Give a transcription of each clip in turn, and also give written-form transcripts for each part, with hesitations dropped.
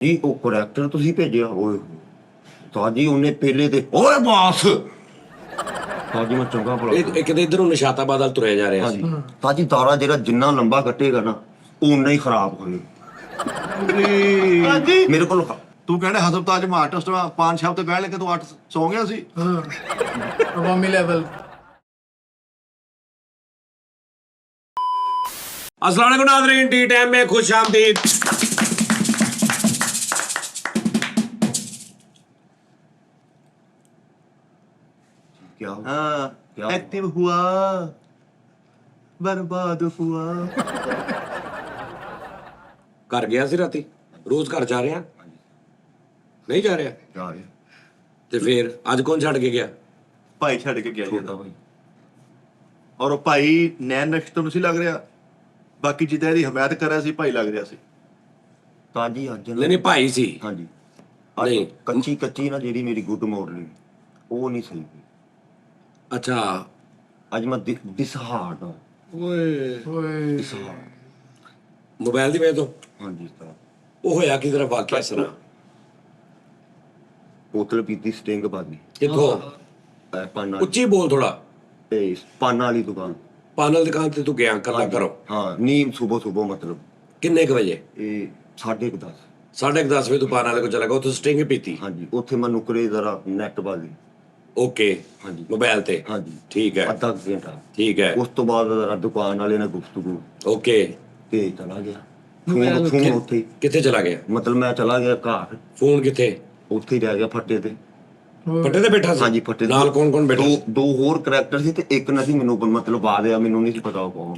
ਜੀ ਉਹ ਕਰੈਕਟਰ ਤੁਸੀਂ ਭੇਜਿਆ ਓਏ ਤਾਂ ਜੀ ਉਹਨੇ ਪਹਿਲੇ ਤੇ ਓਏ ਬਾਸ ਤਾਂ ਜੀ ਮੈਂ ਚੰਗਾ ਭਲਾ ਇਹ ਕਿਤੇ ਇਧਰੋਂ ਨਿਸ਼ਾਤਾਬਾਦ ਵੱਲ ਤੁਰਿਆ ਜਾ ਰਿਹਾ ਸੀ। ਹਾਂਜੀ ਤਾਂ ਜੀ ਤਾਰਾ ਜਿਹੜਾ ਜਿੰਨਾ ਲੰਬਾ ਕੱਟੇਗਾ ਨਾ ਓਨਾ ਹੀ ਖਰਾਬ ਹੋਏ ਹਾਂਜੀ ਮੇਰੇ ਕੋਲ ਤੂੰ ਕਹਿੰਦਾ ਹਸਪਤਾਲ ਚ ਮੈਂ ਆਰਟਿਸਟ ਵਾਂ 5 ਹਫ਼ਤੇ ਬਹਿ ਲੈ ਕੇ ਤੂੰ 8 ਸੌ ਗਿਆ ਸੀ ਅਵਾਮੀ ਲੈਵਲ। अस्सलाम वालेकुम नाज़रीन, टी टाइम में खुश आमदीद। क्या हाँ क्या एक्टिव हुआ बर्बाद हुआ घर गया सी राती, रोज घर जा रहा नहीं जा रहा जा रहे ते फिर आज कौन छड़ के गया? ਭਾਈ ਛੱਡ ਕੇ ਗਿਆ ਜੀ छोटा भाई ਔਰ ਉਹ ਭਾਈ ਨੈਣ ਨਕਸ਼ ਤੋਂ ਨਹੀਂ ਸੀ ਲੱਗ ਰਿਹਾ ਬਾਕੀ ਜਿੱਦਾਂ ਇਹਦੀ ਹਮਾਇਤ ਕਰ ਰਿਹਾ ਸੀ ਭਾਈ ਲੱਗ ਰਿਹਾ ਸੀ ਤਾਂ ਜੀ ਅੱਜ नहीं नहीं भाई सी। ਹਾਂਜੀ ਨਹੀਂ। ਕੱਚੀ ਕੱਚੀ ਨਾ ਜਿਹੜੀ ਮੇਰੀ ਗੁੱਡ ਮਾਡਲਿੰਗ ਉਹ ਨਹੀਂ ਸਹੀ अच्छा ਅੱਜ ਮੈਂ ਦਿਸਹਾਰਡ ਹਾਂ ਓਏ ਓਏ ਦਿਸਹਾਰਡ मोबाइल दी मैं तो ਹਾਂਜੀ ਤਾਂ वो होया कि तरह वाकया सुना ਬੋਤਲ ਪੀਤੀ ਸਟਿੰਗ ਬਾਦੀ किथों ਪਾਨਾ उच्ची बोल थोड़ा। ਇਹ ਪਾਨਾ ਵਾਲੀ ਦੁਕਾਨ पानल दुकान ते तू गया कला करो ਹਾਂ ਨੀਂਦ ਸਵੇਰ ਮਤਲਬ किन्ने क बजे? ਇਹ 10:30 साढ़े 10 बजे तू पान वाले को चला गया उतो स्टिंग पीती। ਹਾਂਜੀ ਉੱਥੇ ਮੈਂ ਨੁਕਰੇ ਜ਼ਰਾ ਨੈਟ ਬਾਦੀ ओके ਹਾਂਜੀ मोबाइल ते ਹਾਂਜੀ ठीक है ਅੱਧਾ ਕੁ ਘੰਟਾ ठीक है ਉਸ ਤੋਂ ਬਾਅਦ ਜ਼ਰਾ ਦੁਕਾਨ ਵਾਲੇ ਨੇ ਗੁਫ਼ਤਗੂ ओके। ਤੇ ਚਲਾ ਗਿਆ ਫੋਨ ਉੱਥੇ ਹੀ। किथे चला गया? ਮਤਲਬ ਮੈਂ ਚਲਾ ਗਿਆ ਘਰ फोन किथे? ਉੱਥੇ ਹੀ ਰਹਿ ਗਿਆ ਫੱਟੇ ਤੇ फटे ते बैठा सी? ਹਾਂਜੀ ਫੱਟੇ ਤੇ। नाल कौन कौन बैठा सी? ਦੋ ਹੋਰ ਕਰੈਕਟਰ ਸੀ ਤੇ ਇੱਕ ਨਾ ਸੀ ਮੈਨੂੰ ਮਤਲਬ ਬਾਅਦ ਆ ਮੈਨੂੰ ਨਹੀਂ ਸੀ ਪਤਾ ਉਹ ਕੌਣ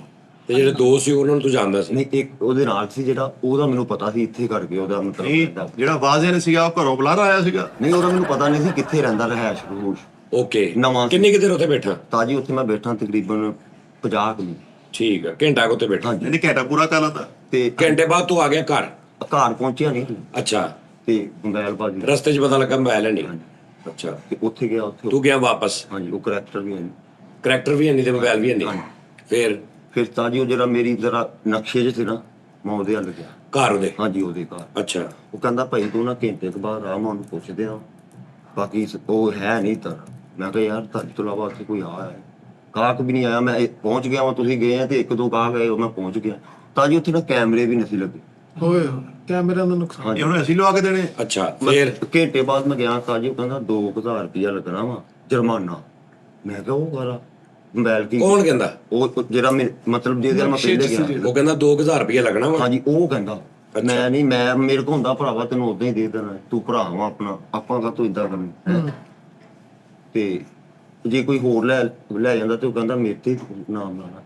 ਤੇ ਜਿਹੜੇ ਦੋ ਸੀ ਉਹਨਾਂ ਨੂੰ ਤੂੰ ਜਾਣਦਾ ਸੀ? ਨਹੀਂ ਇੱਕ ਉਹਦੇ ਨਾਲ ਸੀ ਜਿਹੜਾ ਉਹਦਾ ਮੈਨੂੰ ਪਤਾ ਸੀ ਇੱਥੇ ਕਰਕੇ ਉਹਦਾ ਨਹੀਂ ਮਤਲਬ ਜਿਹੜਾ ਵਾਜ਼ਿਆ ਸੀਗਾ ਉਹ ਘਰੋਂ ਬੁਲਾਰਾ ਆਇਆ ਸੀਗਾ ਨਹੀਂ ਉਹਦਾ ਮੈਨੂੰ ਪਤਾ ਨਹੀਂ ਸੀ ਕਿੱਥੇ ਰਹਿੰਦਾ ਰਹਿਸ਼ ਰੂਸ਼ ਓਕੇ। ਨਵਾਂ ਸੀ। ਕਿੰਨੀ ਕਿਤੇ ਉੱਥੇ ਬੈਠਾ? ਤਾਂ ਜੀ ਉੱਥੇ ਮੈਂ ਬੈਠਾ ਤਕਰੀਬਨ 50 ਕੁ ਮਿੰਟ ਠੀਕ ਹੈ, ਘੰਟਾ ਕੁ ਉੱਤੇ ਬੈਠਾ। ਹਾਂਜੀ ਇਹਨੇ ਘੰਟਾ ਪੂਰਾ ਕਰ ਲੰਦਾ ਤੇ ਘੰਟੇ ਬਾਅਦ ਤੂੰ ਆ ਗਿਆ ਘਰ? ਘਰ ਪਹੁੰਚਿਆ ਨਹੀਂ ਅੱਛਾ, ਤੇ ਮੋਬਾਈਲ ਬਾਜੀ ਰਸਤੇ 'ਚ ਪਤਾ ਲੱਗਾ ਮੋਬਾਈਲ ਹੈ ਨਹੀਂ। ਅੱਛਾ, ਤੇ ਉੱਥੇ ਗਿਆ ਉੱਥੇ ਤੂੰ ਗਿਆ ਵਾਪਸ? ਹਾਂਜੀ ਉਹ ਕਰੈਕਟਰ ਵੀ ਹੈ ਕਰੈਕਟਰ ਵੀ ਹੈ ਨਹੀਂ ਤੇ ਮੋਬਾਈਲ ਵੀ ਹੈ ਨਹੀਂ। ਫਿਰ ਫਿਰ ਤਾਂ ਜੀ ਉਹ ਜਿਹੜਾ ਮੇਰੀ ਜ਼ਰਾ ਨਕਸ਼ੇ 'ਚ ਸੀ ਨਾ ਮੈਂ ਉਹਦੇ ਹੱਲ ਗਿਆ ਘਰ ਉਹਦੇ? ਹਾਂਜੀ ਉਹਦੇ ਘਰ ਅੱਛਾ ਉਹ ਕਹਿੰਦਾ ਭਾਈ ਤੂੰ ਨਾ ਘੰਟੇ ਕੁ ਬਾਅਦ ਆ ਮੈਂ ਉਹਨੂੰ ਪੁੱਛਦੇ ਆ ਬਾਕੀ ਉਹ ਹੈ ਨਹੀਂ ਤਾਂ ਮੈਂ ਕਿਹਾ ਯਾਰ ਤੁਹਾਡੇ ਤੋਂ ਇਲਾਵਾ ਉੱਥੇ ਕੋਈ ਆਇਆ ਹੈ ਗਾਹਕ ਵੀ ਨਹੀਂ ਆਇਆ ਮੈਂ ਪਹੁੰਚ ਗਿਆ ਵਾਂ ਤੁਸੀਂ ਗਏ ਆ ਤੇ ਇੱਕ ਦੋ ਗਾਹਕ ਆਏ ਉਹ ਮੈਂ ਪਹੁੰਚ ਗਿਆ ਤਾਂ ਜੀ ਉੱਥੇ ਨਾ ਕੈਮਰੇ ਵੀ ਨਹੀਂ ਸੀ ਲੱਗੇ ਓਏ ਕੈਮਰਾ ਦਾ ਨੁਕਸਾਨ। ਇਹ ਉਹਨੇ ਅਸੀਂ ਲਵਾ ਕੇ ਦੇਣੇ ਅੱਛਾ। ਫਿਰ ਘੰਟੇ ਬਾਅਦ ਮੈਂ ਗਿਆ ਤਾਂ ਜੀ ਉਹ ਕਹਿੰਦਾ 2000 ਰੁਪਇਆ ਲੱਗਣਾ ਵਾ ਜੁਰਮਾਨਾ ਮੈਂ ਕਿਹਾ ਉਹ ਕਰਾ ਮੋਬਾਈਲ ਕੀ ਕੌਣ ਕਹਿੰਦਾ? ਉਹ ਜਿਹੜਾ ਮਤਲਬ ਜਿਹਦੇ ਨਾਲ ਮੈਂ ਪਹਿਲੇ ਗਿਆ ਉਹ ਕਹਿੰਦਾ 2000 ਰੁਪਏ ਲੱਗਣਾ ਵਾ। ਹਾਂਜੀ ਉਹ ਕਹਿੰਦਾ ਮੈਂ ਨਹੀਂ ਮੈਂ ਮੇਰੇ ਕੋਲ ਹੁੰਦਾ ਭਰਾਵਾ ਤੈਨੂੰ ਉਦਾਂ ਹੀ ਦੇ ਦੇਣਾ ਤੂੰ ਭਰਾ ਵਾ ਆਪਣਾ ਆਪਾਂ ਕਾ ਤੂੰ ਇਦਾਂ ਕਰਨੀ ਤੇ ਜੇ ਕੋਈ ਹੋਰ ਲੈ ਜਾਂਦਾ ਤੇ ਉਹ ਕਹਿੰਦਾ ਮੇਰੇ ਤੇ ਨਾਮ ਲਾਣਾ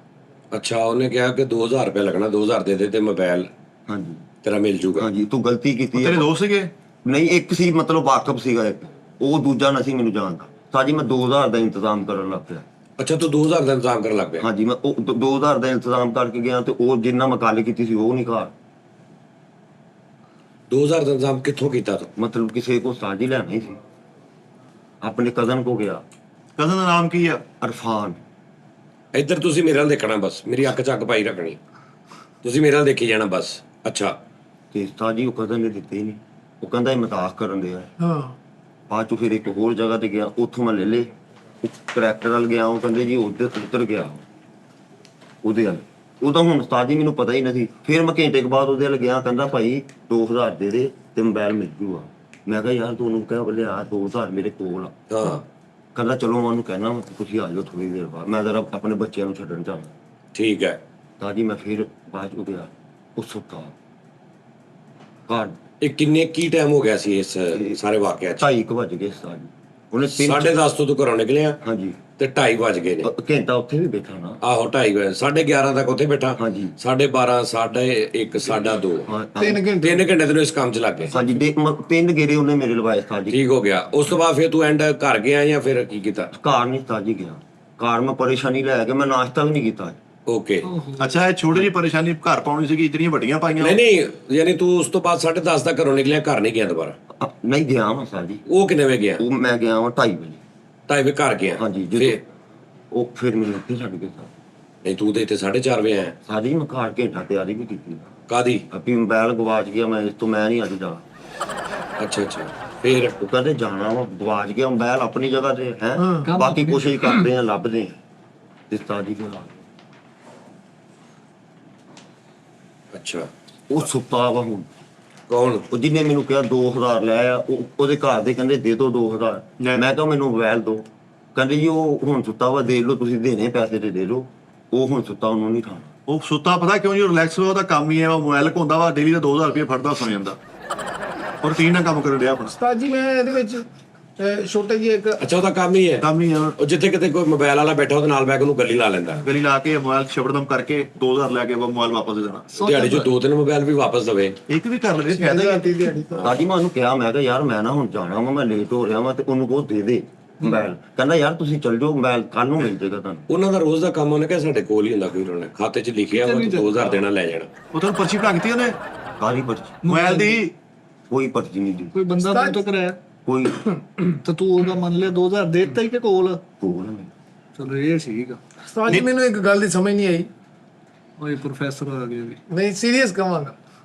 ਅੱਛਾ, ਉਹਨੇ ਕਿਹਾ ਕਿ 2000 ਰੁਪਏ ਲੱਗਣਾ, 2000 ਦੇ ਦੇ ਤੇ ਮੋਬਾਈਲ ਹਾਂਜੀ ਤੇਰਾ ਮਿਲ ਜੂਗਾ। ਹਾਂਜੀ ਤੂੰ ਗਲਤੀ ਕੀਤੀ ਤੇਰੇ ਹੈ ਦੋਸਤ ਸੀਗੇ ਨਹੀਂ ਇੱਕ ਸੀ ਮਤਲਬ ਵਾਕਫ ਸੀਗਾ ਇੱਕ ਉਹ ਦੂਜਾ ਨਹੀਂ ਸੀ ਮੈਨੂੰ ਜਾਣਦਾ ਤਾਂ ਜੀ ਮੈਂ 2000 ਦਾ ਇੰਤਜ਼ਾਮ ਕਰਨ ਲੱਗ ਪਿਆ ਅੱਛਾ, ਤੂੰ 2000 ਦਾ ਇੰਤਜ਼ਾਮ ਕਰਨ ਲੱਗ ਪਿਆ? ਹਾਂਜੀ ਮੈਂ ਉਹ 2000 ਦਾ ਇੰਤਜ਼ਾਮ ਕਰਕੇ ਗਿਆ ਤੇ ਉਹ ਜਿੰਨਾ ਮੈਂ ਗੱਲ ਕੀਤੀ ਸੀ ਉਹ ਨਹੀਂ ਘਰ 2000 ਦਾ ਇੰਤਜ਼ਾਮ ਕਿੱਥੋਂ ਕੀਤਾ ਤੂੰ? ਮਤਲਬ ਕਿਸੇ ਕੋ ਸਾਜੀ ਲੈਣਾ ਹੀ ਸੀ ਆਪਣੇ ਕਜ਼ਨ ਕੋ ਗਿਆ ਕਜ਼ਨ ਦਾ ਨਾਮ ਕੀ ਆ ਅਰਫਾਨ ਇੱਧਰ ਤੁਸੀਂ ਮੇਰੇ ਨਾਲ ਦੇਖਣਾ, ਬਸ ਮੇਰੀ ਅੱਖ ਚੱਕ ਪਾਈ ਰੱਖਣੀ, ਤੁਸੀਂ ਮੇਰੇ ਨਾਲ ਦੇਖੀ ਜਾਣਾ ਬਸ। ਅੱਛਾ, ਤੇ ਸਾਜੀ ਉਹ ਕਜ਼ਨ ਨੇ ਦਿੱਤੇ ਹੀ ਨਹੀਂ ਉਹ ਕਹਿੰਦਾ ਇਹ ਮਜ਼ਾਕ ਕਰਨ ਦੇ ਆ ਹਾਂ ਬਾਅਦ ਚ ਫਿਰ ਇੱਕ ਹੋਰ ਜਗ੍ਹਾ ਤੇ ਗਿਆ ਉੱਥੋਂ ਮੈਂ ਲੈ ਲੇ ਕਰੈਕਟਰ ਵੱਲ ਗਿਆ ਉਹ ਕਹਿੰਦੇ ਜੀ ਉੱਧਰ ਗਿਆ ਉਹਦੇ ਵੱਲ ਉਹਦਾ ਹੁਣ ਉਸਤਾਦ ਜੀ ਮੈਨੂੰ ਪਤਾ ਹੀ ਨਹੀਂ ਸੀ ਫਿਰ ਮੈਂ ਘੰਟੇ ਕੁ ਬਾਅਦ ਉਹਦੇ ਵੱਲ ਗਿਆ ਕਹਿੰਦਾ ਭਾਈ 2000 ਦੇ ਦੇ ਤੇ ਮੋਬਾਈਲ ਮਿਲ ਜੂਗਾ ਮੈਂ ਕਿਹਾ ਯਾਰ ਤੂੰ ਉਹਨੂੰ ਕਹਿ ਲਿਆ 2000 ਮੇਰੇ ਕੋਲ ਆ ਹਾਂ ਕਹਿੰਦਾ ਚਲੋ ਮੈਂ ਉਹਨੂੰ ਕਹਿਣਾ ਤੁਸੀਂ ਆ ਜਾਓ ਥੋੜੀ ਦੇਰ ਬਾਅਦ ਮੈਂ ਜ਼ਰਾ ਆਪਣੇ ਬੱਚਿਆਂ ਨੂੰ ਛੱਡਣ ਜਾਣਾ ਠੀਕ ਹੈ। ਤਾਂ ਜੀ ਮੈਂ ਫਿਰ ਬਾਅਦ ਚ ਗਿਆ ਉਸ ਸੁੱਤਾ ਘਰ ਇਹ ਕਿੰਨੇ ਕੀ ਟਾਈਮ ਹੋ ਗਿਆ ਸੀ ਇਸ ਸਾਰੇ ਵਾਕਿਆ 'ਚ? 2:30 ਵੱਜ ਗਏ ਉਸਤਾਦ ਜੀ ਉਹਨੇ 10:30 ਤੋਂ ਤੂੰ ਘਰੋਂ ਨਿਕਲਿਆ ਹਾਂਜੀ ਤੇ 2:30 ਵੱਜ ਗਏ ਨੇ। ਘੰਟਾ ਉੱਥੇ ਵੀ ਬੈਠਾ ਨਾ ਆਹੋ 2:30 ਵਜੇ 11:30 ਤੱਕ ਉੱਥੇ ਬੈਠਾ। ਹਾਂਜੀ 12:30 1:30 2:30 ਹਾਂ 3 ਘੰਟੇ 3 ਘੰਟੇ ਤੈਨੂੰ ਇਸ ਕੰਮ 'ਚ ਲੱਗ ਗਏ। ਹਾਂਜੀ ਤਿੰਨ ਗੇਰੇ ਉਹਨੇ ਮੇਰੇ ਲਵਾਏ ਉਸਤਾਦ ਜੀ ਠੀਕ ਹੋ ਗਿਆ। ਉਸ ਤੋਂ ਬਾਅਦ ਫਿਰ ਤੂੰ ਐਂਡ ਘਰ ਗਿਆ ਜਾਂ ਫਿਰ ਕੀ ਕੀਤਾ? ਘਰ ਨਹੀਂ ਉਸਤਾਦ ਜੀ ਗਿਆ ਘਰ ਮੈਂ ਪਰੇਸ਼ਾਨੀ ਲੈ ਕੇ ਮੈਂ ਨਾਸ਼ਤਾ ਵੀ ਨਹੀਂ ਕੀਤਾ ਓਕੇ। ਅੱਛਾ ਇਹ ਛੋਟੀ ਜਿਹੀ ਪਰੇਸ਼ਾਨੀ ਘਰ ਪਾਉਣੀ ਸੀਗੀ ਇਤਨੀਆਂ ਵੱਡੀਆਂ ਪਾਈਆਂ ਨਹੀਂ ਯਾਨੀ ਤੂੰ ਉਸ ਤੋਂ ਬਾਅਦ 10:30 ਤੱਕ ਘਰੋਂ ਨਿਕਲਿਆ, ਘਰ ਨਹੀਂ ਗਿਆ ਦੁਬਾਰਾ? ਨਹੀਂ ਗਿਆ ਮੈਂ ਉਸਤਾਦ ਜੀ ਉਹ ਕਿੰਨੇ ਵਜੇ ਗਿਆ? ਉਹ ਮੈਂ ਗਿਆ ਹਾਂ 2:30 ਵਜੇ 2:30 ਵਜੇ ਘਰ ਗਿਆ? ਹਾਂਜੀ ਫਿਰ ਜਦੋਂ ਉਹ ਫਿਰ ਮੈਨੂੰ ਉੱਥੇ ਛੱਡ ਕੇ ਨਹੀਂ ਤੂੰ ਤੇ ਇੱਥੇ 4:30 ਵਜੇ ਆਇਆ? ਸਾਡੀ ਮੈਂ ਘਰ ਘੰਟਾ ਤਿਆਰੀ ਵੀ ਕੀਤੀ ਕਾਦੀ? ਆਪੀ ਮੋਬਾਈਲ ਗਵਾਚ ਗਿਆ ਮੈਂ ਇਸ ਤੋਂ ਮੈਂ ਨਹੀਂ ਅੱਜ ਜਾ ਅੱਛਾ ਅੱਛਾ ਫਿਰ ਉਹ ਕਹਿੰਦੇ ਜਾਣਾ ਵਾ, ਗਵਾਚ ਗਿਆ ਮੋਬਾਈਲ ਆਪਣੀ ਜਗ੍ਹਾ ਤੇ ਹੈ, ਹਾਂ। ਬਾਕੀ ਕੋਸ਼ਿਸ਼ ਕਰਦੇ ਆ ਲੱਭਦੇ ਆ ਤੇ ਉਸਤਾਦ ਜੀ ਕੋਲ ਆ ਗਏ। ਅੱਛਾ ਉਹ ਸੁੱਤਾ ਵਾ ਹੁਣ, ਕੌਣ? ਉਹ ਜਿਹਨੇ ਮੈਨੂੰ ਕਿਹਾ 2000 ਲੈ ਆ, ਉਹਦੇ ਘਰ ਦੇ ਕਹਿੰਦੇ ਦੇ ਦਿਓ 2000। ਮੈਂ ਕਿਹਾ ਮੈਨੂੰ ਮੋਬਾਈਲ ਦਿਓ, ਕਹਿੰਦੇ ਜੀ ਉਹ ਹੁਣ ਸੁੱਤਾ ਵਾ, ਦੇ ਲਓ, ਤੁਸੀਂ ਦੇਣੇ ਪੈਸੇ ਤੇ ਦੇ ਦਿਓ, ਉਹ ਹੁਣ ਸੁੱਤਾ, ਉਹਨੂੰ ਨਹੀਂ ਖਾਣਾ। ਉਹ ਸੁੱਤਾ ਪਤਾ ਕਿਉਂ ਜੀ? ਰਿਲੈਕਸ ਹੋਇਆ, ਉਹਦਾ ਕੰਮ ਹੀ ਹੈ, ਉਹ ਮੋਬਾਈਲ ਘੁੰਦਾ ਵਾ, ਡੇਲੀ ਦਾ 2000 ਰੁਪਏ ਫੜਦਾ ਸੌ ਜਾਂਦਾ, ਔਰ ਰੂਟੀਨ ਨਾਲ ਕੰਮ ਕਰਨ ਡਿਆ ਆਪਣਾ। ਉਸਤਾਦ ਜੀ ਮੈਂ ਇਹਦੇ ਵਿੱਚ ਛੋਟੇ ਜਿਹੇ ਇੱਕ ਅੱਛਾ ਉਹਦਾ ਕੰਮ ਹੀ ਹੈ, ਕੰਮ ਹੀ ਹੈ, ਉਹ ਜਿੱਥੇ ਕਿਤੇ ਕੋਈ ਮੋਬਾਈਲ ਵਾਲਾ ਬੈਠਾ ਉਹਦੇ ਨਾਲ ਬੈਗ ਉਹਨੂੰ ਗੱਲੀ ਲਾ ਲੈਂਦਾ, ਗਲੀ ਲਾ ਕੇ ਮੋਬਾਈਲ ਛਬੜਦਮ ਕਰਕੇ 2000 ਲੈ ਕੇ ਮੋਬਾਈਲ ਵਾਪਸ ਦੇ ਦੇਣਾ। ਦਿਹਾੜੀ 'ਚ 2-3 ਮੋਬਾਈਲ ਵੀ ਵਾਪਸ ਦੇਵੇ। ਇੱਕ ਵੀ ਕਰ ਲਵੇ ਫਾਇਦਾ ਹੀ ਹੈ। ਰਾਤੀ ਦਿਹਾੜੀ ਤੋਂ ਦਾਦੀ ਮੈਂ ਉਹਨੂੰ ਕਿਹਾ, ਮੈਂ ਕਿਹਾ ਯਾਰ ਮੈਂ ਨਾ ਹੁਣ ਜਾਣਾ ਵਾ, ਮੈਂ ਲੇਟ ਹੋ ਰਿਹਾ ਵਾਂ, ਤੇ ਉਹਨੂੰ ਕਹੋ ਦੇ ਦੇ ਮੋਬਾਈਲ। ਕਹਿੰਦਾ ਯਾਰ ਤੁਸੀਂ ਚੱਲ ਜਾਓ, ਮੋਬਾਈਲ ਕੱਲ ਨੂੰ ਮਿਲ ਜਾਏਗਾ ਤੁਹਾਨੂੰ। ਉਹਨਾਂ ਦਾ ਰੋਜ਼ ਦਾ ਕੰਮ ਉਹਨੇ ਕਿਹਾ ਸਾਡੇ ਕੋਲ ਹੀ ਹੁੰਦਾ, ਕੋਈ ਰੋਣਾ ਖਾਤੇ 'ਚ ਲਿਖਿਆ ਹੋਇਆ 2000 ਦੇਣਾ ਲੈ ਜਾਣਾ। ਉਹ ਤੁਹਾਨੂੰ ਪਰਚੀ ਬਣਾ ਦਿੱਤੀ ਉਹਨੇ ਕਾਹਦੀ ਪਰਚੀ? ਮੋਬਾਈਲ ਦੀ? ਕੋਈ ਪਰਚੀ ਨਹੀਂ ਦੀ, ਕੋਈ ਬੰਦਾ ਮੂੰਹ ਤੋਂ ਕਰਾਇਆ ਕੋਈ ਤਾਂ ਤੂੰ ਉਹਦਾ ਮੰਨ ਲਿਆ 2000 ਦੇ ਦਿੱਤਾ ਹੀ ਕਿ ਕੋਲ? ਕੋਲ ਨਹੀਂ। ਚਲੋ ਇਹ ਠੀਕ ਆ। ਉਸਤਾਦ ਜੀ ਮੈਨੂੰ ਇੱਕ ਗੱਲ ਦੀ ਸਮਝ ਨਹੀਂ ਆਈ, ਓਏ ਪ੍ਰੋਫੈਸਰ ਆ ਗਏ ਵੀ। ਨਹੀਂ ਸੀਰੀਅਸ ਕਹਾਂਗਾ।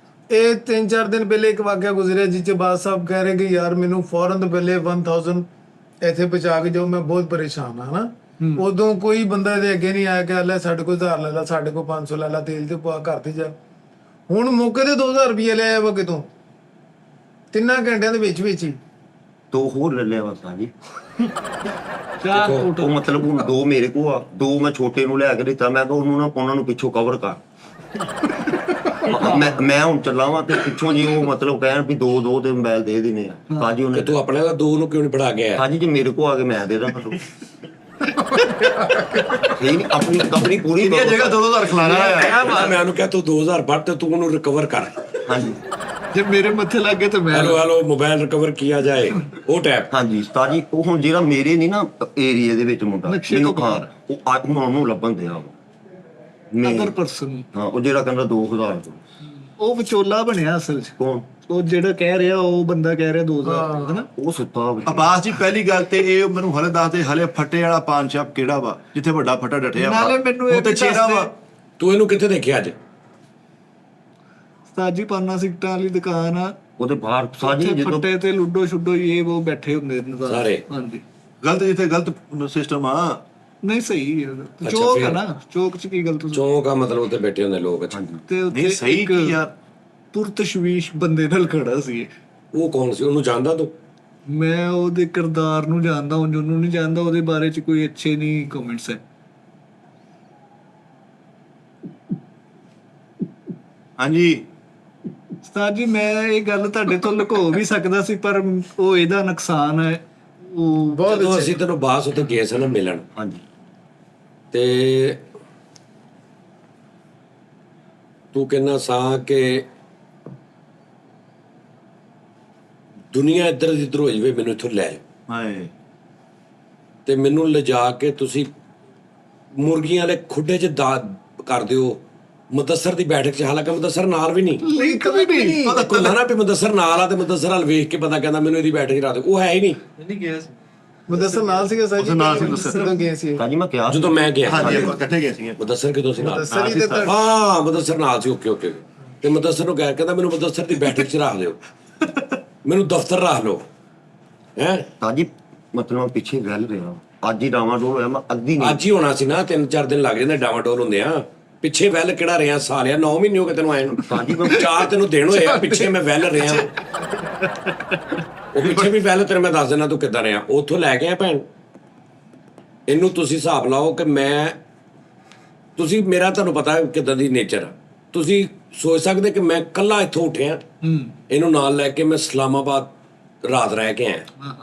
ਇਹ 3-4 ਦਿਨ ਪਹਿਲੇ ਇੱਕ ਵਾਕਿਆ ਗੁਜ਼ਰਿਆ ਜਿਸ 'ਚ ਬਾਦ ਸਾਹਿਬ ਕਹਿ ਰਹੇ ਕਿ ਯਾਰ ਮੈਨੂੰ ਫੌਰਨ ਤੋਂ ਪਹਿਲੇ 1000 ਇੱਥੇ ਪਹੁੰਚਾ ਕੇ ਜਾਓ, ਮੈਂ ਬਹੁਤ ਪਰੇਸ਼ਾਨ ਹਾਂ ਨਾ। ਉਦੋਂ ਕੋਈ ਬੰਦਾ ਇਹਦੇ ਅੱਗੇ ਨਹੀਂ ਆਇਆ ਕਿ ਲੈ ਸਾਡੇ ਕੋਲ 1000 ਲੈ ਲਾ, ਸਾਡੇ ਕੋਲ 500 ਲੈ ਲਾ, ਤੇਲ ਤੇ ਪਾ ਘਰ ਤੇ ਜਾ। ਹੁਣ ਮੌਕੇ ਤੇ 2000 ਰੁਪਏ ਲੈ ਆਇਆ ਵਾ ਕਿਤੋਂ, 3 ਘੰਟਿਆਂ ਦੇ ਵਿੱਚ ਹੀ। ਦੋ ਹੋਰ ਲੈ ਲਿਆ ਬਸ ਜੀ। ਚਾਰ ਉਹ ਟੋਟਲ। ਮਤਲਬ ਹੁਣ 2 ਮੇਰੇ ਕੋਲ ਆ, 2 ਮੈਂ ਛੋਟੇ ਨੂੰ ਲੈ ਕੇ ਦਿੱਤਾ। ਮੈਂ ਕਿਹਾ ਉਹਨੂੰ ਨਾ, ਉਹਨਾਂ ਨੂੰ ਪਿੱਛੋਂ ਕਵਰ ਕਰ। ਮੈਂ ਹੁਣ ਚੱਲਾਂ ਵਾਂ ਤੇ ਪਿੱਛੋਂ ਜੀ ਉਹ ਮਤਲਬ ਕਹਿਣ ਵੀ 2 ਦੇ ਮੋਬਾਈਲ ਦੇ ਦੇਣੇ ਆ। ਕਾਜੀ ਤੇ ਉਹਨੇ, ਤੂੰ ਆਪਣੇ ਦਾ 2 ਨੂੰ ਕਿਉਂ ਨਹੀਂ ਫੜਾ ਕੇ ਆਇਆ? ਕਾਜੀ ਜੇ ਮੇਰੇ ਕੋਲ ਆ ਕੇ ਮੈਂ ਦੇ ਦਾਂ ਤੁਹਾਨੂੰ। ਨਹੀਂ ਆਪਣੀ ਪੂਰੀ ਇਹ ਜਗ੍ਹਾ 2000 ਖਿਲਾਣਾ ਹੈ। ਮੈਂ ਉਹਨੂੰ ਕਿਹਾ ਤੂੰ 2000 ਫੜ ਤੇ ਤੂੰ ਉਹਨੂੰ ਰਿਕਵਰ ਕਰ। ਹਾਂਜੀ ਜੇ ਮੇਰੇ ਮੱਥੇ ਲੱਗ ਗਏ ਤਾਂ ਮੈਂ ਹੈਲੋ ਮੋਬਾਈਲ ਰਿਕਵਰ ਕੀਆ ਜਾਏ ਉਹ ਟੈਪ। ਹਾਂਜੀ ਉਸਤਾਦ ਜੀ, ਉਹ ਹੁਣ ਜਿਹੜਾ ਮੇਰੇ ਨਹੀਂ ਨਾ ਏਰੀਏ ਦੇ ਵਿੱਚ ਮੁੰਡਾ, ਨਕਸ਼ੇ ਮੈਨੂੰ ਤੋਂ ਖਾਰ ਉਹ ਅੱਜ ਹੁਣ ਉਹਨੂੰ ਲੱਭਣ ਦਿਆ ਅਦਰ ਪਰਸਨ। ਹਾਂ, ਉਹ ਜਿਹੜਾ ਕਹਿੰਦਾ 2000 ਤੋਂ। ਉਹ ਵਿਚੋਲਾ ਬਣਿਆ ਅਸਲ 'ਚ। ਕੌਣ? ਉਹ ਜਿਹੜਾ ਕਹਿ ਰਿਹਾ, ਉਹ ਬੰਦਾ ਕਹਿ ਰਿਹਾ 2000 ਹੈ ਨਾ। ਉਹ ਸੁੱਤਾ ਹੋਵੇ। ਅਬਾਸ ਜੀ ਪਹਿਲੀ ਗੱਲ ਤੇ ਇਹ ਮੈਨੂੰ ਹਲੇ ਦੱਸਦੇ, ਹਲੇ ਫੱਟੇ ਵਾਲਾ ਪਾਨ ਸ਼ਾਪ ਕਿਹੜਾ ਵਾ ਜਿੱਥੇ ਵੱਡਾ ਫੱਟਾ ਡਟਿਆ ਵਾ? ਨਾਲੇ ਮੈਨੂੰ ਇਹ ਉਹ ਤੇ ਵੀ ਚਿਹਰਾ ਵਾ। ਤੂੰ ਇਹਨੂੰ ਕਿੱਥੇ ਦੇਖਿਆ ਅੱਜ? ਸਾਜੀ ਪਾਨਾ ਸਿਕਟਾਂ ਵਾਲੀ ਦੁਕਾਨ ਆ, ਉਹਦੇ ਬਾਹਰ ਸਾਜੀ ਉੱਥੇ ਜਦੋਂ ਫੱਟੇ ਤੇ ਲੁੱਡੋ ਛੁੱਡੋ ਇਹ ਉਹ ਬੈਠੇ ਹੁੰਦੇ ਨੇ ਸਾਰੇ। ਹਾਂਜੀ ਗਲਤ ਜਿੱਥੇ ਗਲਤ ਸਿਸਟਮ ਆ। ਨਹੀਂ ਸਹੀ ਹੈ। ਅੱਛਾ, ਚੌਕ ਫਿਰ? ਆ ਨਾ, ਚੌਕ 'ਚ ਕੀ ਗਲਤ? ਚੌਂਕ ਆ ਮਤਲਬ ਉੱਥੇ ਬੈਠੇ ਹੁੰਦੇ ਲੋਕ। ਅੱਛਾ ਤੇ ਉੱਥੇ ਨਹੀਂ ਸਹੀ ਇੱਕ ਕੀ ਯਾਰ? ਪੁਰਤਸ਼ਵੀਸ਼ ਬੰਦੇ ਨਾਲ ਖੜਾ ਸੀ। ਉਹ ਕੌਣ ਸੀ? ਉਹਨੂੰ ਜਾਣਦਾ ਤੂੰ? ਮੈਂ ਉਹਦੇ ਕਿਰਦਾਰ ਨੂੰ ਜਾਣਦਾ, ਉਂਝ ਉਹਨੂੰ ਨਹੀਂ ਜਾਣਦਾ। ਉਹਦੇ ਬਾਰੇ 'ਚ ਕੋਈ ਅੱਛੇ ਨਹੀਂ ਕਮੈਂਟਸ ਹੈ। ਹਾਂਜੀ ਉਸਤਾਦ ਜੀ ਮੈਂ ਇਹ ਗੱਲ ਤੁਹਾਡੇ ਤੋਂ ਲੁਕੋ ਵੀ ਸਕਦਾ ਸੀ, ਪਰ ਉਹ ਇਹਦਾ ਨੁਕਸਾਨ ਹੈ। ਉਹ ਬਹੁਤ ਜਦੋਂ ਅੱਛੇ। ਅਸੀਂ ਤੈਨੂੰ ਬਾਸ ਉੱਤੇ ਗਏ ਸੀ ਨਾ ਮਿਲਣ, ਹਾਂਜੀ ਤੇ ਤੂੰ ਕਹਿੰਦਾ ਸਾਂ ਕਿ ਦੁਨੀਆ ਇੱਧਰ ਦੀ ਇੱਧਰ ਹੋ ਜਾਵੇ, ਮੈਨੂੰ ਇੱਥੋਂ ਲੈ ਜਾਓ। ਹਾਏ ਤੇ ਮੈਨੂੰ ਲਿਜਾ ਕੇ ਤੁਸੀਂ ਮੁਰਗੀਆਂ ਵਾਲੇ ਖੁੱਡੇ 'ਚ ਕਰ ਦਿਓ ਮੁਦੱਸਰ ਦੀ ਬੈਠਕ 'ਚ। ਹਾਲਾਂਕਿ ਮੁਦੱਸਰ ਨਾਲ ਵੀ ਨਹੀਂ। ਲਿੰਕ ਵੀ ਨਹੀਂ। ਪਤਾ ਕੋਈ ਨਾ ਵੀ ਮੁਦੱਸਰ ਨਾਲ ਆ, ਤੇ ਮੁਦੱਸਰ ਵਾਲ ਵੇਖ ਕੇ ਬੰਦਾ ਕਹਿੰਦਾ ਮੈਨੂੰ ਇਹਦੀ ਬੈਠਕ 'ਚ ਰੱਖ ਦਿਓ। ਉਹ ਹੈ ਹੀ ਨਹੀਂ। ਨਹੀਂ ਗਿਆ ਸੀ। ਮੁਦੱਸਰ ਨਾਲ ਸੀਗਾ ਸਾਜੀ? ਉਸੇ ਨਾਲ ਸੀ ਮੁਦੱਸਰ। ਜਦੋਂ ਗਏ ਸੀ ਕਾਜੀ ਮੈਂ ਕਿਹਾ ਜਦੋਂ ਮੈਂ ਗਿਆ ਹਾਂਜੀ ਆਪਾਂ ਇਕੱਠੇ ਗਏ ਸੀਗੇ। ਮੁਦੱਸਰ ਕਿਦੋਂ ਸੀ ਨਾਲ? ਮੁਦੱਸਰ ਹੀ ਤੇ ਤਾਂ ਹਾਂ ਮੁਦੱਸਰ ਨਾਲ ਸੀ। ਓਕੇ ਤੇ ਮੁਦੱਸਰ ਨੂੰ ਕਹਿੰਦਾ ਮੈਨੂੰ ਮੁਦੱਸਰ ਦੀ ਬੈਠਕ 'ਚ ਰੱਖ ਲਿਓ, ਮੈਨੂੰ ਦਫ਼ਤਰ ਰੱਖ ਲਓ। ਹੈ ਤਾਜੀ ਮਤਲਬ ਪਿੱਛੇ ਗੱਲ ਰਿਹਾ, ਅੱਜ ਹੀ ਡਾਵਾਡੋਲ ਹੋਇਆ, ਮੈਂ ਅੱਧੀ ਨਹੀਂ। ਅੱਜ ਹੀ ਹੋਣਾ ਸੀ ਨਾ, 3-4 ਦਿਨ ਲੱਗ ਜਾਂਦੇ ਡਾਵਾਡੋਲ ਹੁੰਦੇ ਆ। ਪਿੱਛੇ ਵੈਲ ਕਿਹੜਾ ਰਿਹਾ ਸਾਲਿਆ? 9 ਮਹੀਨੇ ਹੋ ਗਏ ਤੈਨੂੰ ਆਏ ਨੂੰ। ਹਾਂਜੀ ਮੈਂ 4 ਤੈਨੂੰ ਦਿਨ ਹੋਏ ਆ ਪਿੱਛੇ ਮੈਂ ਵੈਲ ਰਿਹਾ। ਉਹ ਪਿੱਛੇ ਵੀ ਵੈਲ ਤੇਰੇ ਮੈਂ ਦੱਸ ਦਿੰਦਾ ਤੂੰ ਕਿੱਦਾਂ ਰਿਹਾ। ਉੱਥੋਂ ਲੈ ਕੇ ਆ ਭੈਣ। ਇਹਨੂੰ ਤੁਸੀਂ ਹਿਸਾਬ ਲਾਓ ਕਿ ਤੁਸੀਂ ਮੇਰਾ ਤੁਹਾਨੂੰ ਪਤਾ ਕਿੱਦਾਂ ਦੀ ਨੇਚਰ ਆ। ਤੁਸੀਂ ਸੋਚ ਸਕਦੇ ਕਿ ਮੈਂ ਇਕੱਲਾ ਇੱਥੋਂ ਉੱਠਿਆ, ਇਹਨੂੰ ਨਾਲ ਲੈ ਕੇ ਮੈਂ ਇਸਲਾਮਾਬਾਦ ਰਾਤ ਰਹਿ ਕੇ ਆਇਆ।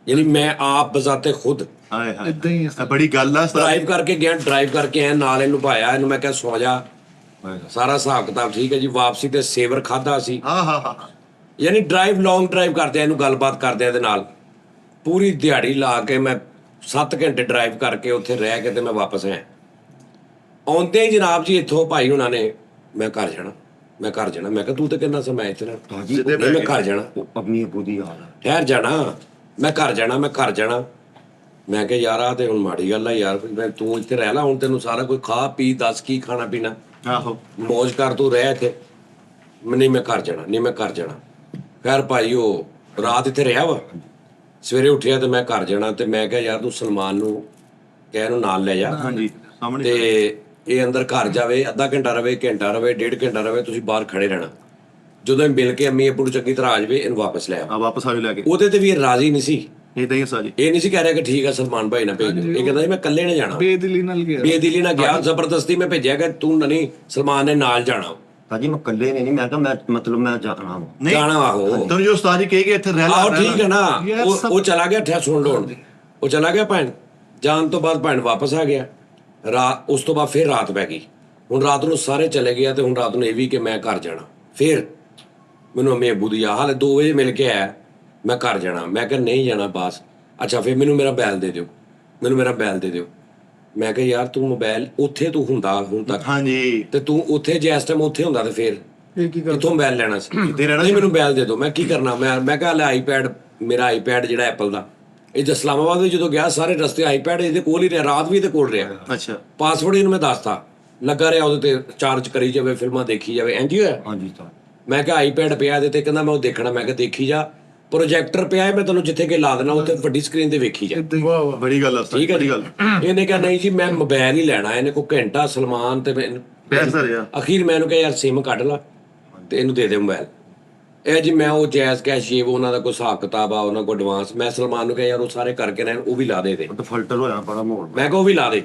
ਯਾਨੀ ਮੈਂ ਆਪ ਬਜ਼ਾਤੇ ਖੁਦ ਹਾਏ ਹਾਏ ਏਦਾਂ ਹੀ ਇਹ ਬੜੀ ਗੱਲ ਆ ਉਸਤਾਦ। ਡਰਾਈਵ ਕਰਕੇ ਗਿਆ, ਡਰਾਈਵ ਕਰਕੇ ਆਇਆ, ਨਾਲ ਇਹਨੂੰ ਭਾਇਆ। ਇਹਨੂੰ ਮੈਂ ਕਿਹਾ ਸੌ ਜਾ, ਸਾਰਾ ਹਿਸਾਬ ਕਿਤਾਬ ਠੀਕ ਹੈ ਜੀ। ਵਾਪਸੀ ਤੇ ਸੇਵਰ ਖਾਦਾ ਸੀ। ਹਾਂ ਯਾਨੀ ਲੌਂਗ ਡਰਾਈਵ ਕਰਦੇ ਆ, ਇਹਨੂੰ ਗੱਲਬਾਤ ਕਰਦੇ ਆ ਇਹਦੇ ਨਾਲ। ਪੂਰੀ ਦਿਹਾੜੀ ਲਾ ਕੇ ਮੈਂ 7 ਘੰਟੇ ਡਰਾਈਵ ਕਰਕੇ ਉੱਥੇ ਰਹਿ ਕੇ ਤੇ ਮੈਂ ਵਾਪਸ ਆਇਆ। ਆਉਂਦੇ ਹੀ ਜਨਾਬ ਜੀ ਇੱਥੋਂ ਭਾਈ ਹੁਣਾਂ ਨੇ ਮੈਂ ਘਰ ਜਾਣਾ। ਮੈਂ ਕਿਹਾ ਤੂੰ ਤੇ ਕਿੰਨਾ ਸਮਾਂ ਇੱਥੇ ਰਹਿਣਾ? ਤਾਜੀ ਨਹੀਂ, ਮੈਂ ਘਰ ਜਾਣਾ। ਉਹ ਆਪਣੀ ਅੱਬੂ ਦੀ ਹਾਲ ਹੈ। ਠਹਿਰ ਜਾਣਾ, ਮੈਂ ਘਰ ਜਾਣਾ। ਮੈਂ ਕਿਹਾ ਯਾਰ ਆ ਤੇ ਹੁਣ ਮਾੜੀ ਗੱਲ ਆ ਯਾਰ, ਮੈਂ ਤੂੰ ਇੱਥੇ ਰਹਿ ਲਾ, ਹੁਣ ਤੈਨੂੰ ਸਾਰਾ ਕੋਈ ਖਾ ਪੀ ਦੱਸ ਕੀ ਖਾਣਾ ਪੀਣਾ, ਆਹੋ ਮੌਜ ਕਰ, ਤੂੰ ਰਹਿ ਇੱਥੇ। ਨਹੀਂ ਮੈਂ ਘਰ ਜਾਣਾ। ਖੈਰ ਭਾਈ ਉਹ ਰਾਤ ਇੱਥੇ ਰਿਹਾ ਵਾ। ਸਵੇਰੇ ਉੱਠਿਆ ਤੇ ਮੈਂ ਘਰ ਜਾਣਾ ਤੇ ਮੈਂ ਕਿਹਾ ਯਾਰ ਤੂੰ ਸਲਮਾਨ ਨੂੰ ਕਹਿ ਇਹਨੂੰ ਨਾਲ ਲੈ ਜਾ ਹਾਂਜੀ ਸਾਹਮਣੇ ਤੇ ਇਹ ਅੰਦਰ ਘਰ ਜਾਵੇ, ਅੱਧਾ ਘੰਟਾ ਰਵੇ, ਘੰਟਾ ਰਵੇ, 1.5 ਘੰਟਾ ਰਵੇ, ਤੁਸੀਂ ਬਾਹਰ ਖੜੇ ਰਹਿਣਾ। ਜਦੋਂ ਇਹ ਮਿਲ ਕੇ ਅੰਮੀ ਅੱਬੂ ਨੂੰ ਚੰਗੀ ਤਰ੍ਹਾਂ ਆ ਜਾਵੇ ਇਹਨੂੰ ਵਾਪਸ ਲੈ ਆ। ਆ ਵਾਪਸ ਆ ਲੈ ਕੇ ਉਹਦੇ ਤੇ ਵੀ ਇਹ ਰਾਜ਼ੀ ਨਹੀਂ ਸੀ। ਇਦਾਂ ਹੀ ਸਾਜੀ ਇਹ ਨਹੀਂ ਸੀ ਕਹਿ ਰਿਹਾ ਕਿ ਠੀਕ ਆ ਸਲਮਾਨ ਭਾਈ ਨਾਲ ਭੇਜ ਦਿਓ। ਇਹ ਕਹਿੰਦਾ ਸੀ ਮੈਂ ਇਕੱਲੇ ਨੇ ਜਾਣਾ। ਬੇਦਿਲੀ ਨਾਲ ਗਿਆ। ਬੇਦਿਲੀ ਨਾਲ ਗਿਆ, ਜ਼ਬਰਦਸਤੀ ਮੈਂ ਭੇਜਿਆ ਕਿ ਤੂੰ ਨਹੀਂ ਸਲਮਾਨ ਨੇ ਨਾਲ ਜਾਣਾ। ਸਾਜੀ ਮੈਂ ਇਕੱਲੇ ਨਹੀਂ, ਮੈਂ ਕਿਹਾ ਮੈਂ ਮਤਲਬ ਮੈਂ ਜਾਣਾ ਵਾ। ਨਹੀਂ ਜਾਣਾ ਆਹੋ। ਤੁਹਾਨੂੰ ਜੋ ਉਸਤਾਦ ਜੀ ਕਹੇ ਕਿ ਇੱਥੇ ਰਹਿ ਲਾ ਆਹੋ ਠੀਕ ਹੈ ਨਾ। Yes, ਉਹ ਚਲਾ ਗਿਆ ਠਿਆ ਸੁਣ ਲਓ। ਉਹ ਚਲਾ ਗਿਆ ਭੈਣ, ਜਾਣ ਤੋਂ ਬਾਅਦ ਭੈਣ ਵਾਪਸ ਆ ਗਿਆ। ਉਸ ਤੋਂ ਬਾਅਦ ਫਿਰ ਰਾਤ ਪੈ ਗਈ। ਹੁਣ ਰਾਤ ਨੂੰ ਸਾਰੇ ਚਲੇ ਗਿਆ ਤੇ ਹੁਣ ਰਾਤ ਨੂੰ ਇਹ ਵੀ ਕਿ ਮੈਂ ਘਰ ਜਾਣਾ। ਫਿਰ ਮੈਨੂੰ ਅੰਮੀ ਅੱਬੂ ਦੀ ਹਾਲੇ 2 ਵਜੇ ਮਿਲ ਕੇ ਆਇਆ, ਮੈਂ ਘਰ ਜਾਣਾ। ਮੈਂ ਕਿਹਾ ਨਹੀਂ ਜਾਣਾ ਬਾਸ। ਅੱਛਾ ਫਿਰ ਮੈਨੂੰ ਮੇਰਾ ਬੈਲ ਦੇ ਦਿਓ, ਮੈਨੂੰ ਮੇਰਾ ਬੈਲ ਦੇ ਦਿਓ। ਮੈਂ ਕਿਹਾ ਯਾਰ ਤੂੰ ਮੋਬਾਈਲ ਉੱਥੇ ਤੂੰ ਹੁੰਦਾ ਹੁਣ ਤੱਕ ਹਾਂਜੀ ਤੇ ਤੂੰ ਉੱਥੇ ਜੇ ਇਸ ਟਾਈਮ ਉੱਥੇ ਹੁੰਦਾ ਤੇ ਫਿਰ ਇਹ ਕੀ ਕਰ ਕਿੱਥੋਂ ਮੋਬਾਈਲ ਲੈਣਾ ਸੀ? ਕਿੱਥੇ ਰਹਿਣਾ ਨਹੀਂ ਮੈਨੂੰ ਮੋਬਾਈਲ ਦੇ ਦਿਓ। ਮੈਂ ਕੀ ਕਰਨਾ? ਮੈਂ ਕਿਹਾ ਲੈ ਆਈਪੈਡ, ਮੇਰਾ ਆਈਪੈਡ ਜਿਹੜਾ ਐਪਲ ਦਾ, ਇਹ ਇਸਲਾਮਾਬਾਦ ਵਿੱਚ ਜਦੋਂ ਗਿਆ ਸਾਰੇ ਰਸਤੇ ਆਈਪੈਡ ਇਹਦੇ ਕੋਲ ਹੀ ਰਿਹਾ, ਰਾਤ ਵੀ ਇਹਦੇ ਕੋਲ ਰਿਹਾ। ਅੱਛਾ ਪਾਸਵਰਡ ਇਹਨੂੰ ਮੈਂ ਦੱਸਤਾ, ਲੱਗਾ ਰਿਹਾ ਉਹਦੇ ਤੇ ਚਾਰਜ ਕਰੀ ਜਾਵੇ, ਫਿਲਮਾਂ ਦੇਖੀ ਜਾਵੇ। ਇੰਜ ਹੀ ਹੋਇਆ। ਹਾਂਜੀ ਸਰ। ਮੈਂ ਕਿਹਾ ਆਈਪੈਡ ਪਿਆ ਇਹਦੇ ਤੇ, ਕਹਿੰਦਾ ਮੈਂ ਉਹ ਦੇਖਣਾ। ਮੈਂ ਕਿਹਾ ਦੇਖੀ ਜਾ, ਪ੍ਰੋਜੈਕਟਰ ਪਿਆ ਹੈ, ਮੈਂ ਤੈਨੂੰ ਜਿੱਥੇ ਕਿ ਲਾ ਦੇਣਾ ਉੱਥੇ ਵੱਡੀ ਸਕਰੀਨ ਤੇ ਵੇਖੀ ਜਾ। ਵਾਹ ਵਾਹ। ਬੜੀ ਗੱਲ ਆ ਉਸਤਾਦ ਠੀਕ ਹੈ ਬੜੀ ਜੀ। ਗੱਲ ਇਹਨੇ ਕਿਹਾ ਨਹੀਂ ਜੀ ਮੈਂ ਮੋਬਾਈਲ ਹੀ ਲੈਣਾ। ਇਹਨੇ ਕੋ ਘੰਟਾ ਸਲਮਾਨ ਤੇ ਬਹਿਸ ਰਿਹਾ ਅਖੀਰ ਮੈਨੂੰ ਕਿਹਾ ਯਾਰ ਸਿਮ ਕੱਢ ਲਾ ਤੇ ਇਹਨੂੰ ਦੇ ਦੇ ਮੋਬਾਈਲ। ਇਹ ਜੀ ਮੈਂ ਉਹ ਜੈਜ਼ ਕੈਸ਼ ਇਹ ਉਹਨਾਂ ਦਾ ਕੋਈ ਹਿਸਾਬ ਕਿਤਾਬ ਆ, ਉਹਨਾਂ ਕੋਲ ਐਡਵਾਂਸ। ਮੈਂ ਸਲਮਾਨ ਨੂੰ ਕਿਹਾ ਯਾਰ ਉਹ ਸਾਰੇ ਕਰਕੇ ਰਹਿਣ, ਉਹ ਵੀ ਲਾ ਦੇ। ਉਹ ਤਾਂ ਫਿਲਟਰ ਹੋਇਆ ਬੜਾ ਮੋੜ। ਮੈਂ ਕਿਹਾ ਉਹ ਵੀ ਲਾ ਦੇ।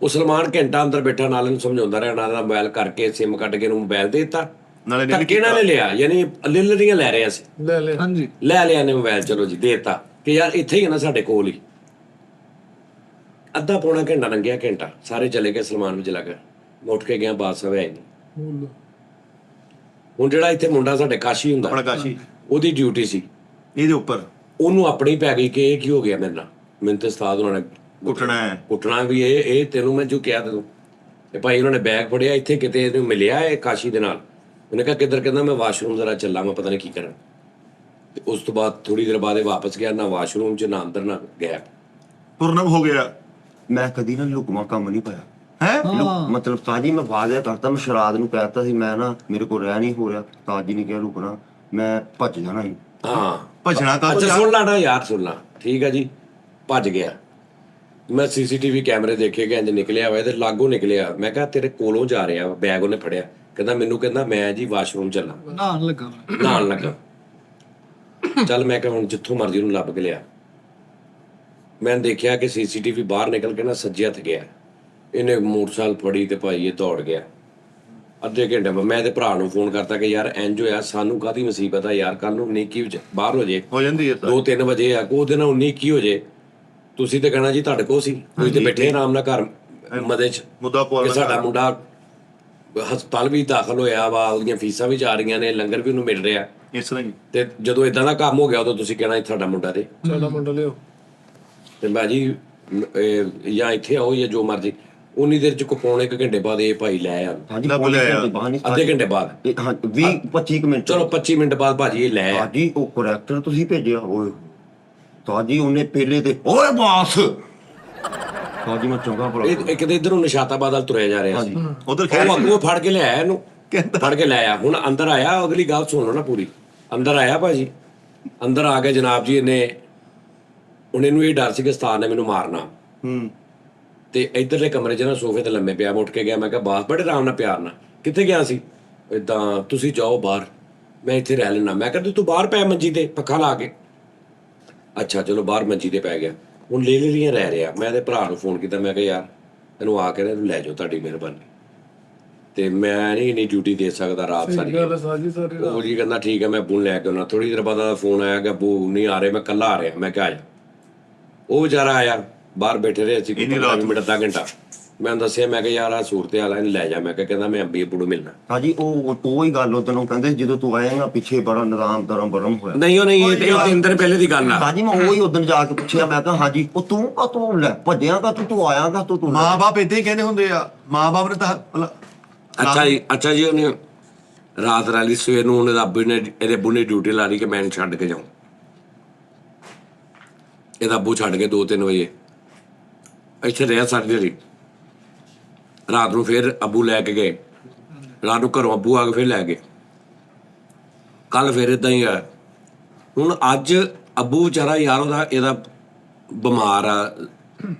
ਉਹ ਸਲਮਾਨ ਘੰਟਾ ਅੰਦਰ ਬੈਠਾ ਨਾਲ ਇਹਨੂੰ ਸਮਝਾਉਂਦਾ ਰਿਹਾ, ਨਾਲ ਦਾ ਮੋਬਾਈਲ ਕਰਕੇ ਸਿਮ ਕੱਢ ਕੇ ਇਹਨੂੰ ਮੋਬਾਈਲ ਦੇ ਦਿੱਤਾ। ਨਾਲੇ ਨੇ ਧੱਕੇ ਨਾਲ ਲਿਆ, ਯਾਨੀ ਲਿਲਰੀਆਂ ਲੈ ਰਿਹਾ ਸੀ। ਲੈ ਲੈ। ਹਾਂਜੀ ਲੈ ਲਿਆ ਨੇ ਮੋਬਾਈਲ, ਚਲੋ ਜੀ ਦੇਤਾ ਕਿ ਯਾਰ ਇੱਥੇ ਹੀ ਹੈ ਨਾ ਸਾਡੇ ਕੋਲ ਹੀ। ਅੱਧਾ ਪੌਣਾ ਘੰਟਾ ਲੰਘਿਆ, ਘੰਟਾ ਸਾਰੇ ਚਲੇ ਗਏ, ਸਲਮਾਨ ਵੀ ਚਲਾ ਗਿਆ। ਮੈਂ ਉੱਠ ਕੇ ਗਿਆ, ਬਾਤ ਸਭ ਆਈ ਨਹੀਂ। ਹੁਣ ਜਿਹੜਾ ਇੱਥੇ ਮੁੰਡਾ ਸਾਡੇ ਕਾਸ਼ੀ ਹੁੰਦਾ, ਆਪਣਾ ਕਾਸ਼ੀ ਉਹਦੀ ਡਿਊਟੀ ਸੀ। ਇਹਦੇ ਉੱਪਰ ਉਹਨੂੰ ਆਪਣੀ ਪੈ ਗਈ ਕਿ ਇਹ ਕੀ ਹੋ ਗਿਆ ਮੇਰੇ ਨਾਲ। ਮੈਨੂੰ ਤੇ ਉਸਤਾਦ ਉਹਨਾਂ ਨੇ ਕੁੱਟਣਾ ਹੈ ਕੁੱਟਣਾ ਵੀ ਇਹ ਤੈਨੂੰ ਮੈਂ ਜੋ ਕਿਹਾ ਤੈਨੂੰ। ਤੇ ਭਾਈ ਉਹਨਾਂ ਨੇ ਬੈਗ ਫੜਿਆ, ਇੱਥੇ ਕਿਤੇ ਇਹਨੂੰ ਮਿਲਿਆ ਇਹ ਕਾਸ਼ੀ ਦੇ ਨਾਲ। ਉਹਨੇ ਕਿਹਾ ਕਿੱਧਰ? ਕਹਿੰਦਾ ਮੈਂ ਵਾਸ਼ਰੂਮ ਜ਼ਰਾ ਚੱਲਾਂ, ਮੈਂ ਪਤਾ ਨਹੀਂ ਕੀ ਕਰਾਂ। ਤੇ ਉਸ ਤੋਂ ਬਾਅਦ ਥੋੜੀ ਦੇਰ ਬਾਅਦ ਇਹ ਵਾਪਸ ਗਿਆ, ਨਾ ਵਾਸ਼ਰੂਮ 'ਚ ਨਾ ਅੰਦਰ ਨਾ ਗਿਆ। ਪੂਰਨਮ ਹੋ ਗਿਆ ਮੈਂ ਕਦੀ ਨਾ ਲੁਕਮਾ ਕੰਮ ਨਹੀਂ ਪਾਇਆ। ਹੈ ਮਤਲਬ ਸਾਜੀ ਮੈਂ ਵਾਅਦਾ ਕਰਤਾ, ਮੈਂ ਸ਼ਰਾਦ ਨੂੰ ਕਹਿਤਾ ਸੀ ਮੈਂ ਨਾ ਮੇਰੇ ਕੋਲ ਰਹਿ ਨਹੀਂ ਹੋ ਰਿਹਾ। ਤਾਜੀ ਨੇ ਕਿਹਾ ਰੁਕਣਾ, ਮੈਂ ਭੱਜ ਜਾਣਾ ਸੀ। ਹਾਂ ਭਜਣਾ ਕਾ ਅੱਛਾ ਸੁਣ ਲਾ ਨਾ ਯਾਰ, ਸੁਣ ਲਾ। ਠੀਕ ਆ ਜੀ, ਭੱਜ ਗਿਆ। ਮੈਂ ਸੀਸੀਟੀਵੀ ਕੈਮਰੇ ਦੇਖੇ ਕਿ ਇੰਜ ਨਿਕਲਿਆ ਵਾ, ਇਹਦੇ ਲਾਗੋਂ ਨਿਕਲਿਆ। ਮੈਂ ਕਿਹਾ ਤੇਰੇ ਕੋਲੋਂ ਜਾ ਰਿਹਾ ਵਾ, ਬੈਗ ਉਹਨੇ ਫੜਿਆ। ਕਹਿੰਦਾ ਮੈਨੂੰ, ਕਹਿੰਦਾ ਮੈਂ ਜੀ ਵਾਸ਼ਰੂਮ ਚੱਲਾਂ, ਨਹਾਉਣ ਲੱਗਾ ਮੈਂ। ਨਹਾਉਣ ਲੱਗਾ। ਚੱਲ ਮੈਂ ਕਿਹਾ ਹੁਣ ਜਿੱਥੋਂ ਮਰਜ਼ੀ ਉਹਨੂੰ ਲੱਭ ਕੇ ਲਿਆ। ਮੈਂ ਦੇਖਿਆ ਕਿ ਸੀਸੀਟੀਵੀ ਬਾਹਰ ਨਿਕਲ ਕੇ ਨਾ ਸੱਜੇ ਹੱਥ ਗਿਆ। ਇਹਨੇ ਮੋਟਰਸਾਈਕਲ ਫੜੀ ਤੇ ਭਾਈ ਇਹ ਦੌੜ ਗਿਆ। ਅੱਧੇ ਘੰਟੇ ਬਾਅਦ ਮੈਂ ਤੇ ਭਰਾ ਨੂੰ ਫੋਨ ਕਰਤਾ ਕਿ ਯਾਰ ਇੰਜ ਹੋਇਆ, ਸਾਨੂੰ ਕਾਹਦੀ ਮੁਸੀਬਤ ਆ ਯਾਰ, ਕੱਲ ਨੂੰ ਨੀਕੀ ਵਿੱਚ ਬਾਹਰ ਹੋ ਜੇ, ਹੋ ਜਾਂਦੀ ਹੈ ਸਰ 2-3 ਵਜੇ ਆ, ਉਹਦੇ ਨਾਲ 19 ਕੀ ਹੋ ਜੇ। ਤੁਸੀਂ ਤੇ ਕਹਿਣਾ ਜੀ ਤੁਹਾਡੇ ਕੋਲ ਸੀ, ਤੁਸੀਂ ਤੇ ਬੈਠੇ ਆਰਾਮ ਨਾਲ ਘਰ ਮਦੇ ਚ ਮੁੱਦਾ ਕਿ ਪਵਾਉਣਾ ਸਾਡਾ ਮੁੰਡਾ ਹਸਪਤਾਲ ਵੀ ਦਾਖਲ ਹੋਇਆ ਵਾ, ਉਹਦੀਆਂ ਫੀਸਾਂ ਵੀ ਜਾ ਰਹੀਆਂ ਨੇ, ਲੰਗਰ ਵੀ ਉਹਨੂੰ ਮਿਲ ਰਿਹਾ। ਇਸ ਤਰ੍ਹਾਂ ਹੀ ਤੇ ਜਦੋਂ ਇਦਾਂ ਦਾ ਕੰਮ ਹੋ ਗਿਆ ਉਦੋਂ ਤੁਸੀਂ ਕਹਿਣਾ ਤੁਹਾਡਾ ਮੁੰਡਾ ਤੇ ਸਾਡਾ ਮੁੰਡਾ ਲਿਓ। ਤੇ ਬਾਜੀ ਜਾਂ ਇੱਥੇ ਆਓ ਜਾਂ ਜੋ ਮਰਜੀ। ਉਨੀ ਦੇਰ ਚ ਕੋ ਪੌਣੇ 1 ਘੰਟੇ ਬਾਅਦ ਇਹ ਭਾਈ ਲੈ ਆ। ਹਾਂਜੀ ਲੱਭ ਲਿਆ। ਅੱਧੇ ਘੰਟੇ ਬਾਅਦ, 20-25 ਮਿੰਟ। ਚਲੋ 25 ਮਿੰਟ ਬਾਅਦ ਭਾਜੀ ਇਹ ਲੈ ਆ। ਸਾਜੀ ਉਹ ਕਰੈਕਟਰ ਤੁਸੀਂ ਭੇਜਿਆ ਓਏ ਸਾਜੀ ਉਹਨੇ ਪਹਿਲੇ ਤੇ ਓਏ ਬਾਸ ਸਾਜੀ ਮੈਂ ਚੰਗਾ ਭਲਾ ਇਹ ਕਿਤੇ ਇਧਰੋਂ ਨਿਸ਼ਾਤਾਬਾਦ ਵੱਲ ਤੁਰਿਆ ਜਾ ਰਿਹਾ ਸੀ। ਉਧਰ ਉਹ ਖੈਰ ਅੱਗੋਂ ਫੜ ਕੇ ਲਿਆਇਆ ਇਹਨੂੰ, ਫੜ ਕੇ ਲਿਆਇਆ। ਹੁਣ ਅੰਦਰ ਆਇਆ, ਅਗਲੀ ਗੱਲ ਸੁਣ ਲਓ ਨਾ ਪੂਰੀ। ਅੰਦਰ ਆਇਆ ਭਾਜੀ, ਅੰਦਰ ਆ ਕੇ ਜਨਾਬ ਜੀ ਇਹਨੇ, ਹੁਣ ਇਹਨੂੰ ਇਹ ਡਰ ਸੀ ਕਿ ਉਸਤਾਦ ਨੇ ਮੈਨੂੰ ਮਾਰਨਾ। ਤੇ ਇਧਰਲੇ ਕਮਰੇ 'ਚ ਨਾ ਸੋਫੇ ਤੇ ਲੰਮੇ ਪਿਆ। ਮੈਂ ਉੱਠ ਕੇ ਗਿਆ, ਮੈਂ ਕਿਹਾ ਬਾਸ ਬੜੇ ਆਰਾਮ ਨਾਲ ਪਿਆਰ ਨਾਲ ਕਿੱਥੇ ਗਿਆ ਸੀ? ਇਦਾਂ ਤੁਸੀਂ ਜਾਓ ਬਾਹਰ, ਮੈਂ ਇੱਥੇ ਰਹਿ ਲੈਣਾ। ਮੈਂ ਕਿਹਾ ਤੂੰ ਬਾਹਰ ਪੈ ਮੰਜੀ ਤੇ ਪੱਖਾ ਲਾ ਕੇ। ਅੱਛਾ ਚਲੋ ਬਾਹਰ ਮੰਜੀ ਤੇ ਪੈ ਗਿਆ। ਹੁਣ ਲੈ ਲੀਆਂ ਰਹਿ ਰਿਹਾ। ਮੈਂ ਤੇ ਭਰਾ ਨੂੰ ਫੋਨ ਕੀਤਾ, ਮੈਂ ਕਿਹਾ ਯਾਰ ਇਹਨੂੰ ਆ ਕੇ ਨਾ ਇਹਨੂੰ ਲੈ ਜਾਓ, ਤੁਹਾਡੀ ਮਿਹਰਬਾਨੀ। ਤੇ ਮੈਂ ਨਹੀਂ ਇੰਨੀ ਡਿਊਟੀ ਦੇ ਸਕਦਾ ਰਾਤ ਸਾਰੀ। ਗੱਲ ਸਾਜੀ ਸਾਰੀ ਉਹ ਜੀ ਕਹਿੰਦਾ ਠੀਕ ਹੈ ਮੈਂ ਅੱਬੂ ਨੂੰ ਲੈ ਕੇ ਆਉਣਾ। ਥੋੜੀ ਦੇਰ ਬਾਅਦ ਫੋਨ ਆਇਆ ਕਿ ਅੱਬੂ ਨਹੀਂ ਆ ਰਹੇ, ਮੈਂ ਇਕੱਲਾ ਆ ਰਿਹਾ। ਮੈਂ ਕਿਹਾ ਆ ਜਾ। ਉਹ ਵਿਚਾਰਾ ਆਇਆ, ਬਾਹਰ ਬੈਠੇ ਰਹੇ ਅਸੀਂ 15 ਮਿੰਟ ਅੱਧਾ ਘੰਟਾ। ਮੈਂ ਉਹਨੂੰ ਦੱਸਿਆ, ਮੈਂ ਕਿਹਾ ਯਾਰ ਆ ਸੂਰਤ ਹਾਲ ਇਹਨੂੰ ਲੈ ਜਾ। ਮੈਂ ਕਿਹਾ ਕਹਿੰਦਾ ਮੈਂ ਅੱਬੀ ਅੱਬੂ ਨੂੰ ਮਿਲਣਾ। ਸਾਜੀ ਉਹ ਹੀ ਗੱਲ ਉਦੋਂ ਕਹਿੰਦੇ ਜਦੋਂ ਤੂੰ ਆਏਗਾ ਪਿੱਛੇ ਬੜਾ ਨਿਜ਼ਾਮ ਦਰਮ ਬਰਮ ਹੋਇਆ। ਨਹੀਂ ਉਹ ਨਹੀਂ, ਇਹ 3 ਦਿਨ ਪਹਿਲੇ ਦੀ ਗੱਲ ਆ। ਸਾਜੀ ਮੈਂ ਉਹੀ ਉਦੋਂ ਜਾ ਕੇ ਪੁੱਛਿਆ, ਮੈਂ ਕਿਹਾ ਹਾਂਜੀ ਉਹ ਤੂੰ ਕਾ ਤੂੰ ਲੈ ਭੱਜਿਆ ਕਾ ਤੂੰ ਆਇਆ ਕਾ ਤੂੰ ਮਾਂ-ਬਾਪ ਇਦਾਂ ਹੀ ਕਹਿੰਦੇ ਹੁੰਦੇ ਆ। ਮਾਂ-ਬਾਪ ਨੇ ਤਾਂ ਅੱਛਾ ਜੀ ਉਹਨੇ ਰਾਤ ਰਾਲੀ ਸਵੇਰ ਨੂੰ ਉਹਨੇ ਅੱਬੂ ਨੇ, ਇਹਦੇ ਅੱਬੂ ਨੇ ਡਿਊਟੀ ਲਾ ਲਈ ਕਿ ਮੈਂ ਛੱਡ ਕੇ ਜਾਉਂ। ਇਹਦਾ ਅੱਬੂ ਛੱਡ ਕੇ 2-3 ਵਜੇ ਇੱਥੇ ਰਿਹਾ ਸਾਡੀ ਦਿਹਾੜੀ। ਰਾਤ ਨੂੰ ਫਿਰ ਅੱਬੂ ਲੈ ਕੇ ਗਏ। ਰਾਤ ਨੂੰ ਘਰੋਂ ਅੱਬੂ ਆ ਕੇ ਫਿਰ ਲੈ ਗਏ। ਕੱਲ ਫਿਰ ਇਦਾਂ ਹੀ ਆ, ਹੁਣ ਅੱਜ ਅੱਬੂ ਵਿਚਾਰਾ ਯਾਰ ਇਹਦਾ ਬਿਮਾਰ ਆ,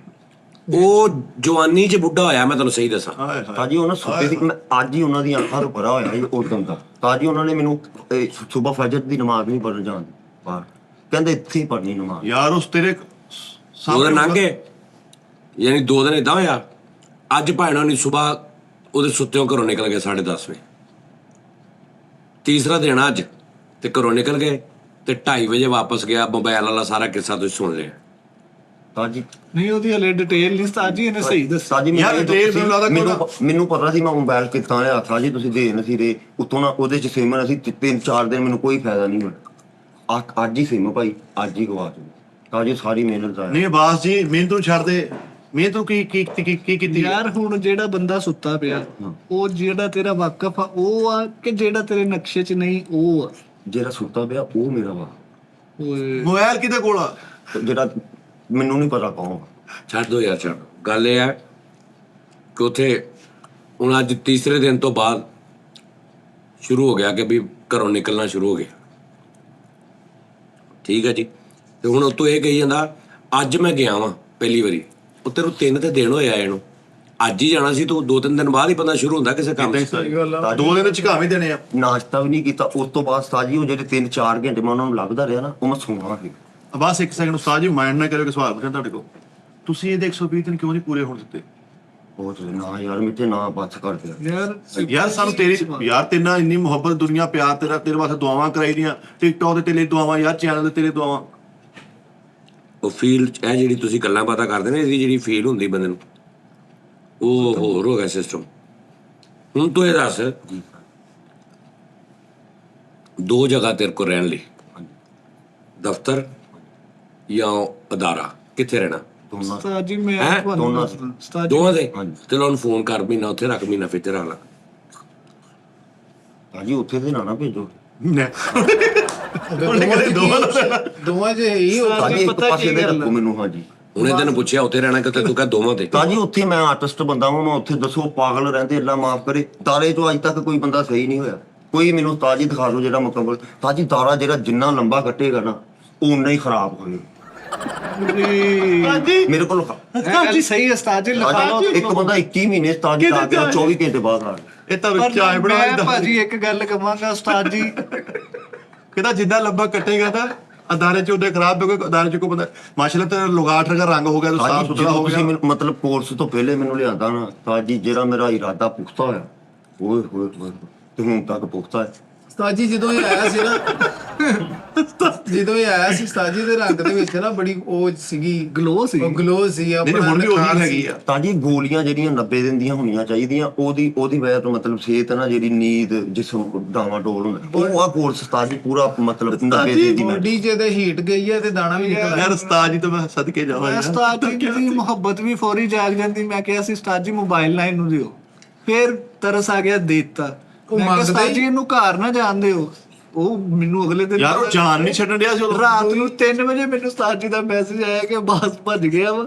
ਉਹ ਜਵਾਨੀ 'ਚ ਬੁੱਢਾ ਹੋਇਆ, ਮੈਂ ਤੁਹਾਨੂੰ ਸਹੀ ਦੱਸਾਂ। ਹਾਏ ਹਾਏ ਤਾਜੀ ਉਹਨਾਂ ਸੁੱਤੇ ਸੀ, ਮੈਂ ਅੱਜ ਹੀ ਉਹਨਾਂ ਦੀਆਂ ਅੱਖਾਂ ਤੋਂ ਭਰਾ ਹੋਇਆ ਸੀ ਉਦੋਂ ਦਾ। ਤਾਜੀ ਉਹਨਾਂ ਨੇ ਮੈਨੂੰ ਸੁਬਹ ਫਜਰ ਦੀ ਨਮਾਜ਼ ਨਹੀਂ ਪੜ੍ਹਨ ਜਾਣ ਬਾਹਰ, ਕਹਿੰਦੇ ਇੱਥੇ ਹੀ ਪੜ੍ਹਨੀ ਨਮਾਜ਼। ਯਾਰ ਉਸ ਤੇਰੇ 2 ਦਿਨ ਲੰਘ ਗਏ, ਯਾਨੀ 2 ਦਿਨ ਏਦਾਂ ਹੋਇਆ। ਅੱਜ ਭਾਣਾ ਨਹੀਂ ਸੁਬਾਹ ਉਹਦੇ ਸੁੱਤਿਓਂ ਘਰੋਂ ਨਿਕਲ ਗਏ 10:30 ਵਜੇ, ਤੀਸਰਾ ਦਿਨ ਅੱਜ, ਤੇ ਘਰੋਂ ਨਿਕਲ ਗਏ ਤੇ 2:30 ਵਜੇ ਵਾਪਸ ਗਿਆ। ਮੋਬਾਈਲ ਵਾਲਾ ਸਾਰਾ ਕਿੱਸਾ ਤੁਸੀਂ ਸੁਣ ਲਿਆ। ਤਾਜੀ ਨਹੀਂ ਉਹਦੀ ਹਲੇ ਡਿਟੇਲ ਨਹੀਂ ਉਸਤਾਦ ਜੀ ਇਹਨੇ ਸਹੀ ਦੱਸਿਆ। ਤਾਜੀ ਯਾਰ, detail ਮੈਨੂੰ ਲੱਗਦਾ ਮੈਨੂੰ ਪਤਾ ਸੀ ਮੈਂ ਮੋਬਾਈਲ ਕਿੱਥਾਂ ਲਿਆ ਥਾ ਜੀ, ਤੁਸੀਂ ਦੇ ਨਹੀਂ ਸੀ ਰਹੇ ਉੱਤੋਂ ਨਾ, ਉਹਦੇ ਚ ਸਿਮ ਅਸੀਂ 3-4 ਦਿਨ ਮੈਨੂੰ ਕੋਈ ਫਾਇਦਾ ਨਹੀਂ ਹੋਇਆ। ਅੱਜ ਹੀ ਸਿਮ ਭਾਈ, ਅੱਜ ਹੀ ਗਵਾ ਚੁੱਕੇ। ਤਾਜੀ ਸਾਰੀ ਮਿਹਨਤ ਦਾ ਨਹੀਂ ਬਾਸ ਜੀ, ਮਿਹਨਤ ਨੂੰ ਛੱਡ ਦੇ। ਮਿਹਨਤ ਨੂੰ ਕੀ ਕੀਤੀ ਯਾਰ ਹੁਣ ਜਿਹੜਾ ਬੰਦਾ ਸੁੱਤਾ ਪਿਆ, ਉਹ ਜਿਹੜਾ ਤੇਰਾ ਵਾਕਫ ਆ ਉਹ ਆ ਕਿ ਜਿਹੜਾ ਤੇਰੇ ਨਕਸ਼ੇ 'ਚ ਨਹੀਂ ਉਹ ਆ? ਜਿਹੜਾ ਸੁੱਤਾ ਪਿਆ ਉਹ ਮੇਰਾ ਵਾ, ਓਏ ਮੋਬਾਈਲ ਕਿਹਦੇ ਕੋਲ ਆ? ਜਿਹੜਾ ਮੈਨੂੰ ਨਹੀਂ ਪਤਾ ਕੌਣ। ਛੱਡ ਦੋ ਯਾਰ, ਛੱਡ। ਗੱਲ ਇਹ ਹੈ ਕਿ ਉੱਥੇ ਹੁਣ ਅੱਜ ਤੀਸਰੇ ਦਿਨ ਤੋਂ ਬਾਅਦ ਸ਼ੁਰੂ ਹੋ ਗਿਆ ਕਿ ਵੀ ਘਰੋਂ ਨਿਕਲਣਾ ਸ਼ੁਰੂ ਹੋ ਗਿਆ। ਠੀਕ ਹੈ ਜੀ। ਤੇ ਹੁਣ ਉਤੋਂ ਇਹ ਕਹੀ ਜਾਂਦਾ ਅੱਜ ਮੈਂ ਗਿਆ ਵਾਂ ਪਹਿਲੀ ਵਾਰੀ, ਉਹ ਤੈਨੂੰ 3 ਤੇ ਦਿਨ ਹੋਇਆ ਇਹਨੂੰ, ਅੱਜ ਹੀ ਜਾਣਾ ਸੀ ਤੂੰ। 2-3 ਦਿਨ ਬਾਅਦ ਹੀ ਬੰਦਾ ਸ਼ੁਰੂ ਹੁੰਦਾ ਕਿਸੇ ਕੰਮ 'ਚ। ਸਹੀ ਗੱਲ ਆ। 2 ਦਿਨ ਝਕਾਵੇਂ ਦੇਣੇ ਆ। ਨਾਸ਼ਤਾ ਵੀ ਨਹੀਂ ਕੀਤਾ ਉਸ ਤੋਂ ਬਾਅਦ। ਤਾਜੀ ਉਹ ਜਿਹੜੇ 3-4 ਘੰਟੇ ਮੈਂ ਉਹਨਾਂ ਨੂੰ ਲੱਭਦਾ ਰਿਹਾ ਨਾ, ਉਹ ਮੈਂ ਸੁਣਾ ਸੀ। ਬਸ ਇੱਕ ਸੈਕਿੰਡ ਉਸਤਾਦ ਜੀ, ਮਾਈਂਡ ਨਾ ਕਰਿਓ ਕਿ ਸਵਾਲ ਪੁੱਛਾਂ ਤੁਹਾਡੇ ਕੋਲ। ਤੁਸੀਂ ਇਹਦੇ 120 ਦਿਨ ਕਿਉਂ ਨਹੀਂ ਪੂਰੇ ਹੋਣ ਦਿੱਤੇ? ਬਹੁਤ ਨਾ ਯਾਰ, ਮਿੱਠੇ ਨਾ ਬੱਸ ਕਰ ਦਿਆ ਯਾਰ ਸਾਨੂੰ ਤੇਰੀ ਯਾਰ ਤੇਰੇ ਨਾਲ ਇੰਨੀ ਮੁਹੱਬਤ, ਦੁਨੀਆ ਪਿਆਰ, ਤੇਰੇ ਵਾਸਤੇ ਦੁਆਵਾਂ ਕਰਾਈ ਦੀਆਂ, ਟਿਕਟੌਕ ਤੇ ਤੇਰੇ ਲਈ ਦੁਆਵਾਂ, ਯਾਰ ਚੈਨਲ ਤੇ ਤੇਰੇ ਦੁਆਵਾਂ। ਉਹ ਫੀਲ ਇਹ ਜਿਹੜੀ ਤੁਸੀਂ ਗੱਲਾਂ ਬਾਤਾਂ ਕਰਦੇ ਨੇ, ਇਹਦੀ ਜਿਹੜੀ ਫੀਲ ਹੁੰਦੀ ਬੰਦੇ ਨੂੰ, ਉਹ ਹੋਰ ਹੋ ਗਿਆ ਸਿਸਟਮ। ਹੁਣ ਤੂੰ ਇਹ ਦੱਸ, 2 ਜਗ੍ਹਾ ਤੇਰੇ ਕੋਲ ਰਹਿਣ ਲਈ, ਦਫ਼ਤਰ ਜਾਂ ਅਦਾਰਾ, ਕਿੱਥੇ ਰਹਿਣਾ? ਦੋਨਾਂ ਉਸਤਾਦ ਜੀ ਮੈਂ ਹੈਂ? ਤੁਹਾਨੂੰ ਦੋਨਾਂ ਦੱਸਦਾ ਉਸਤਾਦ ਜੀ, ਦੋਵਾਂ ਦੇ? ਹਾਂਜੀ। ਚਲੋ ਉਹਨੂੰ ਫੋਨ ਕਰ, ਮਹੀਨਾ ਉੱਥੇ ਰੱਖ, ਮਹੀਨਾ ਫਿਰ ਤੇ ਰੱਖ ਲਾ। ਤਾਜੀ ਉੱਥੇ ਤੇ ਨਾ ਭੇਜੋ। ਦੋਵਾਂ 'ਚ ਇਹੀ ਹੋ ਤਾਜੀ ਇੱਕ ਪਤਾ ਪਾਸੇ ਕੀ ਦੇ ਗੱਲ ਆ? ਰੱਖੋ ਮੈਨੂੰ। ਹਾਂਜੀ ਉਹਨੇ ਤੈਨੂੰ ਪੁੱਛਿਆ ਉੱਥੇ ਰਹਿਣਾ ਕਿਤੇ, ਤੂੰ ਕਹ ਦੋਵਾਂ ਤੇ। ਤਾਜੀ ਉੱਥੇ ਮੈਂ ਆਰਟਿਸਟ ਬੰਦਾ ਵਾਂ, ਮੈਂ ਉੱਥੇ ਦੱਸੋ ਪਾਗਲ ਰਹਿੰਦੇ, ਅੱਲਾ ਮਾਫ ਕਰੇ। ਤਾਰੇ ਤੋਂ ਅੱਜ ਤੱਕ ਕੋਈ ਬੰਦਾ ਸਹੀ ਨਹੀਂ ਹੋਇਆ। ਕੋਈ ਮੈਨੂੰ ਤਾਜੀ ਦਿਖਾ ਦਿਓ ਜਿਹੜਾ ਮੁਕੰਮਲ। ਤਾਜੀ ਤਾਰਾ ਜਿਹੜਾ ਜਿੰਨਾ ਲੰਬਾ ਕੱਟੇਗਾ ਨਾ, ਉਹ ਉਨਾ ਹੀ ਖਰਾਬ ਹੋਏਗਾ। ਮੇਰੇ ਕੋਲ ਇਹ ਗੱਲ ਜੀ ਸਹੀ ਹੈ ਉਸਤਾਦ ਜੀ, ਲਿਖਾ ਲਓ। ਇੱਕ ਬੰਦਾ 21 ਮਹੀਨੇ ਤਾਜੀ ਲਾ ਕੇ 24 ਘੰਟੇ ਬਾਅਦ ਆ ਗਿਆ। ਇਹ ਤਾਂ ਪਰ ਚਾਹ ਬਣਾ ਮੈਂ ਭਾਜੀ ਇੱਕ ਗੱਲ ਕਹਾਂਗਾ ਉਸਤਾਦ ਜੀ, ਕਹਿੰਦਾ ਜਿੰਨਾ ਲੰਬਾ ਕੱਟੇਗਾ ਤਾਂ ਅਦਾਰੇ ਚ ਉਹਦੇ ਖਰਾਬ ਹੋ ਗਏ। ਅਦਾਰੇ ਚ ਕੋਈ ਬੰਦਾ ਮਾਸ਼ਾਅੱਲਾ ਤੇ ਲੁਗਾਟ ਦਾ ਰੰਗ ਹੋ ਗਿਆ, ਤਾਂ ਸਾਫ ਤਾਜੀ ਸੁਥਰਾ ਹੋ ਤੁਸੀਂ ਗਿਆ। ਮੈਨੂੰ ਮਤਲਬ ਕੋਰਸ ਤੋਂ ਪਹਿਲੇ ਮੈਨੂੰ ਲਿਆਂਦਾ ਨਾ, ਤਾਜੀ ਜਿਹੜਾ ਮੇਰਾ ਇਰਾਦਾ ਪੁਖਤਾ ਹੋਇਆ, ਓਏ ਹੋਏ ਹੋਏ, ਤੇ ਹੁਣ ਤੱਕ ਪੁਖਤਾ ਹੈ। ਉਸਤਾਦ ਜੀ ਜਦੋਂ ਇਹ ਆਇਆ ਸੀ ਨਾ, ਜਦੋਂ ਇਹ ਆਇਆ ਸੀ ਉਸਤਾਦ ਜੀ ਦੇ ਰੰਗ ਦੇ ਵਿੱਚ ਨਾ ਬੜੀ ਉਹ ਸੀਗੀ, ਗਲੋ ਸੀ। ਉਹ ਗਲੋ ਸੀ ਨਹੀਂ ਆਪਣਾ, ਹੁਣ ਵੀ ਉਹੀ ਨਿਖਾਰ ਹੈਗੀ ਸੀ। ਆ। ਤਾਜੀ ਗੋਲੀਆਂ ਜਿਹੜੀਆਂ 90 ਦਿਨ ਦੀਆਂ ਹੋਣੀਆਂ ਚਾਹੀਦੀਆਂ, ਉਹਦੀ ਵਜ੍ਹਾ ਤੋਂ ਮਤਲਬ ਸਿਹਤ ਨਾ, ਜਿਹੜੀ ਨੀਂਦ, ਜਿਸਮ ਡਾਵਾਂ ਡੋਲ ਹੁੰਦਾ, ਉਹ ਆ ਕੋਰਸ ਤਾਜੀ ਪੂਰਾ ਮਤਲਬ 90 ਦਿਨ ਦੀ ਮੈਂ ਬੋਡੀ 'ਚ ਤੇ ਹੀਟ ਗਈ ਹੈ ਤੇ ਦਾਣਾ ਵੀ ਨਿਕਲ ਆਇਆ। ਯਾਰ ਉਸਤਾਦ ਜੀ ਤੋਂ ਮੈਂ ਸਦਕੇ ਜਾਵਾਂ ਯਾਰ। ਉਸਤਾਦ ਜੀ ਦੀ ਮੁਹੱਬਤ ਵੀ ਫੌਰੀ ਜਾਗ ਜਾਂਦੀ। ਮੈਂ ਕਿਹਾ ਸੀ ਉਸਤਾਦ ਜੀ ਮੋਬਾਈਲ ਲਾਈਨ ਨੂੰ ਦਿਓ, ਫਿਰ ਤਰਸ ਆ ਗਿਆ, ਦੇ ਦਿੱਤਾ। ਉਹ ਮੈਂ ਕਿਹਾ ਮੰਗਦਾ ਉਸਤਾਦ ਹੀ- ਜੀ ਇਹਨੂੰ ਘਰ ਨਾ ਜਾਣ ਦਿਓ। ਉਹ ਮੈਨੂੰ ਅਗਲੇ ਦਿਨ ਯਾਰ ਉਹ ਜਾਨ ਨਹੀਂ ਛੱਡਣ ਡਿਆ ਸੀ ਉਦੋਂ। ਰਾਤ ਨੂੰ 3 ਵਜੇ ਮੈਨੂੰ ਉਸਤਾਦ ਜੀ ਦਾ ਮੈਸੇਜ ਆਇਆ ਕਿ ਬਾਸ ਭੱਜ ਗਿਆ ਵਾ,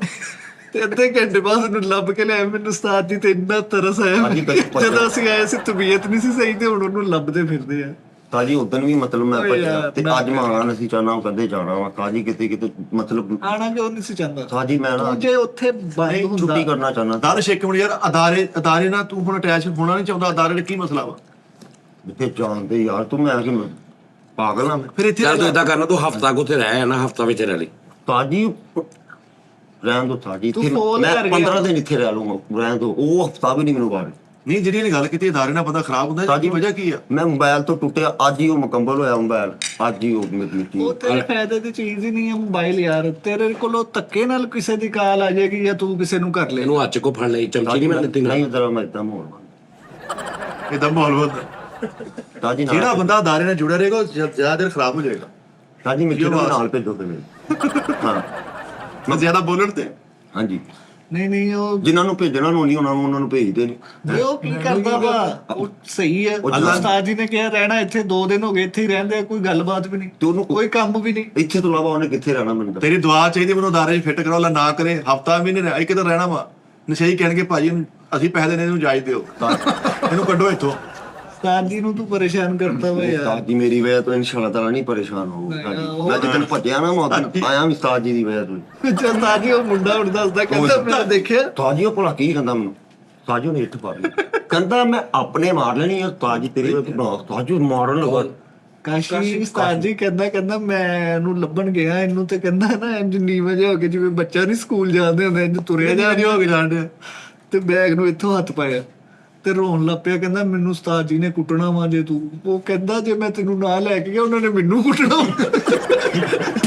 ਤੇ ਅੱਧੇ ਘੰਟੇ ਬਾਅਦ ਉਹਨੂੰ ਲੱਭ ਕੇ ਲਿਆਇਆ। ਮੈਨੂੰ ਉਸਤਾਦ ਜੀ ਤੇ ਇੰਨਾ ਤਰਸ ਆਇਆ। ਹਾਂਜੀ, ਕਦੀ ਜਦੋਂ ਅਸੀਂ ਆਏ ਸੀ ਤਬੀਅਤ ਨਹੀਂ ਸੀ ਸਹੀ, ਤੇ ਹੁਣ ਉਹਨੂੰ ਲੱਭਦੇ ਫਿਰਦੇ ਆ। ਤਾਜੀ ਉਦੋਂ ਵੀ ਮਤਲਬ ਮੈਂ ਓਏ ਭੱਜਿਆ, ਯਾਰ, ਤੇ ਅੱਜ ਮੈਂ ਆਉਣਾ ਨਹੀਂ ਸੀ ਚਾਹਨਾ, ਉਹ ਕਦੇ ਜਾਣਾ ਵਾ ਤਾਜੀ ਕਿਤੇ ਮਤਲਬ। ਆਣਾ ਕਿਉਂ ਨਹੀਂ ਸੀ ਚਾਹੁੰਦਾ? ਤਾਜੀ ਮੈਂ ਨਾ ਤੂੰ ਜੇ ਉੱਥੇ ਬੰਦ ਹੁੰਦਾ ਛੁੱਟੀ ਕਰਨਾ ਚਾਹਨਾ। ਦਾਨਿਸ਼ ਇੱਕ ਮਿੰਟ ਯਾਰ, ਅਦਾਰੇ ਨਾਲ ਤੂੰ ਹੁਣ ਅਟੈਚ ਹੋਣਾ ਨਹੀਂ ਚਾਹੁੰਦਾ? ਅਦਾਰੇ ਦਾ ਕੀ ਮਸਲਾ ਵਾ? ਜਿੱਥੇ ਜਾਣਦੇ ਯਾਰ, ਤੂੰ ਮੈਂ ਕਿ ਪਾਗਲ ਆ ਮੈਂ। ਫਿਰ ਇੱਥੇ ਚੱਲ ਤੂੰ ਏਦਾਂ ਕਰਨਾ, ਤੂੰ ਹਫਤਾ ਕੁ ਉੱਥੇ ਰਹਿ ਨਾ, ਹਫਤਾ ਵਿੱਚ ਰਹਿ ਲਈ। ਤਾਜੀ ਰਹਿਣ ਦੋ ਤਾਜੀ, ਤੂੰ ਇੱਥੇ ਫੋਨ ਮੈਂ ਕਰ ਗਿਆ। 15 ਦਿਨ ਇੱਥੇ ਰਹਿ ਲੂੰਗਾ, ਰਹਿਣ ਦੋ। ਉਹ ਹਫਤਾ ਵੀ ਨਹੀਂ ਮੈਨੂੰ ਬਾਰੇ। ਨਹੀਂ, ਜਿਹੜੀ ਇਹਨੇ ਗੱਲ ਕੀਤੀ ਅਦਾਰੇ ਨਾਲ ਬੰਦਾ ਖਰਾਬ ਹੁੰਦਾ, ਤਾਜੀ ਇਹਦੀ ਵਜ੍ਹਾ ਕੀ ਆ? ਮੈਂ ਮੋਬਾਈਲ ਤੋਂ ਟੁੱਟਿਆ, ਅੱਜ ਹੀ ਉਹ ਮੁਕੰਮਲ ਹੋਇਆ ਮੋਬਾਈਲ, ਅੱਜ ਹੀ ਉਹ ਮਿੱਟੀ। ਉਹ ਤੇਰੇ ਫਾਇਦੇ ਦੀ ਚੀਜ਼ ਹੀ ਨਹੀਂ ਹੈ ਮੋਬਾਈਲ ਯਾਰ। ਤੇਰੇ ਕੋਲੋਂ ਧੱਕੇ ਨਾਲ ਕਿਸੇ ਦੀ ਕਾਲ ਆ ਜਾਏਗੀ ਜਾਂ ਤੂੰ ਕਿਸੇ ਨੂੰ ਕਰ ਲੈ। ਇਹਨੂੰ ਹੱਥ 'ਚ ਕੋ ਫੜ ਲਈ, ਚਮਚੀ ਨਹੀਂ ਮੈਂ ਦਿੱਤੀ ਨਾ। ਨਹੀਂ ਉਧਰ ਮੈਂ ਇਦਾਂ ਮੋੜ ਬੰਦ ਇਦਾਂ ਮਾਹੌਲ ਬੰਦਾ ਤਾਜੀ ਨਾਲ ਜਿਹੜਾ ਬੰਦਾ ਅਦਾਰੇ ਨਾਲ ਜੁੜਿਆ ਰਹੇਗਾ, ਉਹ ਜ਼ਿਆਦਾ ਦੇਰ ਖਰਾਬ ਹੋ ਜਾਏਗਾ। ਤਾਜੀ ਮਿੱਟੀ ਨੂੰ ਨਾਲ ਭੇਜੋ ਤੇ ਮੇਰੇ। ਹਾਂ ਮੈਂ ਜ਼ਿਆਦਾ ਬੋਲਣ ਤੇ ਹਾਂਜੀ, ਨਹੀਂ ਉਹ ਜਿਨ੍ਹਾਂ ਨੂੰ ਭੇਜਣਾ ਨੂੰ ਨਹੀਂ ਉਹਨਾਂ ਨੂੰ ਭੇਜਦੇ ਨਹੀਂ। ਨਹੀਂ, ਉਹ ਕੀ ਕਰਦਾ ਵਾ, ਉਹ ਸਹੀ ਹੈ। ਉਸਤਾਦ ਜੀ ਨੇ ਕਿਹਾ ਰਹਿਣਾ ਇੱਥੇ, 2 ਦਿਨ ਹੋ ਗਏ ਇੱਥੇ ਹੀ ਰਹਿੰਦੇ ਆ, ਕੋਈ ਗੱਲਬਾਤ ਵੀ ਨਹੀਂ, ਤੇ ਉਹਨੂੰ ਕੋਈ ਕੰਮ ਵੀ ਨਹੀਂ। ਇੱਥੇ ਤੋਂ ਇਲਾਵਾ ਉਹਨੇ ਕਿੱਥੇ ਰਹਿਣਾ ਮੈਨੂੰ ਦੱਸ। ਤੇਰੀ ਦੁਆ ਚਾਹੀਦੀ ਮੈਨੂੰ ਅਦਾਰੇ 'ਚ ਫਿੱਟ ਕਰਾਓ, ਲਾ ਨਾ ਕਰੇ ਹਫਤਾ ਵੀ ਨਹੀਂ ਇੱਕ ਤਾਂ ਰਹਿਣਾ ਵਾ। ਨਸ਼ਈ ਕਹਿਣਗੇ ਭਾਜੀ ਅਸੀਂ ਪੈਸੇ ਦੇਣੇ, ਇਹਨੂੰ ਜਾਇਜ਼ ਦਿਓ, ਇਹਨੂੰ ਕੱਢੋ ਇੱਥੋਂ। ਉਸਤਾਦ ਜੀ ਨੂੰ ਤੂੰ ਪਰੇਸ਼ਾਨ ਕਰਤਾ ਵਾ ਯਾਰ। ਉਸਤਾਦ ਜੀ ਮੇਰੀ ਵਜ੍ਹਾ ਤੋਂ ਇਨਸ਼ਾਅੱਲਾ ਤਾਲਾ ਨਹੀਂ ਪਰੇਸ਼ਾਨ ਹੋਊਗਾ ਜੀ। ਮੈਂ ਜਦੋਂ ਭੱਜਿਆ ਨਾ ਮੈਂ ਉਦੋਂ ਆਇਆ ਵੀ ਉਸਤਾਦ ਜੀ ਦੀ ਵਜ੍ਹਾ ਤੋਂ। ਅੱਛਾ ਉਸਤਾਦ ਜੀ ਉਹ ਮੁੰਡਾ ਹੁਣ ਦੱਸਦਾ ਕਹਿੰਦਾ ਮੈਂ ਦੇਖਿਆ ਉਸਤਾਦ ਜੀ ਉਹ ਭਲਾ ਕੀ ਕਹਿੰਦਾ ਮੈਨੂੰ, ਉਸਤਾਦ ਜੀ ਨੇ ਇੱਟ ਪਾ ਲਈ, ਕਹਿੰਦਾ ਮੈਂ ਆਪਣੇ ਮਾਰ ਲੈਣੀ ਆ ਉਸਤਾਦ ਜੀ ਤੇਰੀ ਬਣਾ। ਉਸਤਾਦ ਜੀ ਮਾਰਨ ਲੱਗਾ। ਕਾਸ਼ੀ ਉਸਤਾਦ ਜੀ ਕਹਿੰਦਾ ਮੈਂ ਇਹਨੂੰ ਲੱਭਣ ਗਿਆ, ਇਹਨੂੰ ਤੇ ਕਹਿੰਦਾ ਨਾ ਇੰਜ ਨੀਵਾਂ ਜਿਹਾ ਹੋ ਕੇ ਜਿਵੇਂ ਬੱਚਾ ਨਹੀਂ ਸਕੂਲ ਜਾਂਦੇ ਹੁੰਦੇ ਇੰਜ ਤੁਰਿਆ ਜਾ ਰਿਹਾ ਹੋ ਕੇ ਜਾਣ ਡਿਆ, ਤੇ ਬੈਗ ਨੂੰ ਇੱਥੋਂ ਹੱਥ ਪਾਇਆ ਤੇ ਰੋਣ ਲੱਗ ਪਿਆ, ਕਹਿੰਦਾ ਮੈਨੂੰ ਉਸਤਾਦ ਜੀ ਨੇ ਕੁੱਟਣਾ ਵਾ ਜੇ ਤੂੰ। ਉਹ ਕਹਿੰਦਾ ਜੇ ਮੈਂ ਤੈਨੂੰ ਨਾ ਲੈ ਕੇ ਗਿਆ ਉਹਨਾਂ ਨੇ ਮੈਨੂੰ ਕੁੱਟਣਾ ਵਾ।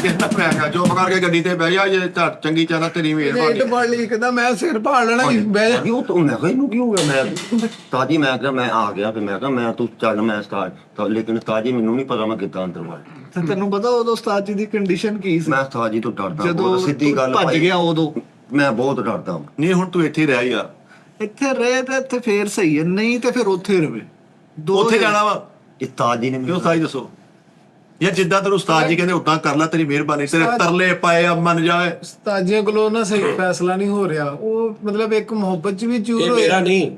ਕਹਿੰਦਾ ਮੈਂ ਕਿਹਾ ਜੋ ਕਰਕੇ ਗੱਡੀ ਤੇ ਬਹਿ ਜਾ, ਜੇ ਚੰਗੀ ਚਾਰਾ ਤੇਰੀ ਇੱਟ ਮਿਹਰਬਾਨੀ। ਫੜ ਲਈ, ਕਹਿੰਦਾ ਮੈਂ ਸਿਰ ਭਾੜ ਲੈਣਾ ਜੀ, ਬਹਿ ਜਾ। ਉਹ ਤਾਂ ਮੈਂ ਕਿਹਾ ਇਹਨੂੰ ਕੀ ਹੋ ਗਿਆ। ਮੈਂ ਉਸਤਾਦ ਜੀ ਮੈਂ ਕਿਹਾ ਮੈਂ ਆ ਗਿਆ, ਫਿਰ ਮੈਂ ਕਿਹਾ ਮੈਂ ਤੂੰ ਚੱਲ ਮੈਂ ਉਸਤਾਦ, ਲੇਕਿਨ ਉਸਤਾਦ ਜੀ ਮੈਨੂੰ ਨਹੀਂ ਪਤਾ ਮੈਂ ਕਿੱਦਾਂ ਅੰਦਰ ਵੜ। ਤੇ ਤੈਨੂੰ ਪਤਾ ਉਦੋਂ ਉਸਤਾਦ ਜੀ ਦੀ ਕੰਡੀਸ਼ਨ ਕੀ ਸੀ ਮੈਂ ਉਸਤਾਦ ਜੀ ਤੋਂ ਡਰਦਾ ਜਦੋਂ ਬਹੁਤ, ਸਿੱਧੀ ਗੱਲ ਭੱਜ ਭਾਈ, ਗਿਆ ਉਦੋਂ? ਮੈਂ ਬਹੁਤ ਡਰਦਾ ਹਾਂ। ਨਹੀਂ ਹੁਣ ਤੂੰ ਇੱਥੇ ਹੀ ਰਹਿ ਯਾਰ, ਇੱਥੇ ਰਹੇ ਤੇ ਇੱਥੇ ਫੇਰ ਸਹੀ ਹੈ, ਨਹੀਂ ਤੇ ਫਿਰ ਉੱਥੇ ਰਵੇ। ਉੱਥੇ ਜਾਣਾ ਵਾ ਉਸਤਾਦ ਜੀ ਨੇ ਕਿਉਂ? ਮੈਨੂੰ ਉਸਤਾਦ ਜੀ ਦੱਸੋ ਯਾਰ, ਜਿੱਦਾਂ ਤੈਨੂੰ ਉਸਤਾਦ ਜੀ ਕਹਿੰਦੇ ਉਦਾਂ ਕਰ ਲੈ, ਤੇਰੀ ਮਿਹਰਬਾਨੀ। ਤੇਰੇ ਤਰਲੇ ਪਾਏ ਆ ਮੰਨ ਜਾਏ। ਉਸਤਾਦੀਆਂ ਕੋਲੋਂ ਨਾ ਸਹੀ ਫੈਸਲਾ ਨਹੀਂ ਹੋ ਰਿਹਾ। ਉਹ ਮਤਲਬ ਇੱਕ ਮੁਹੱਬਤ ਚ ਵੀ ਚੂਰ ਇਹ ਹੋਇਆ। ਮੇਰਾ ਨਹੀਂ,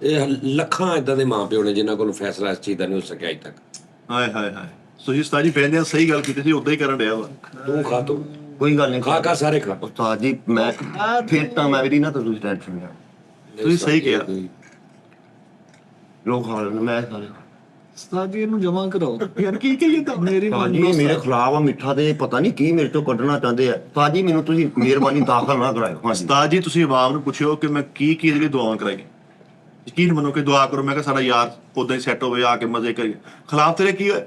ਇਹ ਲੱਖਾਂ ਇਦਾਂ ਦੇ ਮਾਂ ਪਿਓ ਨੇ ਜਿਨ੍ਹਾਂ ਕੋਲ ਫੈਸਲਾ ਇਸ ਚੀਜ਼ ਦਾ ਨਹੀਂ ਹੋ ਸਕਿਆ ਅਜੇ ਤੱਕ। ਹਾਏ ਹਾਏ ਹਾਏ, ਤੁਸੀਂ ਉਸਤਾਦ ਜੀ ਪਹਿਲੇ ਸਹੀ ਗੱਲ ਕੀਤੀ ਸੀ, ਉਦਾਂ ਹੀ ਕਰਨ ਡਿਆ ਵਾ। ਤੂੰ ਖਾ ਤੂੰ ਕੋਈ ਗੱਲ ਨਹੀਂ, ਖਾ ਸਾਰੇ ਖਾ। ਉਸਤਾਦ ਜੀ ਮੈਂ ਫਿਰ ਤਾਂ ਮੈਂ ਵੀ ਨਾ ਤੁਸੀਂ ਟੈਨਸ਼ਨ ਲਿਆ, ਤੁਸੀਂ ਸਹੀ ਕਿਹਾ। ਲੋਕ ਖਾ ਲੈਣ ਮੈਂ ਖਾ ਲਿਆ। ਉਸਤਾਦ ਜੀ ਇਹਨੂੰ ਜਮਾ ਕਰਾਓ ਯਾਰ ਕੀ ਕਹੀਏ ਤਾਂ ਮੇਰੀ ਉਸਤਾਦ ਜੀ ਇਹ ਮੇਰੇ ਖਿਲਾਫ ਆ ਮਿੱਠਾ, ਤੇ ਪਤਾ ਨਹੀਂ ਕੀ ਮੇਰੇ ਤੋਂ ਕੱਢਣਾ ਚਾਹੁੰਦੇ ਆ। ਉਸਤਾਦ ਜੀ ਮੈਨੂੰ ਤੁਸੀਂ ਮਿਹਰਬਾਨੀ ਦਾਖਲ ਨਾ ਕਰਾਇਓ। ਹਾਂਜੀ ਉਸਤਾਦ ਜੀ ਤੁਸੀਂ ਆਵਾਮ ਨੂੰ ਪੁੱਛਿਓ ਕਿ ਮੈਂ ਕੀ ਇਹਦੇ ਲਈ ਦੁਆਵਾਂ ਕਰਾਈਏ। ਯਕੀਨ ਮੰਨੋ ਕਿ ਦੁਆ ਕਰੋ, ਮੈਂ ਕਿਹਾ ਸਾਡਾ ਯਾਰ ਉਦਾਂ ਹੀ ਸੈੱਟ ਹੋਵੇ, ਆ ਕੇ ਮਜ਼ੇ ਕਰੀਏ। ਖਿਲਾਫ ਤੇਰੇ ਕੀ ਹੋਇਆ?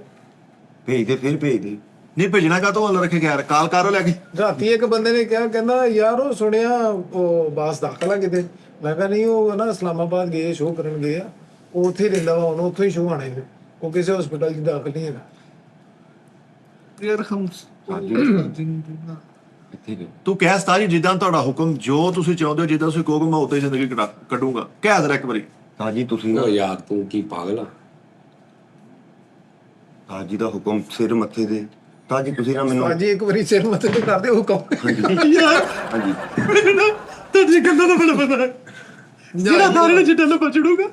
ਭੇਜ ਦੇ, ਫਿਰ ਭੇਜ ਦੇ। ਨਹੀਂ ਭੇਜਣਾ ਕਾ ਤੋਂ ਰੱਖੇ ਖੈਰ ਕਾਲ ਕਰੋ ਲੈ ਕੇ। ਰਾਤੀ ਇੱਕ ਬੰਦੇ ਨੇ ਕਿਹਾ, ਕਹਿੰਦਾ ਯਾਰ ਉਹ ਸੁਣਿਆ ਉਹ ਬਾਸ ਦਾਖਲਾ ਕਿਤੇ। ਮੈਂ ਕਿਹਾ ਨਹੀਂ, ਉਹ ਨਾ ਇਸਲਾਮਾਬਾਦ ਗਏ ਸ਼ੋਅ ਕਰਨ ਗਏ ਆ, ਉਹ ਉੱਥੇ ਹੀ ਰਹਿੰਦਾ ਵਾ, ਉਹਨੂੰ ਉੱਥੋਂ ਹੀ ਸ਼ੋਅ ਆਣੇ ਨੇ, ਉਹ ਕਿਸੇ ਹਸਪੀਟਲ 'ਚ ਦਾਖਲ ਨਹੀਂ ਹੈਗਾ। ਯਾਰ ਹਮ ਇੱਥੇ ਗਏ। ਤੂੰ ਕਹਿ ਉਸਤਾਦ ਜੀ ਜਿੱਦਾਂ ਤੁਹਾਡਾ ਹੁਕਮ, ਜੋ ਤੁਸੀਂ ਚਾਹੁੰਦੇ ਹੋ, ਜਿੱਦਾਂ ਤੁਸੀਂ ਕਹੋਗੇ ਮੈਂ ਉਦਾਂ ਹੀ ਜ਼ਿੰਦਗੀ ਕੱਢੂੰਗਾ। ਕਹਿ ਜ਼ਰਾ ਇੱਕ ਵਾਰੀ। ਉਸਤਾਦ ਜੀ ਤੁਸੀਂ ਨਾ, ਉਹ ਯਾਰ ਤੂੰ ਕੀ ਪਾਗਲ ਆ? ਉਸਤਾਦ ਜੀ ਦਾ ਹੁਕਮ ਸਿਰ ਮੱਥੇ ਦੇ। ਉਸਤਾਦ ਜੀ ਤੁਸੀਂ ਨਾ ਮੈਨੂੰ ਅੱਜ ਇੱਕ ਵਾਰੀ ਸਿਰ ਮੱਥੇ ਤੇ ਕਰਦੇ ਹੁਕਮ। ਯਾਰ ਹਾਂਜੀ ਤੁਹਾਡੀ ਗੱਲਾਂ ਦਾ ਬੜਾ ਪਤਾ ਹੈ, ਜਿਹੜਾ ਸਾਰੇ ਨੂੰ ਜਿੱਦਾਂ ਨਾਲ ਬਚੜੂਗਾ।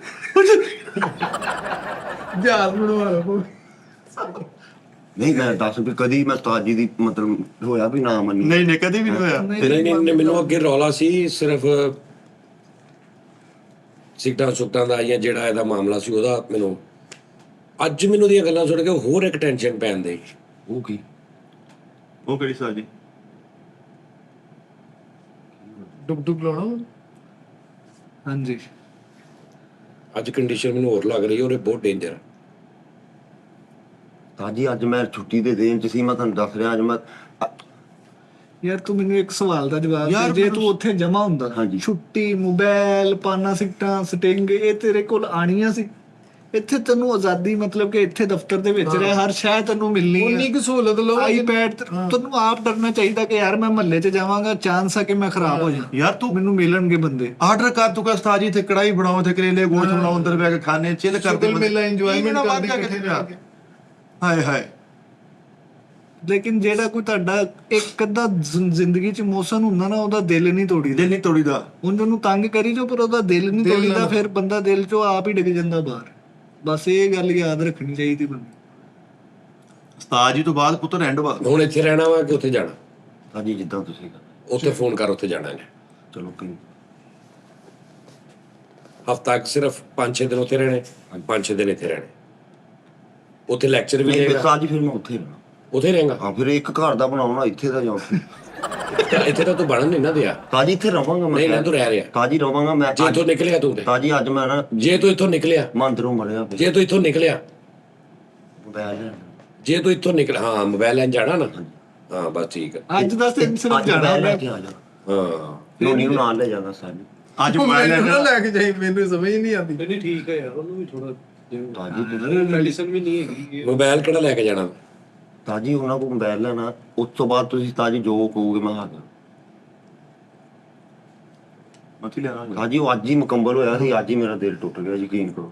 ਜਹਾਜ਼ ਬਣਵਾ ਲਓ। ਨਹੀਂ ਮੈਂ ਦੱਸ ਵੀ ਕਦੀ ਮੈਂ ਉਸਤਾਦ ਜੀ ਦੀ ਮਤਲਬ ਹੋਇਆ ਵੀ ਨਾ ਮੰਨੀ। ਨਹੀਂ ਨਹੀਂ ਕਦੇ ਵੀ ਨਹੀਂ ਹੋਇਆ। ਨਹੀਂ ਮੈਨੂੰ ਅੱਗੇ ਰੌਲਾ ਸੀ ਸਿਰਫ ਸਿੱਟਾਂ ਸੁੱਟਾਂ ਦਾ ਜਾਂ ਜਿਹੜਾ ਇਹਦਾ ਮਾਮਲਾ ਸੀ ਉਹਦਾ। ਮੈਨੂੰ ਅੱਜ ਮੈਨੂੰ ਦੀਆਂ ਗੱਲਾਂ ਸੁਣ ਕੇ ਹੋਰ ਇੱਕ ਟੈਨਸ਼ਨ ਪੈਣ ਦੇ। ਉਹ ਕੀ? ਉਹ ਕਿਹੜੀ ਉਸਤਾਦ ਜੀ? ਡੁੱਬ ਡੁੱਬ ਲਾਉਣਾ। ਹਾਂਜੀ ਅੱਜ ਕੰਡੀਸ਼ਨ ਮੈਨੂੰ ਹੋਰ ਲੱਗ ਰਹੀ ਹੈ, ਉਹਦੇ ਬਹੁਤ ਡੇਂਜਰ। ਉਸਤਾਦ ਜੀ ਅੱਜ ਮੈਂ ਛੁੱਟੀ ਦੇ ਦਿਨ ਚ ਸੀ, ਮੈਂ ਤੁਹਾਨੂੰ ਦੱਸ ਰਿਹਾ। ਅੱਜ ਮੈਂ ਯਾਰ ਤੂੰ ਮੈਨੂੰ ਇੱਕ ਸਵਾਲ ਦਾ ਜਵਾਬ ਯਾਰ ਦੇ, ਜੇ ਮੈਨੂੰ- ਤੂੰ ਉੱਥੇ ਜਮਾ ਹੁੰਦਾ, ਹਾਂਜੀ। ਛੁੱਟੀ, ਮੋਬਾਈਲ, ਪਾਨਾ ਸਿੱਟਾਂ, ਸਟਿੰਗ ਇਹ ਤੇਰੇ ਕੋਲ ਆਣੀਆਂ ਸੀ। ਇੱਥੇ ਤੈਨੂੰ ਆਜ਼ਾਦੀ, ਮਤਲਬ ਕਿ ਇੱਥੇ ਦਫ਼ਤਰ ਦੇ ਵਿੱਚ ਰਹਿ ਹਰ ਸ਼ੈ ਤੈਨੂੰ ਮਿਲਣੀ ਉਨੀ ਹੈ। ਕੁ ਸਹੂਲਤ ਲਓ। ਆਈਪੈਡ ਤੈਨੂੰ ਆਪ ਡਰਨਾ ਚਾਹੀਦਾ ਕਿ ਯਾਰ ਮੈਂ ਮਹੱਲੇ 'ਚ ਜਾਵਾਂਗਾ, ਚਾਂਸ ਆ ਕਿ ਮੈਂ ਖਰਾਬ ਹੋ ਜਾ, ਯਾਰ ਤੂੰ ਮੈਨੂੰ ਮਿਲਣਗੇ ਬੰਦੇ। ਆਰਡਰ ਕਰ, ਤੂੰ ਕਹ ਉਸਤਾਦ ਜੀ ਇੱਥੇ ਕੜਾਈ ਬਣਾਓ, ਤੇ ਕਰੇਲੇ ਗੋਸ਼ਤ ਬਣਾਓ, ਅੰਦਰ ਬੈ ਕੇ ਖਾਣੇ ਚਿੱਲ ਕਰਦੇ ਸ਼ੁਗਰ ਮੇਲਾ enjoyment ਕਰਦੇ ਇਕੱਠੇ ਜਾ ਕੇ। ਹਾਏ ਹਾਏ। ਲੇਕਿਨ ਜਿਹੜਾ ਕੋਈ ਤੁਹਾਡਾ ਇੱਕ ਅੱਧਾ ਜ਼ਿੰਦਗੀ 'ਚ ਮੌਸਮ ਹੁੰਦਾ ਨਾ, ਉਹਦਾ ਦਿਲ ਨਹੀਂ ਤੋੜੀਦਾ। ਦਿਲ ਨਹੀਂ ਤੋੜੀਦਾ। ਉਹਨੂੰ ਤੰਗ ਕਰੀ ਜੋ, ਪਰ ਉਹਦਾ ਦਿਲ ਨਹੀਂ ਤੋੜੀਦਾ। ਫਿਰ ਬੰਦਾ ਦਿਲ 'ਚੋਂ ਆਪ ਹੀ ਡਿੱਗ ਜਾਂਦਾ ਬਾਹਰ। ਬਸ ਇਹ ਗੱਲ ਯਾਦ ਰੱਖਣੀ ਚਾਹੀਦੀ ਬੰਦੇ। ਉਸਤਾਦ ਜੀ ਤੋਂ ਬਾਅਦ ਪੁੱਤਰ ਐਂਡ ਵਾ। ਹੁਣ ਇੱਥੇ ਰਹਿਣਾ ਵਾ ਕਿ ਉੱਥੇ ਜਾਣਾ? ਉਸਤਾਦ ਜੀ ਜਿੱਦਾਂ ਤੁਸੀਂ ਕਹਿੰਦੇ। ਉੱਥੇ ਫੋਨ ਕਰ, ਉੱਥੇ ਜਾਣਾ ਹੈ। ਚਲੋ ਕੀ ਹਫਤਾ ਸਿਰਫ 5-6 ਦਿਨ ਉੱਥੇ ਰਹਿਣੇ, 5-6 ਦਿਨ ਇੱਥੇ ਰਹਿਣੇ। ਉੱਥੇ ਲੈਕਚਰ ਵੀ ਨਹੀਂ ਫਿਰ ਦੇਗਾ। ਉਸਤਾਦ ਜੀ ਫਿਰ ਮੈਂ ਉੱਥੇ ਰਹਿਣਾ। ਉੱਥੇ ਰਹੇਗਾ? ਹਾਂ ਫਿਰ ਇੱਕ ਘਰ ਦਾ ਬਣਾਉਣਾ ਇੱਥੇ ਦਾ ਜਾਂ ਉੱਥੇ। ਇੱਥੇ ਤਾਂ ਤੂੰ ਬਣਨ ਨਹੀਂ ਨਾ ਦਿਆ। ਤਾਜੀ ਇੱਥੇ ਰਵਾਂਗਾ ਮੈਂ। ਨਹੀਂ ਨਾ ਤੂੰ ਰਹਿ ਰਿਹਾ। ਤਾਜੀ ਰਵਾਂਗਾ ਮੈਂ। ਜੇ ਇੱਥੋਂ ਨਿਕਲਿਆ ਤੂੰ ਤੇ, ਤਾਜੀ ਅੱਜ ਮੈਂ ਨਾ ਜੇ ਤੂੰ ਇੱਥੋਂ ਨਿਕਲਿਆ, ਮੰਦਰੋਂ ਮਰਿਆ ਪਿਆ। ਜੇ ਤੂੰ ਇੱਥੋਂ ਨਿਕਲਿਆ, ਮੋਬਾਈਲ ਲੈਣਾ। ਜੇ ਤੂੰ ਇੱਥੋਂ ਨਿਕਲ, ਹਾਂ ਮੋਬਾਈਲ ਲੈਣ ਜਾਣਾ ਨਾ। ਹਾਂ ਬਸ ਠੀਕ ਹੈ। ਅੱਜ ਦਾ ਦਿਨ ਸਿਰਫ ਅੱਜ ਜਾਣਾ ਮੋਬਾਈਲ ਲੈ ਹੁੰਦਾ। ਕੇ ਆ ਜਾ। ਹਾਂ ਨੋਨੀ ਨੂੰ ਨਾਲ ਲੈ ਜਾਣਾ ਸਾਡੀ। ਅੱਜ ਮੋਬਾਈਲ ਮੈਨੂੰ ਨਾ ਲੈਣਾ। ਲੈ ਕੇ ਜਾਈ, ਮੈਨੂੰ ਸਮਝ ਨਹੀਂ ਆਉਂਦੀ। ਨਹੀਂ ਠੀਕ ਹੈ ਯਾਰ, ਉਹਨੂੰ ਵੀ ਥੋੜਾ ਤਾਜੀ ਤੁਸੀਂ ਮੈਡੀਸਨ ਵੀ ਨਹੀਂ ਹੈਗੀ। ਮੋਬਾਈਲ ਕਿਹੜਾ ਲੈ ਕੇ ਜਾਣਾ? ਤਾਜੀ ਉਹਨਾਂ ਕੋਲ ਮੋਬਾਈਲ ਲੈਣਾ। ਉਸ ਤੋਂ ਬਾਅਦ ਤੁਸੀਂ ਤਾਜੀ ਜੋ ਕਹੋਗੇ ਮੈਂ ਹਾਜ਼ਰ। ਮੱਥੀ ਲੈਣਾ। ਤਾਜੀ ਉਹ ਅੱਜ ਹੀ ਮੁਕੰਮਲ ਹੋਇਆ ਸੀ, ਅੱਜ ਹੀ ਮੇਰਾ ਦਿਲ ਟੁੱਟ ਗਿਆ, ਯਕੀਨ ਕਰੋ।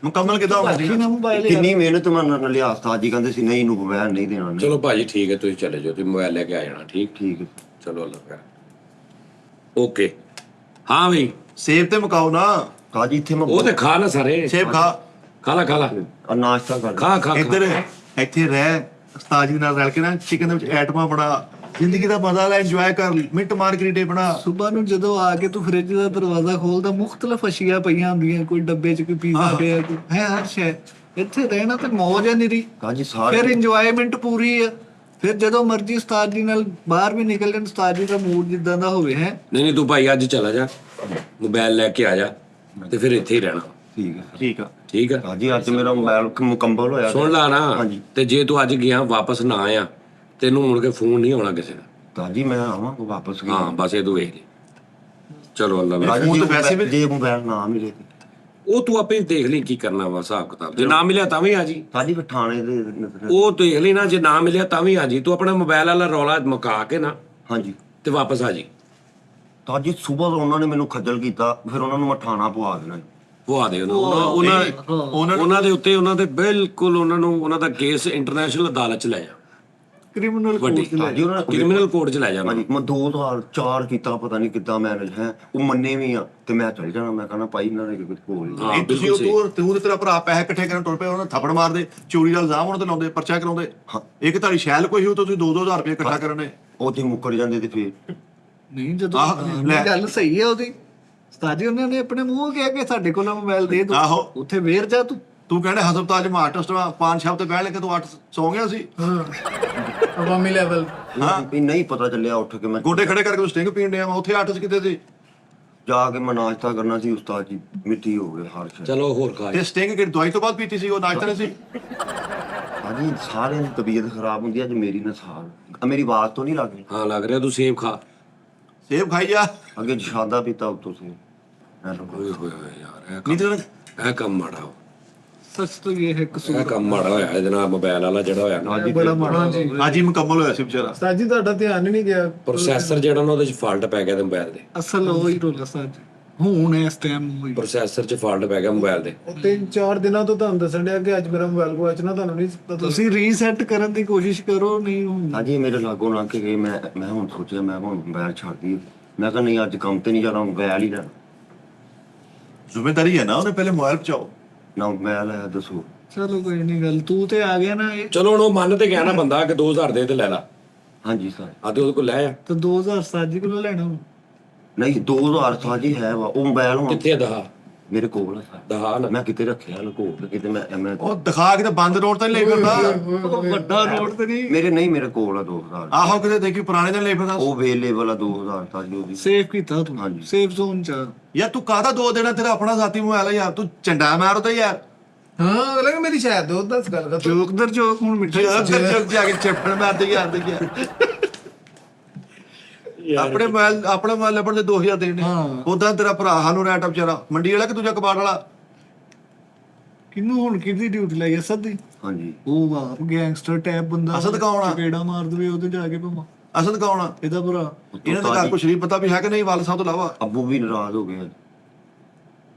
ਮੁਕੰਮਲ ਕਿਦਾਂ ਹੋਣਾ ਬਾਕੀ ਨਾ ਮੋਬਾਈਲ ਕਿੰਨੀ ਮਿਹਨਤ ਮੈਂ ਨਾਲ ਲਿਆ। ਉਸਤਾਦ ਜੀ ਕਹਿੰਦੇ ਸੀ ਨਹੀਂ ਇਹਨੂੰ ਮੋਬਾਈਲ ਨਹੀਂ ਦੇਣਾ। ਨਹੀਂ। ਚਲੋ ਭਾਜੀ ਠੀਕ ਹੈ, ਤੁਸੀਂ ਚਲੇ ਜਾਓ, ਤੁਸੀਂ ਮੋਬਾਈਲ ਲੈ ਕੇ ਆ ਜਾਣਾ। ਠੀਕ ਠੀਕ ਹੈ। ਚਲੋ ਅੱਲਾ ਕਰ। ਓਕੇ। ਹਾਂ ਬਈ, ਸੇਬ ਤੇ ਮਕਾਓ ਨਾ। ਤਾਜੀ ਇੱਥੇ ਮੈਂ ਉਹ ਤੇ ਖਾ ਨਾ ਸਾਰੇ। ਸੇਬ ਖਾ। ਖਾ ਲਾ ਆ ਨਾਸ਼ਤਾ ਕਰ ਖਾ ਖਾ ਇੱਧਰ ਇੱਥੇ ਰਹਿ ਉਸਤਾਦ ਜੀ ਨਾਲ ਰਲ ਕੇ ਨਾ ਚਿਕਨ ਦੇ ਵਿੱਚ ਐਟਮਾਂ ਬਣਾ, ਜ਼ਿੰਦਗੀ ਦਾ ਮਜ਼ਾ ਲੈ, ਇੰਜੋਏ ਕਰ, ਮਿੰਟ ਮਾਰਗਰੀਟੇ ਬਣਾ। ਸਵੇਰ ਨੂੰ ਜਦੋਂ ਆ ਕੇ ਤੂੰ ਫ੍ਰਿਜ ਦਾ ਦਰਵਾਜ਼ਾ ਖੋਲਦਾ ਮੁਖਤਲਫ ਅਸ਼ੀਆਂ ਪਈਆਂ ਹੁੰਦੀਆਂ, ਕੋਈ ਡੱਬੇ 'ਚ ਕੋਈ ਪੀਜ਼ਾ ਪਿਆ, ਕੋਈ ਹੈ ਹਰ ਸ਼ੈ। ਇੱਥੇ ਰਹਿਣਾ ਤੇ ਮੌਜ ਹੈ ਨਿਰੀ, ਕਾਜੀ ਫਿਰ ਸਾਰੇ ਇੰਜੋਇਮੈਂਟ ਪੂਰੀ ਆ। ਫਿਰ ਜਦੋਂ ਮਰਜ਼ੀ ਉਸਤਾਦ ਜੀ ਨਾਲ ਬਾਹਰ ਵੀ ਨਿਕਲ ਜਾਣ, ਉਸਤਾਦ ਜੀ ਦਾ ਮੂਡ ਜਿੱਦਾਂ ਦਾ ਹੋਵੇ ਹੈ। ਨਹੀਂ ਤੂੰ ਭਾਈ ਅੱਜ ਚਲਾ ਜਾ, ਮੋਬਾਈਲ ਲੈ ਕੇ ਆ ਜਾ ਤੇ ਫਿਰ ਇੱਥੇ ਹੀ ਰਹਿਣਾ। ਠੀਕ ਹੈ ਠੀਕ ਆ। ਠੀਕ ਆ, ਕਾਜੀ ਅੱਜ ਮੇਰਾ ਮੋਬਾਈਲ ਮੁਕੰਮਲ ਹੋਇਆ ਸੁਣ ਲਾ ਨਾ। ਹਾਂਜੀ। ਤੇ ਜੇ ਤੂੰ ਅੱਜ ਗਿਆ ਵਾਪਸ ਨਾ ਆਇਆ, ਤੈਨੂੰ ਮੁੜ ਕੇ ਫੋਨ ਨਹੀਂ ਆਉਣਾ ਕਿਸੇ ਦਾ। ਕਾਜੀ ਮੈਂ ਆਵਾਂਗਾ ਵਾਪਸ ਗਿਆ ਹਾਂ ਬਸ ਇਹ ਤੂੰ ਵੇਖ ਲਈ। ਚਲੋ ਅੱਲਾ ਵੇ ਕਾਜੀ ਫੋਨ ਤਾਂ ਜੇ ਵੈਸੇ ਵੀ- ਜੇ ਮੋਬਾਈਲ ਨਾ ਮਿਲੇ ਤੇ ਉਹ ਤੂੰ ਆਪੇ ਦੇਖ ਲਈ ਕੀ ਕਰਨਾ ਵਾ ਹਿਸਾਬ ਕਿਤਾਬ। ਜੇ ਨਾ ਮਿਲਿਆ ਤਾਂ ਵੀ ਆ ਜੀ, ਕਾਜੀ ਫਿਰ ਥਾਣੇ ਦੇ ਉਹ ਦੇਖ ਲਈ ਨਾ। ਜੇ ਨਾ ਮਿਲਿਆ ਤਾਂ ਵੀ ਆ ਜੀ, ਤੂੰ ਆਪਣਾ ਮੋਬਾਈਲ ਵਾਲਾ ਰੌਲਾ ਮੁਕਾ ਕੇ ਨਾ ਹਾਂਜੀ ਤੇ ਵਾਪਸ ਆ ਜੀ। ਕਾਜੀ ਸਵੇਰ ਉਹਨਾਂ ਨੇ ਮੈਨੂੰ ਖੱਜਲ ਕੀਤਾ, ਫਿਰ ਉਹਨਾਂ ਨੂੰ ਮੈਂ ਥਾਣਾ ਪਵਾ ਦੇਣਾ। ਪਵਾ ਦੇ ਉਹਨਾਂ ਦੇ ਉੱਤੇ, ਉਹਨਾਂ ਦੇ ਬਿਲਕੁਲ ਉਹਨਾਂ ਦਾ ਕੇਸ ਇੰਟਰਨੈਸ਼ਨਲ ਅਦਾਲਤ ਚ ਲੈ ਜਾ, ਕ੍ਰਿਮੀਨਲ ਵੱਡੀ ਕਾਜੀ ਉਹਨਾਂ ਨੇ ਕ੍ਰਿਮੀਨਲ ਕੋਰਟ ਚ ਲੈ ਜਾ। ਹਾਂਜੀ ਮੈਂ 2004 ਕੀਤਾ, ਪਤਾ ਨਹੀਂ ਕਿੱਦਾਂ ਮੈਨੇਜ ਹੈ, ਉਹ ਮੰਨੇ ਵੀ ਆ ਤੇ ਮੈਂ ਚੱਲ ਜਾਣਾ। ਮੈਂ ਕਹਿੰਦਾ ਭਾਈ ਇਹਨਾਂ ਨੇ ਕੁਝ ਬੋਲ ਨਹੀਂ। ਹਾਂ ਇਹ ਤੁਸੀਂ ਬਿਲਕੁਲ ਸਹੀ। ਤੂੰ ਤੇ ਤੇਰਾ ਭਰਾ ਪੈਸੇ ਇਕੱਠੇ ਕਰਨ ਟੁਰ ਪਏ, ਉਹਨਾਂ ਥੱਪੜ ਮਾਰਦੇ, ਚੋਰੀ ਦਾ ਇਲਜ਼ਾਮ ਉਹਨਾਂ ਤੇ ਲਾਉਂਦੇ, ਪਰਚਾ ਕਰਾਉਂਦੇ। ਇੱਕ ਤੁਹਾਡੀ ਸ਼ੈਲ ਕੋਈ ਹੋ ਤਾਂ ਤੁਸੀਂ 2-2000 ਰੁਪਏ ਇਕੱਠਾ ਕਰਨੇ। ਉਹ ਤੇ ਮੁੱਕਰ ਜਾਂਦੇ ਤੇ ਫਿਰ ਨਹੀਂ ਜਦੋਂ ਲੈ। ਗੱਲ ਸਹੀ ਹੈ ਉਹਦੀ। ਉਸਤਾਦ ਜੀ ਉਹਨਾਂ ਨੇ ਆਪਣੇ ਮੂੰਹ ਕਿਹਾ ਕਿ ਸਾਡੇ ਕੋਲ ਮੋਬਾਈਲ ਦੇ ਦੋ, ਆਹੋ। ਉੱਥੇ ਵੇਰ ਜਾ ਤੂੰ। ਤੂੰ ਕਹਿੰਦੇ ਹਸਪਤਾਲ 'ਚ ਮੈਂ ਆਰਟਿਸਟ ਵਾਂ, 5 ਸ਼ਬਦ ਬਹਿ ਲੈ ਕੇ ਤੂੰ 8 ਸੌਂ ਗਿਆ ਸੀ। ਅਵਾਮੀ ਲੈਵਲ ਵੀ ਨਹੀਂ ਪਤਾ ਚੱਲਿਆ। ਉੱਠ ਕੇ ਮੈਂ ਗੋਡੇ ਖੜੇ ਕਰਕੇ ਤੂੰ ਸਟਿੰਗ ਪੀਣ ਡਿਆ ਵਾ, ਉੱਥੇ ਆਰਟਿਸਟ ਕਿਤੇ ਸੀ। ਜਾ ਕੇ ਮੈਂ ਨਾਸ਼ਤਾ ਕਰਨਾ ਸੀ, ਉਸਤਾਦ ਜੀ ਮਿੱਟੀ ਹੋ ਗਏ ਹਰ ਸ਼ੈ। ਚਲੋ ਹੋਰ ਖਾ ਤੇ ਸਟਿੰਗ ਕਿ ਦਵਾਈ ਤੋਂ ਬਾਅਦ ਪੀਤੀ ਸੀ, ਉਹ ਨਾਸ਼ਤਾ ਨਹੀਂ ਸੀ। ਹਾਂਜੀ ਸਾਰਿਆਂ ਦੀ ਤਬੀਅਤ ਖਰਾਬ ਹੁੰਦੀ ਹੈ, ਅੱਜ ਮੇਰੀ ਨਾ ਸਾਲ ਮੇਰੀ ਆਵਾਜ਼ ਤੋਂ ਨਹੀਂ ਲੱਗ ਰਹੀ। ਹਾਂ ਲੱਗ ਰਿਹਾ। ਤੂੰ ਸੇਬ ਖਾ। ਸੇਬ ਖਾਈ ਜਾ। ਅੱਗੇ ਸ਼ਾਦਾ ਪੀਤਾ ਉਤੋਂ ਸੇ ਓਏ ਹੋਏ ਹੋਏ ਯਾਰ, ਨਹੀਂ ਤੇ ਇਹ ਕੰਮ ਮਾੜਾ ਹੋ, ਸੱਚ ਤੋਂ ਇਹ ਹੈ ਕਸੂਰ। ਇਹ ਕੰਮ ਮਾੜਾ ਹੋਇਆ ਇਹਦੇ ਨਾਲ। ਮੋਬਾਈਲ ਵਾਲਾ ਜਿਹੜਾ ਹੋਇਆ ਨਾ, ਬੜਾ ਮਾੜਾ। ਅੱਜ ਹੀ ਮੁਕੰਮਲ ਹੋਇਆ ਸੀ ਵਿਚਾਰਾ। ਉਸਤਾਦ ਜੀ ਤੁਹਾਡਾ ਧਿਆਨ ਹੀ ਨਹੀਂ ਗਿਆ। ਪ੍ਰੋਸੈਸਰ ਜਿਹੜਾ ਨਾ ਉਹਦੇ ਚ ਫਾਲਟ ਪੈ ਗਿਆ ਤੇ ਮੋਬਾਈਲ ਦੇ। ਅਸਲ ਉਹ ਹੀ ਰੋਲਾ ਉਸਤਾਦ ਜੀ, ਹੁਣ ਇਸ ਟਾਈਮ ਹੋਈ। ਪ੍ਰੋਸੈਸਰ ਚ ਫਾਲਟ ਪੈ ਗਿਆ ਮੋਬਾਈਲ ਦੇ। ਉਹ 3-4 ਦਿਨਾਂ ਤੋਂ ਤੁਹਾਨੂੰ ਦੱਸਣ ਡਿਆ ਕਿ ਅੱਜ ਮੇਰਾ ਮੋਬਾਈਲ ਗਵਾਚਣਾ, ਤੁਹਾਨੂੰ ਨਹੀਂ ਪਤਾ। ਤੁਸੀਂ ਰੀਸੈਟ ਕਰਨ ਦੀ ਕੋਸ਼ਿਸ਼ ਕਰੋ, ਨਹੀਂ ਹੁਣ ਹਾਂਜੀ ਮੇਰੇ ਲਾਗੋਂ ਲੰਘ ਕੇ ਗਏ। ਮੈਂ ਹੁਣ ਸੋਚਿਆ ਮੈਂ ਹੁਣ ਮੋਬਾਈਲ ਛੱਡ ਦਈਏ। ਮੈਂ ਕਿਹਾ ਨਹੀਂ ਅੱਜ ਕੰਮ ਤੇ ਨਹੀਂ ਜਾਣਾ, ਮੋਬਾਈਲ ਹੀ ਲੈਣਾ। ਜ਼ਿੰਮੇਵਾਰੀ ਹੈ ਨਾ, ਉਹਨੇ ਪਹਿਲੇ ਮੋਬਾਈਲ ਪਹੁੰਚਾਓ। ਨਾ ਮੋਬਾਈਲ ਹੈ ਦੱਸੋ। ਚਲੋ ਕੋਈ ਨਹੀਂ ਗੱਲ, ਤੂੰ ਤੇ ਆ ਗਿਆ ਨਾ। ਇਹ ਚਲੋ ਹੁਣ ਉਹ ਮੰਨ ਤੇ ਗਿਆ ਨਾ ਬੰਦਾ ਕਿ 2000 ਦੇ ਤੇ ਲੈ ਲਾ। ਹਾਂਜੀ ਸਰ ਆ ਤੇ ਉਹਦੇ ਕੋਲ ਲੈ ਆ। ਤਾਂ 2000 ਉਸਤਾਦ ਜੀ ਕੋਲੋਂ ਲੈਣਾ ਹੁਣ। ਨਹੀਂ 2000 ਸਾਜੀ ਹੈ ਵਾ ਉਹ ਮੋਬਾਈਲ ਹੁਣ ਕਿੱਥੇ ਦਹਾ ਮੇਰੇ ਕੋਲ ਹੈ ਸਰ। ਦਹਾ ਨਾ। ਮੈਂ ਕਿਤੇ ਰੱਖਿਆ ਲੁਕੋ ਕੇ ਕਿਤੇ ਮੈਂ ਉਹ ਦਿਖਾ ਕੇ ਤੇ ਬੰਦ ਰੋਡ ਤੇ ਨਹੀਂ ਲੈ ਫਿਰਦਾ। ਉਹ ਵੱਡਾ ਰੋਡ ਤੇ ਨਹੀਂ, ਮੇਰੇ ਕੋਲ ਆ 2000। ਆਹੋ ਕਿਤੇ ਦੇਖੀ ਪੁਰਾਣੇ ਦਿਨ ਲੈ ਫਿਰਦਾ। ਉਹ ਅਵੇਲੇਬਲ ਆ 2000 ਸਾਜੀ ਉਹਦੀ। ਸੇਫ ਕੀਤਾ ਤੂੰ, ਹਾਂਜੀ। ਸੇਫ ਜ਼ੋਨ ਚ ਆ। ਯਾਰ ਤੂੰ ਕਾਹਦਾ 2 ਦੇਣਾ, ਤੇਰਾ ਆਪਣਾ ਸਾਥੀ ਮੋਬਾਈਲ ਹੈ ਯਾਰ, ਤੂੰ ਝੰਡਾ ਮਾਰੋ ਤਾਂ ਯਾਰ। ਹਾਂ ਅਗਲਾ ਕਿ ਮੇਰੀ ਸ਼ਾਇਦ ਉਹ ਦੱਸ ਗੱਲ ਕਰ। ਜੋਕ ਦਰ ਜੋਕ ਹੁਣ ਮਿੱਠਾ ਹੀ ਸੱਚ। ਅੰਦਰ ਚੁੱਕ ਜਾ ਕੇ ਚੱਪੜ ਮਾਰਦੇ ਯਾਰ ਦੇ ਯਾਰ। ਆਪਣੇ ਮੋਬਾਈਲ ਲੱਭਣ ਦੇ 2000 ਦੇਣੇ। ਉਦਾਂ ਤੇਰਾ ਭਰਾ ਸਾਨੂੰ ਰੈਟ ਵਿਚਾਰਾ ਮੰਡੀ ਵਾਲਾ ਕਿ ਦੂਜਾ ਕਬਾੜ ਵਾਲਾ। ਕਿਹਨੂੰ ਹੁਣ ਕਿਹਦੀ ਡਿਊਟੀ ਲਾਈ ਅਸਦ ਦੀ? ਹਾਂਜੀ ਉਹ ਵਾਹ ਗੈਂਗਸਟਰ ਟੈਪ ਬੰਦਾ। ਅਸਦ ਕੌਣ ਆ? ਚਪੇੜਾ ਮਾਰ ਦਵੇ ਉਹਦੇ ਜਾ ਕੇ ਭਾਵਾਂ। ਅਸਦ ਕੌਣ ਆ? ਇਹਦਾ ਭਰਾ। ਇਹਨਾਂ ਦੇ ਘਰ ਕੁਛ ਨਹੀਂ ਪਤਾ ਵੀ ਹੈ ਕਿ ਨਹੀਂ, ਵਾਲ ਸਾਹਿਬ ਤੋਂ ਇਲਾਵਾ। ਅੱਬੂ ਵੀ ਨਾਰਾਜ਼ ਹੋ ਗਏ।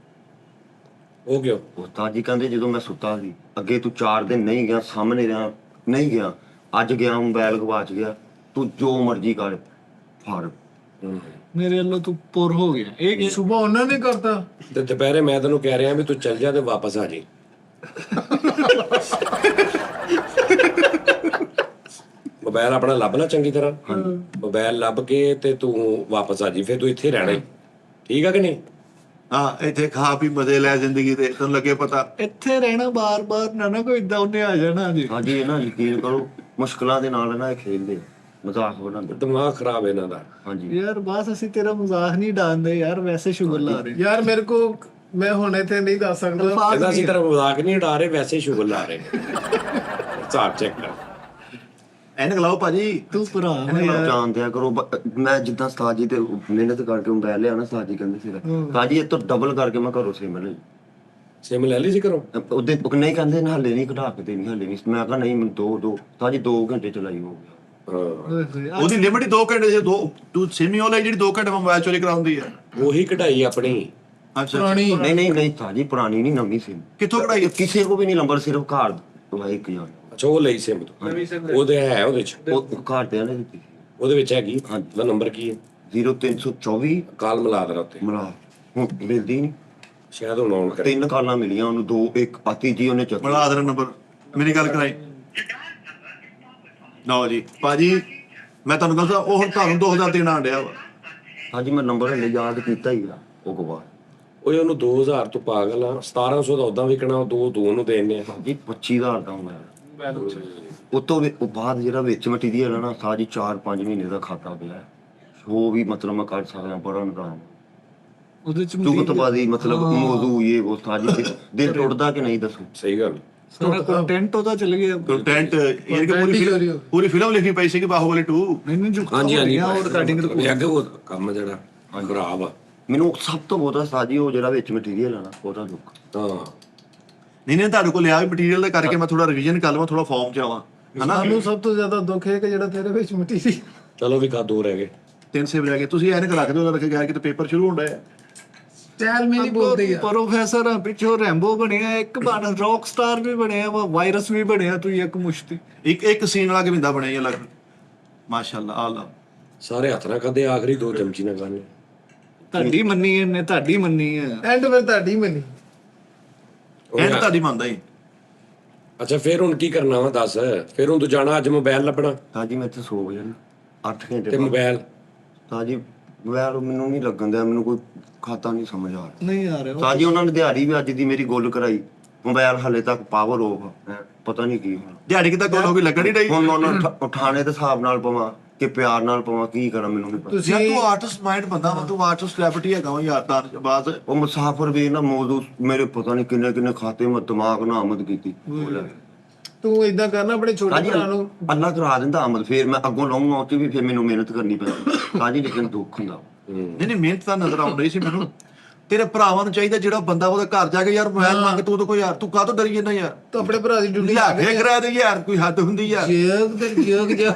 ਉਹ ਕਿਉਂ? ਉਸਤਾਦ ਜੀ ਕਹਿੰਦੇ ਜਦੋਂ ਮੈਂ ਸੁੱਤਾ ਸੀ ਅੱਗੇ ਤੂੰ 4 ਦਿਨ ਨਹੀਂ ਗਿਆ, ਸਾਹਮਣੇ ਰਿਹਾ ਨਹੀਂ ਗਿਆ, ਅੱਜ ਗਿਆ ਮੋਬਾਈਲ ਗਵਾਚ ਗਿਆ, ਤੂੰ ਜੋ ਮਰਜ਼ੀ ਕਰ ਫੜ। ਮੇਰੇ ਵੱਲੋਂ ਤੂੰ ਪੁਰ ਹੋ ਗਿਆ। ਇਹ ਸੁਬਾ ਉਹਨਾਂ ਨੇ ਕਰਤਾ। ਤੇ ਦੁਪਹਿਰੇ ਮੈਂ ਤੈਨੂੰ ਕਹਿ ਰਿਹਾ ਵੀ ਤੂੰ ਚੱਲ ਜਾ ਤੇ ਵਾਪਸ ਆ ਜੀ। ਮੋਬਾਈਲ ਆਪਣਾ ਲੱਭ ਲੈ ਚੰਗੀ ਤਰ੍ਹਾਂ। ਮੋਬਾਈਲ ਲੱਭ ਕੇ ਤੇ ਤੂੰ ਵਾਪਸ ਆ ਜੀ, ਫਿਰ ਤੂੰ ਇੱਥੇ ਰਹਿਣਾ ਹੀ। ਠੀਕ ਆ ਕਿ ਨਹੀਂ? ਹਾਂ ਇੱਥੇ ਖਾ ਪੀ ਮਜ਼ੇ ਲੈ ਜ਼ਿੰਦਗੀ ਦੇ, ਤੈਨੂੰ ਲੱਗੇ ਪਤਾ। ਇੱਥੇ ਰਹਿਣਾ ਬਾਰ-ਬਾਰ ਨਾ ਕੋਈ ਇਦਾਂ ਉਹਨੇ ਆ ਜਾਣਾ ਜੀ। ਹਾਂਜੀ ਇਹ ਨਾ ਯਕੀਨ ਕਰੋ ਮੁਸ਼ਕਲਾਂ ਦੇ ਨਾਲ ਨਾ ਇਹ ਖੇਡਦੇ ਮਜ਼ਾਕ ਬਣਾਉਂਦੇ। ਦਿਮਾਗ ਖਰਾਬ ਇਹਨਾਂ ਦਾ। ਹਾਂਜੀ ਯਾਰ ਬਸ ਅਸੀਂ ਤੇਰਾ ਮਜ਼ਾਕ ਨਹੀਂ ਡਾਂਦੇ ਯਾਰ, ਵੈਸੇ ਸ਼ੁਗਰ ਲਾ ਰਹੇ। ਯਾਰ ਮੇਰੇ ਕੋ ਮੈਂ ਹੁਣ ਇੱਥੇ ਨਹੀਂ ਦੱਸ ਸਕਦਾ। ਇਹਦਾ ਅਸੀਂ ਤੇਰਾ ਮਜ਼ਾਕ ਨਹੀਂ ਉਡਾ ਰਹੇ, ਵੈਸੇ ਹੀ ਸ਼ੁਗਰ ਲਾ ਰਹੇ। ਹਿਸਾਬ ਚੈੱਕ ਕਰ। ਐਨਕ ਲਾਓ ਭਾਜੀ। ਤੂੰ ਭਰਾ ਇਹਨਾਂ ਨੂੰ ਜਾਣਦਿਆ ਕਰੋ। ਮੈਂ ਜਿੱਦਾਂ ਉਸਤਾਦ ਜੀ ਤੇ ਮਿਹਨਤ ਕਰਕੇ ਮੋਬਾਈਲ ਲਿਆ ਨਾ, ਉਸਤਾਦ ਜੀ ਕਹਿੰਦੇ ਸੀ ਉਸਤਾਦ ਜੀ ਇਹ ਤੋਂ ਡਬਲ ਕਰਕੇ ਮੈਂ ਘਰੋਂ ਸਿਮ ਲੈ ਸਿਮ ਲੈ ਲਈ ਸੀ ਘਰੋਂ। ਉਹਦੇ ਨਹੀਂ ਕਹਿੰਦੇ ਨਾ ਹਲੇ ਨਹੀਂ ਕਢਾ ਕੇ ਦੇਣੀ, ਹਲੇ ਨਹੀਂ। ਮੈਂ ਕਿਹਾ ਨਹੀਂ ਮੈਨੂੰ ਦੋ ਉਸਤਾਦ ਜੀ 2 ਘੰਟੇ ਚਲਾਈ ਹੋ ਗਿਆ। ਉਹਦੀ ਲਿਮਿਟ ਹੀ 2 ਘੰਟੇ ਜੇ ਤੂੰ ਸਿਮ ਉਹ ਲੈ ਜਿਹੜੀ 2 ਘੰਟੇ ਮੋਬਾਈਲ ਚੋਰੀ ਕਰਾਉਂਦੀ ਹੈ। ਉਹੀ ਕਢਾਈ ਆਪਣੀ। ਅੱਛਾ ਪੁਰਾਣੀ ਨਹੀਂ ਉਸਤਾਦ ਜੀ ਪੁਰਾਣੀ ਨਹੀਂ ਨਵੀਂ ਸਿਮ। ਕਿੱਥੋਂ ਕਢਾਈ? ਕਿਸੇ ਕੋ ਵੀ ਨਹੀਂ ਨੰਬਰ, ਸਿਰਫ ਘਰ ਤੋਂ ਇੱਕ ਜਾਨ। ਅੱਛਾ ਉਹ ਲਈ ਸਿਮ ਤੂੰ। ਉਹਦੇ ਹੈ ਉਹਦੇ ਚ, ਉਹ ਘਰ ਤੇ ਨੇ ਦਿੱਤੀ ਸੀ। ਉਹਦੇ ਵਿੱਚ ਹੈਗੀ। ਹਾਂਜੀ। ਉਹਦਾ ਨੰਬਰ ਕੀ ਹੈ? 0324 ਕਾਲ ਮਿਲਾ ਦੇਣਾ ਉੱਤੇ। ਮਲਾ ਹੁਣ ਮਿਲਦੀ ਨਹੀਂ। ਸ਼ਾਇਦ ਹੁਣ ਆਨ ਕਰੇ। 3 ਕਾਲਾਂ ਮਿਲੀਆਂ ਉਹਨੂੰ, 2 ਇੱਕ ਆਤੀ ਜੀ ਉਹਨੇ ਚੱਕੀ। ਬੜਾ ਆਦਰ ਨੰਬਰ ਮੇਰੀ ਗੱਲ ਕਰਾਈ। ਲਓ ਜੀ ਭਾਜੀ, ਮੈਂ ਤੁਹਾਨੂੰ ਦੱਸਾਂ ਉਹ ਹੁਣ ਤੁਹਾਨੂੰ 2000 ਦੇਣ ਆਣ ਡਿਆ ਵਾ। ਹਾਂਜੀ ਮੈਂ ਨੰਬਰ ਹਲੇ ਯਾਦ ਕੀਤਾ ਹੀ ਆ ਉਹ ਗਵਾ। ਓਏ ਉਹਨੂੰ 2000 ਤੋਂ ਪਾਗਲ ਆ, 1700 ਦਾ ਉਦਾਂ ਵਿਕਣਾ, ਉਹ ਦੋ ਨੂੰ ਦੇਣੇ ਆ। ਜੀ 25000 ਦਾ ਹੁੰਦਾ ਉਤੋਂ ਉਹ ਬਾਅਦ ਜਿਹੜਾ ਵਿੱਚ ਮਟੀਰੀਅਲ ਹੈ ਨਾ ਸਾਜੀ 4-5 ਮਹੀਨੇ ਦਾ ਖਾਤਾ ਪਿਆ, ਉਹ ਵੀ ਮਤਲਬ ਮੈਂ ਕੱਢ ਸਕਦਾ ਬੜਾ ਨਰਾਮ। ਉਹਦੇ ਚ ਚੁਗਤਬਾਜ਼ੀ ਮਤਲਬ ਮੌਜੂ ਇਹ ਉਹ ਸਾਜੀ ਦਿਲ ਟੁੱਟਦਾ ਕਿ ਨਹੀਂ ਦੱਸੋ। ਸਹੀ ਗੱਲ। ਸਾਰਾ ਕੰਟੈਂਟ ਉਹਦਾ ਚਲ ਗਿਆ। ਕੰਟੈਂਟ ਇਹ ਕਿ ਪੂਰੀ ਫਿਲਮ ਲਿਖੀ ਪਈ ਸੀ ਕਿ ਬਾਹੂਬਲੀ 2। ਨਹੀਂ ਜੋ ਹਾਂਜੀ ਉਹ ਰਿਕਾਰਡਿੰਗ ਅੱਗੇ ਉਹ ਕੰਮ ਜਿਹੜਾ ਖਰਾਬ ਆ। ਮੈਨੂੰ ਸਭ ਤੋਂ ਬਹੁਤਾ ਸਾਜੀ ਉਹ ਜਿਹੜਾ ਵਿੱਚ ਮਟੀਰੀਅਲ ਹੈ ਨਾ ਉਹਦਾ ਦੁੱਖ। ਹਾਂ ਨਹੀਂ ਤੁਹਾਡੇ ਕੋਲ ਲਿਆ ਵੀ ਮਟੀਰੀਅਲ ਦਾ ਕਰਕੇ ਮੈਂ ਥੋੜਾ ਰਿਵੀਜ਼ਨ ਕਰ ਲਵਾਂ, ਥੋੜਾ ਫਾਰਮ ਚ ਆਵਾਂ ਹਨਾ। ਸਾਨੂੰ ਸਭ ਤੋਂ ਜ਼ਿਆਦਾ ਦੁੱਖ ਹੈ ਕਿ ਜਿਹੜਾ ਤੇਰੇ ਵਿੱਚ ਮਿੱਟੀ ਸੀ। ਚਲੋ ਵੀ ਕਾ ਦੋ ਰਹਿ ਗਏ। 3 ਸੇਵ ਰਹਿ ਗਏ। ਤੁਸੀਂ ਐਨਕ ਰੱਖ ਦਿਓ ਰੱਖ ਕੇ ਗਿਆ ਕਿ ਪੇਪਰ ਸ਼ੁਰੂ ਹੁੰਦਾ ਹੈ। ਸਟਾਈਲ ਮੇਰੀ ਬੋਲਦੀ ਆ। ਪ੍ਰੋਫੈਸਰ ਆ, ਪਿੱਛੋਂ ਰੈਂਬੋ ਬਣਿਆ, ਇੱਕ ਬਣ ਰੌਕ ਸਟਾਰ ਵੀ ਬਣਿਆ ਵਾ, ਵਾਇਰਸ ਵੀ ਬਣਿਆ, ਤੂੰ ਇੱਕ ਮੁਸ਼ਤੀ ਇੱਕ ਸੀਨ ਵਾਲਾ ਕਿ ਬਿੰਦਾ ਬਣਿਆ ਲੱਗ। ਮਾਸ਼ਾਅੱਲਾ ਆਲਾ ਸਾਰੇ ਹੱਥ ਨਾਲ ਖਾਦੇ, ਆਖਰੀ 2 ਚਮਚੀ ਨਾਲ ਖਾਣੇ। ਤੁਹਾਡੀ ਮੰਨੀ ਇਹਨੇ, ਤੁਹਾਡੀ ਮੰਨੀ ਹੈ। ਐਂਡ ਫਿਰ ਤੁਹਾਡੀ ਮੰਨੀ। ਐਂਡ ਤੁਹਾਡੀ ਮੰਨਦਾ ਹੀ। ਅੱਛਾ ਫਿਰ ਹੁਣ ਕੀ ਕਰਨਾ ਵਾ ਦੱਸ। ਫਿਰ ਹੁਣ ਤੂੰ ਜਾਣਾ ਅੱਜ ਮੋਬਾਈਲ ਲੱਭਣਾ ਸਾਜੀ ਮੈਂ ਇੱਥੇ ਸੋ ਗਿਆ 8 ਘੰਟੇ ਤੇ ਮੋਬਾਈਲ ਸਾਜੀ ਮੋਬਾਈਲ ਮੈਨੂੰ ਨਹੀਂ ਲੱਗਣ ਦਿਆ, ਮੈਨੂੰ ਕੋਈ ਖਾਤਾ ਨਹੀਂ ਸਮਝ ਆ ਰਿਹਾ ਨਹੀਂ ਆ ਰਿਹਾ ਸਾਜੀ। ਉਹਨਾਂ ਨੇ ਦਿਹਾੜੀ ਵੀ ਅੱਜ ਦੀ ਮੇਰੀ ਗੁੱਲ ਕਰਾਈ, ਮੋਬਾਈਲ ਹਲੇ ਤੱਕ ਪਾਵਰ ਆਫ ਹੈ, ਪਤਾ ਨਹੀਂ ਕੀ ਹੋਣਾ। ਦਿਹਾੜੀ ਕਿਤਾ ਕੋਲ ਹੋ ਗਈ ਲੱਗਣ ਹੀ ਰਹੀ। ਹੁਣ ਮੈਂ ਉਹਨਾਂ ਉਠਾਣੇ ਦੇ ਹਿਸਾਬ ਨਾਲ ਪਵਾਂ ਕਿ ਪਿਆਰ ਨਾਲ ਪਵਾਂ, ਕੀ ਕਰਾਂ ਮੈਨੂੰ ਨਹੀਂ ਪਤਾ। ਤੁਸੀਂ ਯਾਰ ਤੂੰ ਆਰਟਿਸਟ ਮਾਈਂਡ ਬੰਦਾ ਵਾ, ਤੂੰ ਆਰਟਿਸਟ ਸੈਲਿਬ੍ਰਿਟੀ ਹੈਗਾ ਵਾ ਯਾਰ। ਤਾਂ ਬਾਅਦ ਉਹ ਮੁਸਾਫਰ ਵੀ ਨਾ ਮੌਜੂਦ ਮੇਰੇ ਪਤਾ ਨਹੀਂ ਕਿੰਨੇ ਖਾਤੇ ਮੈਂ ਦਿਮਾਗ ਨਾਲ ਆਮਦ ਕੀਤੀ। ਤੂੰ ਇਦਾਂ ਕਰਨਾ ਆਪਣੇ ਛੋਟੇ ਸਾਜੀ ਭਰਾ ਨੂੰ। ਅੱਲਾ ਕਰਾ ਦਿੰਦਾ ਆਮਦ, ਫਿਰ ਮੈਂ ਅੱਗੋਂ ਲਾਉਂਗਾ ਉਹ 'ਚ ਵੀ ਫਿਰ ਮੈਨੂੰ ਮਿਹਨਤ ਕਰਨੀ ਪੈਂਦੀ ਸਾਜੀ, ਲੇਕਿਨ ਦੁੱਖ ਹੁੰਦਾ। ਨਹੀਂ ਮਿਹਨਤ ਤਾਂ ਨਜ਼ਰ ਆਉਣ ਰਹੀ ਸੀ ਮੈਨੂੰ। ਤੇਰੇ ਭਰਾਵਾਂ ਨੂੰ ਚਾਹੀਦਾ ਜਿਹੜਾ ਬੰਦਾ ਉਹਦੇ ਘਰ ਜਾ ਕੇ ਯਾਰ ਮੋਬਾਈਲ ਮੰਗ, ਤੂੰ ਤਾਂ ਕੋਈ ਯਾਰ ਤੂੰ ਕਾਹਤੋਂ ਡਰੀ ਜਾਂਦਾ ਯਾਰ। ਤੂੰ ਆਪਣੇ ਭਰਾ ਦੀ ਡਿਊਟੀ ਲਿਆ ਕੇ ਕਰਾ ਦੇ ਯਾਰ, ਕੋਈ ਹੱਦ ਹੁੰਦੀ ਯਾਰ। ਜੇਗ ਤੇ ਜੇਗ ਜਾ।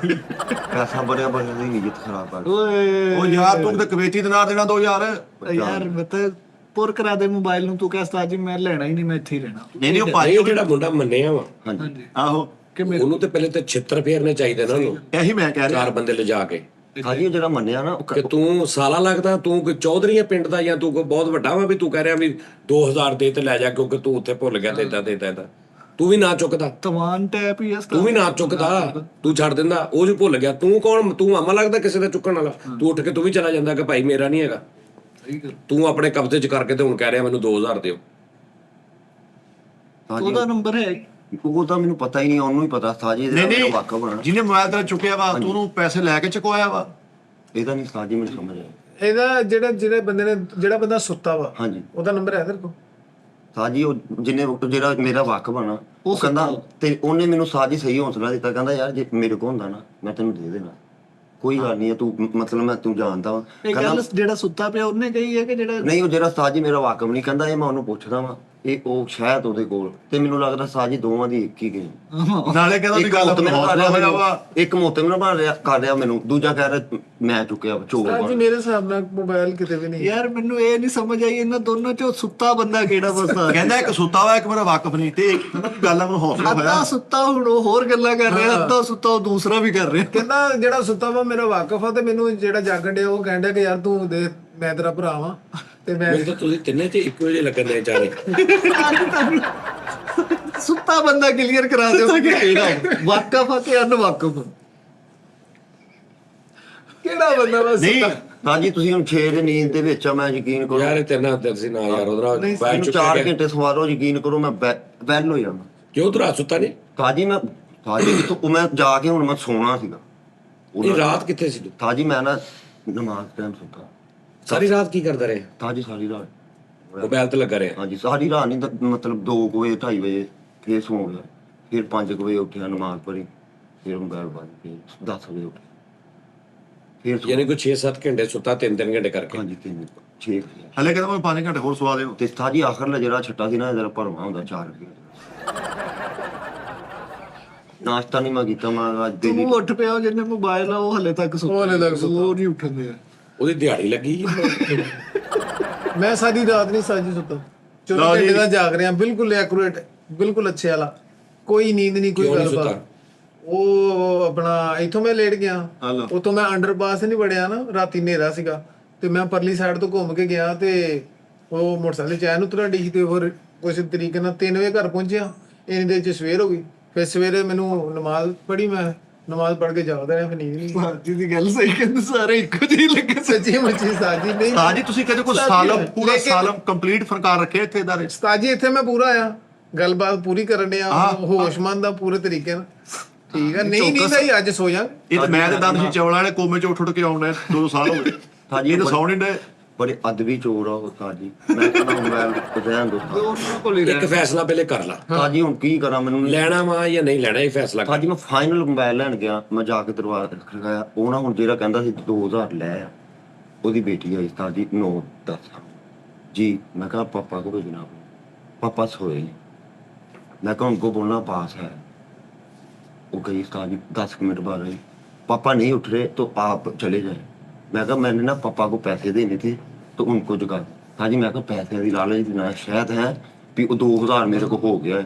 ਪੈਸਾ ਬੜਿਆ ਬੜਿਆ ਦੀ ਨੀਅਤ ਖਰਾਬ ਕਰ। ਓਏ ਉਹ ਯਾਰ ਤੂੰ ਤਾਂ ਕਵੇਤੀ ਦਿਨਾਰ ਦੇਣਾ 2000। ਯਾਰ ਬਤਾ ਪੁਰ ਕਰਾ ਦੇ ਮੋਬਾਈਲ ਨੂੰ, ਤੂੰ ਕਹਿ ਉਸਤਾਦ ਜੀ ਮੈਂ ਲੈਣਾ ਹੀ ਨਹੀਂ, ਮੈਂ ਇੱਥੇ ਹੀ ਰਹਿਣਾ। ਨਹੀਂ ਉਹ ਨਹੀਂ ਭਾਈ ਉਹ ਜਿਹੜਾ ਮੁੰਡਾ ਮੰਨਿਆ ਵਾ ਹਾਂਜੀ ਆਹੋ ਉਹਨੂੰ ਤੇ ਪਹਿਲੇ ਤੇ ਛਿੱਤਰ ਫੇਰਨੇ ਚਾਹੀਦੇ ਨਾ ਉਹਨੂੰ, ਇਹੀ ਮੈਂ ਕਹਿ ਰਿਹਾ। 4 ਬੰਦੇ ਲਿਜਾ ਕੇ ਸਾਜੀ ਉਹ ਜਿਹੜਾ ਮੰਨਿਆ ਨਾ ਉਹ ਕਿ ਤੂੰ ਸਾਲਾ ਲੱਗਦਾ, ਤੂੰ ਕੋਈ ਚੌਧਰੀ ਹੈ ਪਿੰਡ ਦਾ ਜਾਂ ਤੂੰ ਕੋਈ ਬਹੁਤ ਵੱਡਾ ਵਾ ਵੀ ਤੂੰ ਕਹਿ ਰਿਹਾ ਵੀ 2000 ਦੇ ਤੇ ਲੈ ਜਾ ਕਿਉਂਕਿ ਤੂੰ ਉੱਥੇ ਭੁੱਲ ਗਿਆ ਤੇ ਇਦਾਂ ਤੂੰ ਵੀ ਨਾ ਚੁੱਕਦਾ, ਤਵਾਨ ਟੈਪ ਹੀ ਤੂੰ ਵੀ ਨਾ ਚੁੱਕਦਾ, ਤੂੰ ਛੱਡ ਦਿੰਦਾ, ਉਹ ਵੀ ਭੁੱਲ ਗਿਆ। ਤੂੰ ਕੌਣ, ਤੂੰ ਮਾਮਾ ਲੱਗਦਾ ਕਿਸੇ ਦਾ ਚੁੱਕਣ ਵਾਲਾ। ਤੂੰ ਉੱਠ ਕੇ ਤੂੰ ਵੀ ਚਲਾ ਜਾਂਦਾ ਕਿ ਭਾਈ ਮੇਰਾ ਨਹੀਂ ਹੈਗਾ। ਤੂੰ ਆਪਣੇ ਕਬਜ਼ੇ 'ਚ ਕਰਕੇ ਤੇ ਹੁਣ ਕਹਿ ਰਿਹਾ ਮੈਨੂੰ 2000 ਦਿਓ। ਉਹਦਾ ਨੰਬਰ ਹੈ? ਉਹ ਤਾਂ ਮੈਨੂੰ ਪਤਾ ਹੀ ਨਹੀਂ, ਉਹਨੂੰ ਹੀ ਪਤਾ ਸਾਜੀ ਨਹੀਂ ਵਾਕਾ ਬਣਾ। ਜਿਹਨੇ ਮੋਬਾਈਲ ਤੇਰਾ ਚੁੱਕਿਆ ਵਾ ਤੂੰ ਉਹਨੂੰ ਪੈਸੇ ਲੈ ਕੇ ਚੁਕਵਾਇਆ ਵਾ। ਇਹਦਾ ਨਹੀਂ ਸਾਜੀ ਮੈਨੂੰ ਸਮਝ ਆਇਆ। ਇਹਦਾ ਜਿਹੜੇ ਬੰਦੇ ਨੇ, ਜਿਹੜਾ ਬੰਦਾ ਸੁੱਤਾ ਵਾ, ਹਾਂਜੀ ਉਹਦਾ ਨੰਬਰ ਹੈ ਤੇਰੇ ਕੋਲ? ਸਾਜੀ ਉਹ ਜਿਹੜਾ ਮੇਰਾ ਵਾਕ ਬਣਾ ਉਹ ਕਹਿੰਦਾ ਤੇ ਉਹਨੇ ਮੈਨੂੰ ਸਾਜੀ ਸਹੀ ਹੌਸਲਾ ਦਿੱਤਾ, ਕਹਿੰਦਾ ਯਾਰ ਜੇ ਮੇਰੇ ਕੋਲ ਹੁੰਦਾ ਨਾ ਮੈਂ ਤੈਨੂੰ ਦੇ ਦੇਣਾ, ਕੋਈ ਗੱਲ ਨਹੀਂ ਤੂੰ ਮਤਲਬ ਮੈਂ ਤੂੰ ਜਾਣਦਾ ਵਾ। ਇਹ ਗੱਲ ਜਿਹੜਾ ਸੁੱਤਾ ਪਿਆ ਉਹਨੇ ਕਹੀ ਹੈ ਕਿ ਜਿਹੜਾ ਨਹੀਂ ਉਹ ਜਿਹੜਾ ਸਾਜੀ ਮੇਰਾ ਵਾਕਮ ਨਹੀਂ ਕਹਿੰਦਾ, ਇਹ ਮੈਂ ਉਹਨੂੰ ਪੁੱਛਦਾ ਵਾਂ, ਇਹ ਉਹ ਸ਼ਾਇਦ ਉਹਦੇ ਕੋਲ, ਤੇ ਮੈਨੂੰ ਲੱਗਦਾ ਸਾਜੀ ਦੋਵਾਂ ਦੀ ਇੱਕ ਹੀ ਗਈ। ਨਾਲੇ ਕਹਿੰਦਾ ਉਹਦੀ ਗੱਲ ਹੌਸਲਾ ਹੋਇਆ ਵਾ। ਇੱਕ ਮੋਤਮ ਨਾ ਬਣ ਰਿਹਾ ਕਰ ਰਿਹਾ ਮੈਨੂੰ, ਦੂਜਾ ਕਹਿ ਰਿਹਾ ਮੈਂ ਚੁੱਕਿਆ ਚੋਰ ਸਾਜੀ ਬਣ। ਮੇਰੇ ਹਿਸਾਬ ਨਾਲ ਮੋਬਾਈਲ ਕਿਤੇ ਵੀ ਨਹੀਂ। ਯਾਰ ਮੈਨੂੰ ਇਹ ਨਹੀਂ ਸਮਝ ਆਈ ਇਹਨਾਂ ਦੋਨੋਂ ਚੋਂ ਸੁੱਤਾ ਬੰਦਾ ਕਿਹੜਾ ਬਸਦਾ। ਕਹਿੰਦਾ ਇੱਕ ਸੁੱਤਾ ਵਾ ਇੱਕ ਮੇਰਾ ਵਾਕਫ ਨਹੀਂ, ਤੇ ਇੱਕ ਗੱਲ ਆ ਮੈਨੂੰ ਹੌਸਲਾ ਹੋਇਆ। ਅੱਧਾ ਸੁੱਤਾ ਹੁਣ ਉਹ ਹੋਰ ਗੱਲਾਂ ਕਰ ਰਿਹਾ, ਅੱਧਾ ਸੁੱਤਾ ਉਹ ਦੂਸਰਾ ਵੀ ਕਰ ਰਿਹਾ। ਕਹਿੰਦਾ ਜਿਹੜਾ ਸੁੱਤਾ ਵਾ ਮੇਰਾ ਵਾਕਫ ਆ, ਤੇ ਮੈਨੂੰ ਜਿਹੜਾ ਜਾਗਣ ਡਿਆ ਉਹ ਕਹਿੰਦਾ ਕਿ ਯਾਰ ਤੂੰ ਦੇ, ਮੈਂ ਤੇਰਾ ਭਰਾ ਵਾਂ ਤੇ ਮੈਂ। ਮੈਨੂੰ ਤਾਂ ਤੁਸੀਂ ਤਿੰਨੇ 'ਚ ਇੱਕੋ ਜਿਹੇ ਲੱਗਣ ਦੇ ਚਾਰੇ। ਸੁੱਤਾ ਬੰਦਾ ਕਲੀਅਰ ਕਰਾ ਦਿਓ ਕਿ ਕਿਹੜਾ ਵਾਕਫ ਆ ਤੇ ਅਨਵਾਕਫ। ਕਿਹੜਾ ਬੰਦਾ ਵਾ ਨਹੀਂ ਸੁੱਤਾ? ਸਾਜੀ ਤੁਸੀਂ ਹੁਣ 6 ਦੀ ਨੀਂਦ ਦੇ ਵਿੱਚ ਆ, ਮੈਂ ਯਕੀਨ ਕਰੋ ਯਾਰ ਇਹ ਤੇਰੇ ਨਾਲ ਦਿਲ ਸੀ ਨਾ ਯਾਰ, ਉਹਦੇ ਨਾਲ ਬੈਠ ਮੈਨੂੰ ਚੁੱਕਿਆ 4 ਗਿਆ। ਘੰਟੇ ਸਵਾਰੋ, ਯਕੀਨ ਕਰੋ ਮੈਂ ਵੈਲ ਹੋ ਜਾਣਾ। ਕਿਉਂ ਤੂੰ ਰਾਤ ਸੁੱਤਾ ਨਹੀਂ? ਸਾਜੀ ਮੈਂ ਸਾਜੀ ਕਿਥੋਂ ਮੈਂ ਜਾ ਕੇ ਹੁਣ ਮੈਂ ਸੋਣਾ ਸੀਗਾ। ਇਹ ਰਾਤ ਕਿੱਥੇ ਸੀ ਤੂੰ? ਸਾਜੀ ਮੈਂ ਨਾ ਨਮਾਜ਼ ਟਾਈਮ ਸੁੱਤਾ। ਸਾਰੀ ਰਾਤ ਕੀ ਕਰਦਾ ਰਿਹਾ? ਸਾਜੀ ਸਾਰੀ ਰਾਤ ਮੋਬਾਈਲ ਤੇ ਲੱਗਾ ਰਿਹਾ। ਹਾਂਜੀ ਸਾਰੀ ਰਾਤ ਨਹੀਂ ਤਾਂ ਮਤਲਬ 2 ਵਜੇ 2:30 ਵਜੇ ਫੇਰ ਸੌਂ ਗਿਆ, ਫਿਰ 5 ਵਜੇ ਉੱਠਿਆ ਨਮਾਜ਼ ਪੜ੍ਹੀ, ਫਿਰ ਮੋਬਾਈਲ ਬੰਦ, ਫਿਰ 10 ਵਜੇ ਉੱਠਿਆ, ਫਿਰ ਸੌਂ ਯਾਨੀ ਕੋਈ 6-7 ਘੰਟੇ ਸੁੱਤਾ, 3-3 ਘੰਟੇ ਕਰਕੇ। ਹਾਂਜੀ 6 ਹਲੇ ਕਹਿੰਦਾ ਮੈਂ 5 ਘੰਟੇ ਹੋਰ ਸਵਾ ਦਿਓ। ਤੇ ਸਾਜੀ ਆਖਰਲਾ ਜਿਹੜਾ ਛੱਟਾ ਸੀ ਨਾ ਇਹਦਾ ਭਰਵਾ ਹੁੰਦਾ 4 ਰੁਪਏ। ਨਾਸ਼ਤਾ ਨਹੀਂ ਮੈਂ ਕੀਤਾ, ਮੈਂ ਅੱਜ ਦੇ ਤੂੰ ਉੱਠ ਪਿਆ, ਜਿਹਨੇ ਮੋਬਾਈਲ ਆ ਉਹ ਹਲੇ ਤੱਕ ਸੁੱਤਾ। ਉਹ ਹਲੇ ਤੱਕ ਸੁੱਤਾ। ਉਹ ਨਹੀਂ ਉੱਠਣ ਦਿਆ। ਉਹਦੀ ਦਿਹਾੜੀ ਲੱਗੀ। ਮੈਂ ਸਾਰੀ ਰਾਤ ਨਹੀਂ ਸਾਜੀ ਸੁੱਤਾ, 24 ਘੰਟੇ ਦਾ ਜਾਗ ਰਿਹਾ, ਬਿਲਕੁਲ ਐਕੂਰੇਟ, ਬਿਲਕੁਲ ਅੱਛੇ ਵਾਲਾ, ਕੋਈ ਨੀਂਦ ਨਹੀਂ, ਕੋਈ ਕਿਉਂ ਨਹੀਂ ਗੱਲਬਾਤ। ਸੁੱਤਾ? ਉਹ ਆਪਣਾ ਇੱਥੋਂ ਮੈਂ ਲੇਟ ਗਿਆ, ਹਲੋ ਉਤੋਂ ਮੈਂ ਅੰਡਰਪਾਸ ਨਹੀਂ ਵੜਿਆ ਨਾ, ਰਾਤੀ ਹਨੇਰਾ ਸੀਗਾ, ਤੇ ਮੈਂ ਪਰਲੀ ਸਾਈਡ ਤੋਂ ਘੁੰਮ ਕੇ ਗਿਆ, ਤੇ ਉਹ ਮੋਟਰਸਾਈਕਲ ਚੈਨ ਉਤਰਨ ਡਈ ਸੀ ਤੇ ਹੋਰ ਕੁਛ ਤਰੀਕੇ ਨਾਲ 3 ਵਜੇ ਘਰ ਪਹੁੰਚਿਆ, ਇੰਨੀ ਦੇਰ ਚ ਸਵੇਰ ਹੋ ਗਈ। ਫਿਰ ਸਵੇਰੇ ਮੈਨੂੰ ਨਮਾਜ਼ ਪੜ੍ਹੀ, ਮੈਂ ਨਮਾਜ਼ ਪੜ੍ਹ ਕੇ ਜਾਗਦਾ ਰਿਹਾ, ਫਿਰ ਨੀਂਦ ਨਹੀਂ। ਸਾਜੀ ਦੀ ਗੱਲ ਸਹੀ ਕਹਿੰਦੇ, ਸਾਰੇ ਇੱਕੋ ਜਿਹੇ ਲੱਗੇ। ਸੱਚੀ ਮੁੱਚੀ ਉਸਤਾਦ ਜੀ ਨਹੀਂ। ਉਸਤਾਦ ਜੀ ਤੁਸੀਂ ਕਦੇ ਕੋਈ ਸਾਲਮ ਪੂਰਾ ਸਾਲਮ ਕੰਪਲੀਟ ਫਨਕਾਰ ਰੱਖਿਆ ਇੱਥੇ ਇਦਾਰੇ? ਉਸਤਾਦ ਜੀ ਇੱਥੇ ਮੈਂ ਪੂਰਾ ਆ, ਗੱਲਬਾਤ ਪੂਰੀ ਕਰਨ ਡਿਆ, ਹੋਸ਼ਮੰਦ ਦਾ ਪੂਰੇ ਤਰੀਕੇ ਨਾਲ। ਠੀਕ ਆ, ਨਹੀਂ ਨਹੀਂ ਭਾਈ ਅੱਜ ਸੋ ਜਾ। ਇਹ ਤਾਂ ਮੈਂ ਤੇ ਦੰਦ ਸੀ ਚੌਲਾਂ ਵਾਲੇ ਕੋਮੇ ਚ ਉੱਠ ਕੇ ਆਉਣਾ 2 ਸਾਲ ਹੋ ਗਏ। ਸਾਜੀ ਇਹ ਤਾਂ ਸੌਣ ਨਹੀਂ ਡੇ। ਬੜੇ ਅਦਬੀ ਚੋਰ ਆ ਉਸਤਾਦ ਜੀ। ਮੈਂ ਕਹਿੰਦਾ ਮੋਬਾਈਲ ਰਹਿਣ ਦੋ ਇੱਕ ਫੈਸਲਾ ਪਹਿਲੇ ਕਰ ਲਾ, ਸਾਜੀ, ਹੁਣ ਕੀ ਕਰਾਂ ਮੈਨੂੰ ਲੈਣਾ ਵਾ ਜਾਂ ਨਹੀਂ ਲੈਣਾ, ਇਹ ਫੈਸਲਾ ਕਰ। ਸਾਜੀ ਮੈਂ ਫਾਈਨਲ ਮੋਬਾਈਲ ਲੈਣ ਗਿਆ, ਮੈਂ ਜਾ ਕੇ ਦਰਵਾਜ਼ਾ ਖੜਕਾਇਆ, ਉਹ ਨਾ ਹੁਣ ਜਿਹੜਾ ਕਹਿੰਦਾ ਸੀ 2000 ਲੈ ਆ, ਉਹਦੀ ਬੇਟੀ ਆਈ ਉਸਤਾਦ ਜੀ 9-10 ਜੀ। मैं कहा पापा को भेजना, पापा सोए नहीं। मैं कहा उनको बोलना पास है। वो गई उस्ताद जी 10 मिनट बाद आई, पापा नहीं उठ रहे तो आप चले जाए। मैं कहा मैंने ना पापा को पैसे देने थे तो उनको जगा। हाँ जी, मैं कहा पैसे की लालच ना शायद है भी 2000 मेरे को हो गया है।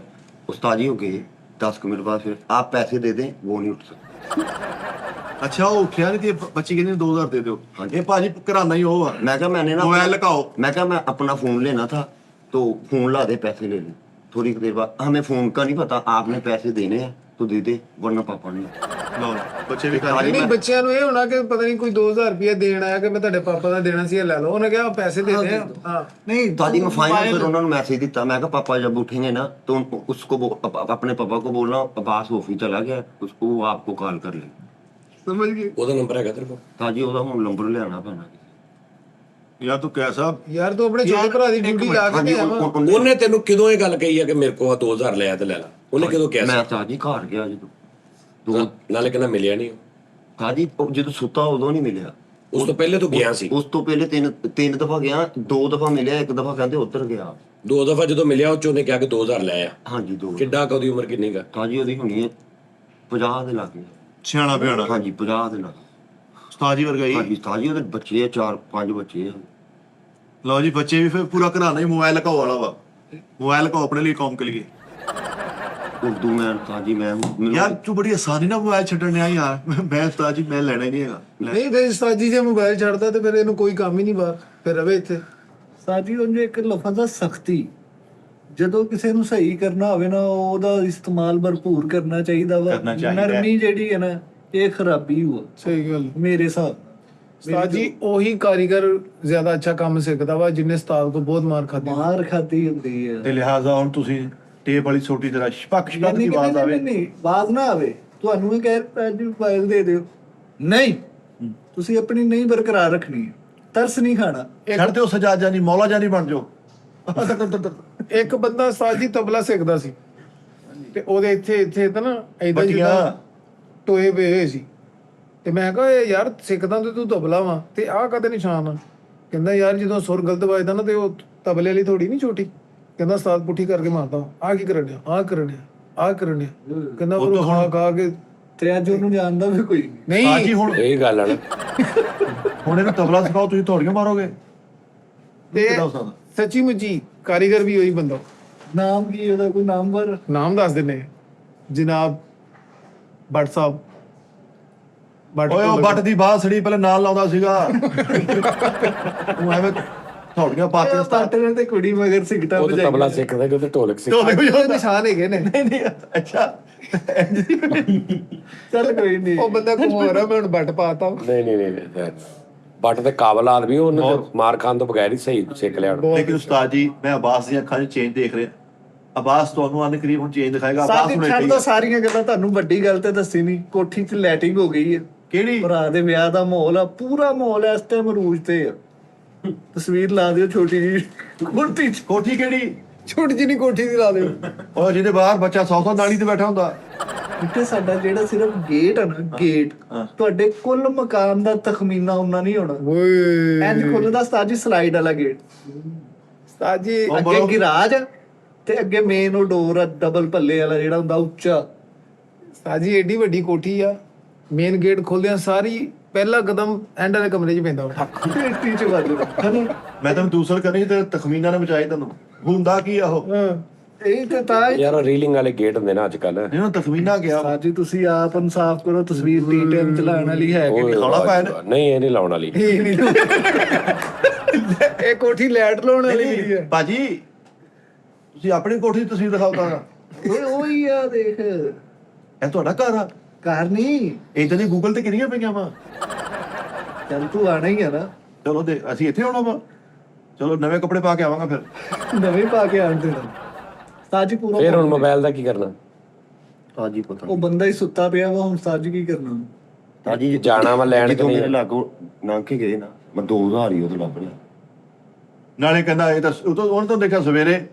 उस्ताद जी हो गए 10 मिनट बाद, फिर आप पैसे दे दें, वो नहीं उठ सकते। ਅੱਛਾ ਉਹ ਉੱਠਿਆ ਨਹੀਂ ਤੇ ਬੱਚੀ ਕਹਿੰਦੀ 2000 ਦੇ ਦਿਓ। ਇਹ ਭਾਜੀ ਘਰਾਨਾ ਹੀ ਉਹ ਆ। मैं कहा मैंने ना मोबाइल लगाओ। मैं कहा मैं अपना फोन लेना था तो फोन ला दे, पैसे ले ले। थोड़ी देर बाद हमें फोन का नहीं पता, आपने पैसे देने हैं तो दे दे, वरना पापा नहीं। ਲਓ ਬੱਚੇ ਵੀ ਕਰ ਨਹੀਂ ਬੱਚਿਆਂ ਨੂੰ ਇਹ ਹੋਣਾ ਕਿ ਪਤਾ ਨਹੀਂ ਕੋਈ 2000 ਰੁਪਇਆ ਦੇਣ ਆਇਆ ਕਿ ਮੈਂ ਤੁਹਾਡੇ ਪਾਪਾ ਦਾ ਦੇਣਾ ਸੀ, ਇਹ ਲੈ ਲਓ। ਉਹਨੇ ਕਿਹਾ ਪੈਸੇ ਦੇ ਦੇ। ਹਾਂ नहीं दादी मैं फाइनल फिर उन्होंने मैसेज दिता। मैं कहा पापा जब उठेंगे ना तो उसको अपने पापा को बोलना अब्बास ऑफिस चला गया, उसको वो आपको कॉल कर ले। समझ गए। ਉਹਦਾ ਨੰਬਰ ਹੈਗਾ ਤੇਰੇ ਕੋਲ? ताजी ਉਹਦਾ ਹੁਣ ਨੰਬਰ ਲਿਆਣਾ ਪੈਣਾ। ਯਾਰ ਤੂੰ ਕੈਸਾ ਯਾਰ ਤੂੰ ਆਪਣੇ ਛੋਟੇ ਭਰਾ ਦੀ ਡਿਊਟੀ ਲਾ ਕੇ ਤੇ ਆਵਾ। ਉਹਨੇ ਤੈਨੂੰ ਕਦੋਂ ਇਹ ਗੱਲ ਕਹੀ ਆ ਕਿ ਮੇਰੇ ਕੋਲ 2000 ਲਿਆ ਤੇ ਲੈ ਲਾ? ਉਹਨੇ ਕਦੋਂ ਕਿਹਾ ਮੈਂ ਸੀ? ਤਾਜੀ ਘਰ ਗਿਆ ਜਦੋਂ ਨਾਲੇ ਕਹਿੰਦਾ ਮਿਲਿਆ ਨਹੀਂ ਉਹ। ਤਾਜੀ ਜਦੋਂ ਸੁੱਤਾ ਉਦੋਂ ਨਹੀਂ ਮਿਲਿਆ। ਉਸ ਤੋਂ ਪਹਿਲੇ ਤੂੰ ਗਿਆ ਸੀ? ਉਸ ਤੋਂ ਪਹਿਲੇ ਤਿੰਨ ਦਫਾ ਗਿਆ, 2 ਦਫਾ ਮਿਲਿਆ, 1 ਦਫਾ ਕਹਿੰਦੇ ਉੱਧਰ ਗਿਆ। 2 ਦਫਾ ਜਦੋਂ ਮਿਲਿਆ ਉਹ ਚ ਉਹਨੇ ਕਿਹਾ ਕਿ 2000 ਲੈ ਆ। ਹਾਂਜੀ 2। ਕਿੱਡਾ ਕੁ ਉਹਦੀ ਉਮਰ ਕਿੰਨੀ ਗਾ? ਤਾਜੀ ਉਹਦੀ ਹੋਣੀ ਹੈ 50 ਦੇ ਲੱਗੇ। ਸਿਆਣਾ ਪਿਆਣਾ ਹਾਂਜੀ 50 ਦੇ ਲੱਗੇ। ਉਸਤਾਦ ਜੀ ਵਰਗਾ ਹੀ। ਹਾਂਜੀ ਤਾਜੀ ਉਹਦੇ ਬੱਚੇ ਆ 4-5 ਬੱਚੇ ਆ। ਲਓ ਜੀ ਬੱਚੇ ਵੀ ਫਿਰ ਪੂਰਾ ਘਰਾਨਾ ਹੀ ਮੋਬਾਈਲ ਲਗਾਓ ਵਾਲਾ ਵਾ। ਮੋਬਾइल लगाओ अपने लिए काम के लिए। ਉਰਦੂ ਮੈਂ ਤਾਜੀ ਮੈਂ यार तू बड़ी आसानी ना मोबाइल छड़ने आ यार। मैं उस्ताद जी मैं लेना ही नहीं हैगा। ਨਹੀਂ ਤੇ ਉਸਤਾਦ ਜੀ ਜੇ ਮੋਬਾਈਲ ਛੱਡਦਾ ਤੇ ਫਿਰ ਇਹਨੂੰ ਕੋਈ ਕੰਮ ਹੀ ਨਹੀਂ ਬਾਹਰ, ਫਿਰ ਰਵੇ ਇੱਥੇ। ਸਾਜੀ ਉਹਨੇ ਇੱਕ ਲਫ਼ਜ਼ ਆ ਸਖਤੀ, ਜਦੋਂ ਕਿਸੇ ਨੂੰ ਸਹੀ ਕਰਨਾ ਹੋਵੇ ਨਾ ਉਹਦਾ ਇਸਤੇਮਾਲ ਭਰਪੂਰ ਕਰਨਾ ਚਾਹੀਦਾ ਵਾ। ਕਰਨਾ ਚਾਹੀਦਾ। ਨਰਮੀ ਜਿਹੜੀ ਹੈ ਨਾ ਇਹ ਖਰਾਬੀ ਹੋ ਸਹੀ ਗੱਲ। ਮੇਰੇ ਹਿਸਾਬ। ਉਸਤਾਦ ਜੀ ਉਹੀ ਕਾਰੀਗਰ ਜ਼ਿਆਦਾ ਅੱਛਾ ਕੰਮ ਸਿੱਖਦਾ ਵਾ ਜਿਹਨੇ ਉਸਤਾਦ ਕੋ ਬਹੁਤ ਮਾਰ ਖਾਧੀ। ਮਾਰ ਖਾਦੀ ਹੁੰਦੀ ਹੈ। ਤੇ ਲਿਹਾਜ਼ਾ ਹੁਣ ਤੁਸੀਂ ਟੇਪ ਵਾਲੀ ਛੋਟੀ ਤਰ੍ਹਾਂ ਸ਼ਪਕ ਸ਼ਪਕ ਦੀ ਆਵਾਜ਼ ਆਵੇ। ਨਹੀਂ ਆਵਾਜ਼ ਨਾ ਆਵੇ, ਤੁਹਾਨੂੰ ਇਹ ਕਹਿ ਜੀ ਮੋਬਾਈਲ ਦੇ ਦਿਓ, ਨਹੀਂ ਤੁਸੀਂ ਆਪਣੀ ਨਹੀਂ ਬਰਕਰਾਰ ਰੱਖਣੀ ਹੈ, ਤਰਸ ਨਹੀਂ ਖਾਣਾ। ਛੱਡ ਦਿਓ ਸਜਾਦ ਜਾਨੀ ਮੌਲਾ ਜਾਨੀ ਬਣ ਜਾਓ। ਇੱਕ ਬੰਦਾ ਉਸਤਾਦ ਜੀ ਤਬਲਾ ਸਿੱਖਦਾ ਸੀ ਤੇ ਉਹਦੇ ਇੱਥੇ ਤਾਂ ਨਾ ਏਦਾਂ ਬੱਟੀਆਂ। ਜਿਹਾ ਟੋਏ ਪਏ ਹੋਏ ਸੀ ਤੇ ਮੈਂ ਕਿਹਾ ਇਹ ਯਾਰ ਸਿੱਖਦਾ ਤੇ ਤੂੰ ਤਬਲਾ ਵਾ ਤੇ ਆਹ ਕਦੇ ਨਿਸ਼ਾਨ ਆ? ਕਹਿੰਦਾ ਯਾਰ ਜਦੋਂ ਸੁਰ ਗਲਤ ਵੱਜਦਾ ਨਾ ਤੇ ਉਹ ਤਬਲੇ ਲਈ ਥੋੜੀ ਨਹੀਂ ਛੋਟੀ। ਕਹਿੰਦਾ ਉਸਤਾਦ ਪੁੱਠੀ ਕਰਕੇ ਮਾਰਦਾ, ਆਹ ਕੀ ਕਰਨ ਡਿਆ, ਆਹ ਕਰਨ ਡਿਆ, ਆਹ ਕਰਨ ਡਿਆ। ਕਹਿੰਦਾ ਉਹ ਖਾ ਕੇ ਤੇ ਅੱਜ ਉਹਨੂੰ ਜਾਣਦਾ ਵੀ ਕੋਈ ਨਹੀਂ। ਹਾਂ ਜੀ ਹੁਣ ਇਹ ਗੱਲ ਆ ਨਾ। ਹੁਣ ਇਹਨੂੰ ਤਬਲਾ ਸਿਖਾਓ, ਤੁਸੀਂ ਥੋੜੀਆਂ ਮਾਰੋਗੇ। ਤੇ ਕਿਹਦਾ ਉਸਤਾਦ? ਸੱਚੀ ਮੁੱਚੀ ਕਾਰੀਗਰ ਵੀ ਉਹੀ ਬੰਦਾ। ਨਾਮ ਕੀ ਉਹਦਾ, ਕੋਈ ਨਾਮਵਰ? ਨਾਮ ਦੱਸ ਦਿੰਨੇ ਜਨਾਬ ਭੱਟ ਸਾਹਿਬ। ਓਏ ਉਹ ਬੱਟ ਦੀ ਬਾਹ ਸੜੀ ਪਹਿਲੇ ਨਾਲ ਲਾਉਂਦਾ ਸੀਗਾ। ਉਹ ਐਵੇਂ ਥੋੜੀਆਂ ਪਾਤੀਆਂ ਸਟਾਰਟ ਨੇ ਤੇ ਕੁੜੀ ਮਗਰ ਸਿਗਟਾ ਉਹ ਤਾਂ ਵਜਾਈ। ਤਬਲਾ ਸਿੱਖਦਾ ਕਿ ਉਹ ਤਾਂ ਢੋਲਕ ਸਿੱਖਦਾ। ਢੋਲੇ ਵਜਾਉਂਦਾ। ਉਹਦੇ ਨਿਸ਼ਾਨ ਹੈਗੇ ਨੇ। ਨਹੀਂ ਨਹੀਂ ਅੱਛਾ। ਚੱਲ ਕੋਈ ਨਹੀਂ। ਉਹ ਬੰਦਾ ਘੁਮਾ ਰਿਹਾ, ਮੈਂ ਹੁਣ ਬੱਟ ਪਾਤਾ। ਨਹੀਂ ਬੱਟ ਦੇ ਕਾਬਲ ਆਦਮੀ, ਉਹਨੇ ਤੇ ਮਾਰ ਖਾਨ ਤੋਂ ਬਗੈਰ ਹੀ ਸਹੀ ਸਿੱਖ ਲਿਆ ਹੋਣਾ। ਲੇਕਿਨ ਉਸਤਾਦ ਜੀ ਮੈਂ ਅਬਾਸ ਦੀਆਂ ਅੱਖਾਂ 'ਚ ਚੇਂਜ ਦੇਖ ਰਿਹਾ। ਅਬਾਸ ਤੁਹਾਨੂੰ ਆਨੇ ਕਰੀਬ ਹੁਣ ਚੇਂਜ ਦਿਖਾਏਗਾ। ਅਬਾਸ ਸਾਡੀ ਹੁਣ ਛੱਡ ਇੱਥੇ ਤਾਂ ਹੀ ਸਾਰੀਆਂ ਗੱਲਾਂ, ਤੁਹਾਨੂੰ ਵੱਡੀ ਗੱਲ ਤੇ ਦੱਸੀ ਨਹੀਂ। ਕੋਠੀ 'ਚ ਲੈਟਿੰਗ ਹੋ ਗਈ ਹੈ। ਕਿਹੜੀ? ਭਰਾ ਦੇ ਵਿਆਹ ਦਾ ਮਾਹੌਲ ਆ, ਪੂਰਾ ਮਾਹੌਲ ਇਸ ਟਾਈਮ ਅਰੂਜ ਤੇ ਆ। ਤਸਵੀਰ ਲਾ ਦਿਓ ਛੋਟੀ ਜੀ ਕੋਠੀ 'ਚ। ਕੋਠੀ ਕਿਹੜੀ? ਛੋਟੀ ਜਿਹੀ ਕੋਠੀ ਦੀ ਲਾ ਦਿਓ। ਉਹ ਜਿਹਦੇ ਬਾਹਰ ਬੱਚਾ 100 ਨਾਲੀ ਤੇ ਬੈਠਾ ਹੁੰਦਾ। ਇੱਥੇ ਸਾਡਾ ਜਿਹੜਾ ਸਿਰਫ ਗੇਟ ਆ ਨਾ, ਗੇਟ ਤੁਹਾਡੇ ਕੁੱਲ ਮਕਾਨ ਦਾ ਤਖਮੀਨਾ ਉਹਨਾਂ ਨਹੀਂ ਹੋਣਾ। ਓਏ ਇੰਜ ਖੁੱਲਦਾ ਉਸਤਾਦ ਜੀ ਸਲਾਈਡ ਵਾਲਾ ਗੇਟ। ਉਸਤਾਦ ਜੀ ਅੱਗੇ ਗਿਰਾਜ ਤੇ ਅੱਗੇ ਮੇਨ ਉਹ ਡੋਰ ਆ ਡਬਲ ਪੱਲੇ ਵਾਲਾ ਜਿਹੜਾ ਹੁੰਦਾ ਉੱਚਾ। ਉਸਤਾਦ ਜੀ ਏਡੀ ਵੱਡੀ ਕੋਠੀ ਆ, ਮੇਨ ਗੇਟ ਖੋਲਦਿਆਂ ਸਾਰੀ ਪਹਿਲਾ ਕਦਮ ਐਂਡ ਵਾਲੇ ਕਮਰੇ 'ਚ ਪੈਂਦਾ ਵਾ। ਪੇਟੀ 'ਚ ਵੱਜਦਾ। ਮੈਂ ਤੈਨੂੰ ਦੂਸਰ ਕਰਨੀ ਤੇ ਤਖਮੀਨਾ ਨੇ ਬਚਾਈ ਤੈਨੂੰ। ਹੁੰਦਾ ਕੀ ਆ ਉਹ? ਹਾਂ ਇਹ ਤੇ ਤਾਂ ਯਾਰ ਉਹ ਰੀਲਿੰਗ ਵਾਲੇ ਗੇਟ ਹੁੰਦੇ ਨਾ ਅੱਜ ਕੱਲ। ਇਹਨੂੰ ਤਖਮੀਨਾ ਗਿਆ। ਉਸਤਾਦ ਜੀ ਤੁਸੀਂ ਆਪ ਇਨਸਾਫ ਕਰੋ, ਤਸਵੀਰ ਟੀ-ਟਾਈਮ ਚਲਾਉਣ ਵਾਲੀ ਹੈ ਕਿ ਨਹੀਂ? ਲਾਉਣਾ ਪੈਣਾ। ਨਹੀਂ ਇਹ ਨਹੀਂ ਲਾਉਣ ਵਾਲੀ। ਇਹ ਨਹੀਂ ਇਹ ਕੋਠੀ ਲੈਟ ਲਾਉਣ ਵਾਲੀ ਵੀ ਹੈ। ਭਾਜੀ ਤੁਸੀਂ ਆਪਣੀ ਕੋਠੀ ਤੁਸੀਂ ਦਿਖਾਓ ਤਾਂ ਓਏ ਉਹੀ ਆ ਦੇਖ, ਇਹ ਤੁਹਾਡਾ ਘਰ ਆ। ਘਰ ਨਹੀਂ, ਇਦਾਂ ਦੀ ਗੂਗਲ ਤੇ ਕਿੰਨੀਆਂ ਪਈਆਂ ਵਾ। ਚੱਲ ਤੂੰ ਆਣਾ ਹੀ ਆ ਨਾ, ਚਲੋ ਦੇ ਅਸੀਂ ਇੱਥੇ ਆਉਣਾ ਵਾ। ਚਲੋ ਨਵੇਂ ਕੱਪੜੇ ਪਾ ਕੇ ਆਵਾਂਗਾ ਫਿਰ। ਨਵੇਂ ਪਾ ਕੇ ਆਣ ਦੇਣਾ। ਸਾਜੀ ਪੂਰਾ ਫਿਰ ਹੁਣ ਮੋਬਾਈਲ ਦਾ ਕੀ ਕਰਨਾ? ਤਾਜੀ ਪਤਾ ਉਹ ਬੰਦਾ ਹੀ ਸੁੱਤਾ ਪਿਆ ਵਾ, ਹੁਣ ਸਾਜੀ ਕੀ ਕਰਨਾ? ਤਾਜੀ ਜਾਣਾ ਵਾ ਲੈਣ ਕਿ ਜਦੋਂ ਨਹੀਂ? ਮੇਰੇ ਲਾਗੋਂ ਲੰਘ ਕੇ ਗਏ ਨਾ, ਮੈਂ 2000 ਹੀ ਉਹਦੇ ਲੱਭ ਲਿਆ। ਨਾਲੇ ਕਹਿੰਦਾ ਇਹ ਤਾਂ ਉਹਨੇ ਤਾਂ ਦੇਖਿਆ ਸਵੇਰੇ।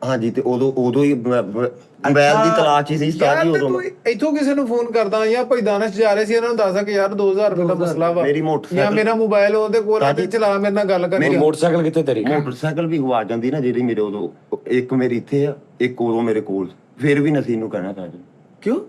ਹਾਂਜੀ ਤੇ ਉਦੋਂ ਹੀ ਮੋਬਾਈਲ ਦੀ ਤਲਾਸ਼ ਹੀ ਸੀ ਯਾਰ ਤਾਜੀ ਤੇ ਉਦੋਂ। ਤੂੰ ਇੱਥੋਂ ਕਿਸੇ ਨੂੰ ਫੋਨ ਕਰਦਾ ਜਾਂ ਭਾਈ ਦਾਨਸ਼ ਜਾ ਰਹੇ ਸੀ, ਇਹਨਾਂ ਨੂੰ ਦੱਸਦਾ ਕਿ ਯਾਰ 2000 ਰੁਪਏ ਦਾ ਮਸਲਾ ਵਾ, ਮੇਰੀ ਮੋਟਰਸਾਈਕਲ- ਜਾਂ ਮੇਰਾ ਮੋਬਾਈਲ ਉਹਦੇ ਕੋਲ ਆ ਤੇ ਚਲਾ, ਮੇਰੇ ਨਾਲ ਗੱਲ ਕਰੀ। ਮੋਟਰਸਾਈਕਲ ਕਿੱਥੇ ਤੇਰੀ? ਮੋਟਰਸਾਈਕਲ ਵੀ ਗਵਾ ਜਾਂਦੀ ਨਾ ਜਿਹੜੀ ਮੇਰੇ ਉਦੋਂ, ਇੱਕ ਮੇਰੀ ਇੱਥੇ ਆ, ਇੱਕ ਉਦੋਂ ਮੇਰੇ ਕੋਲ। ਫਿਰ ਵੀ ਨਸੀਬ ਨੂੰ ਕਹਿਣਾ ਤਾਜੀ ਕਿਉਂ?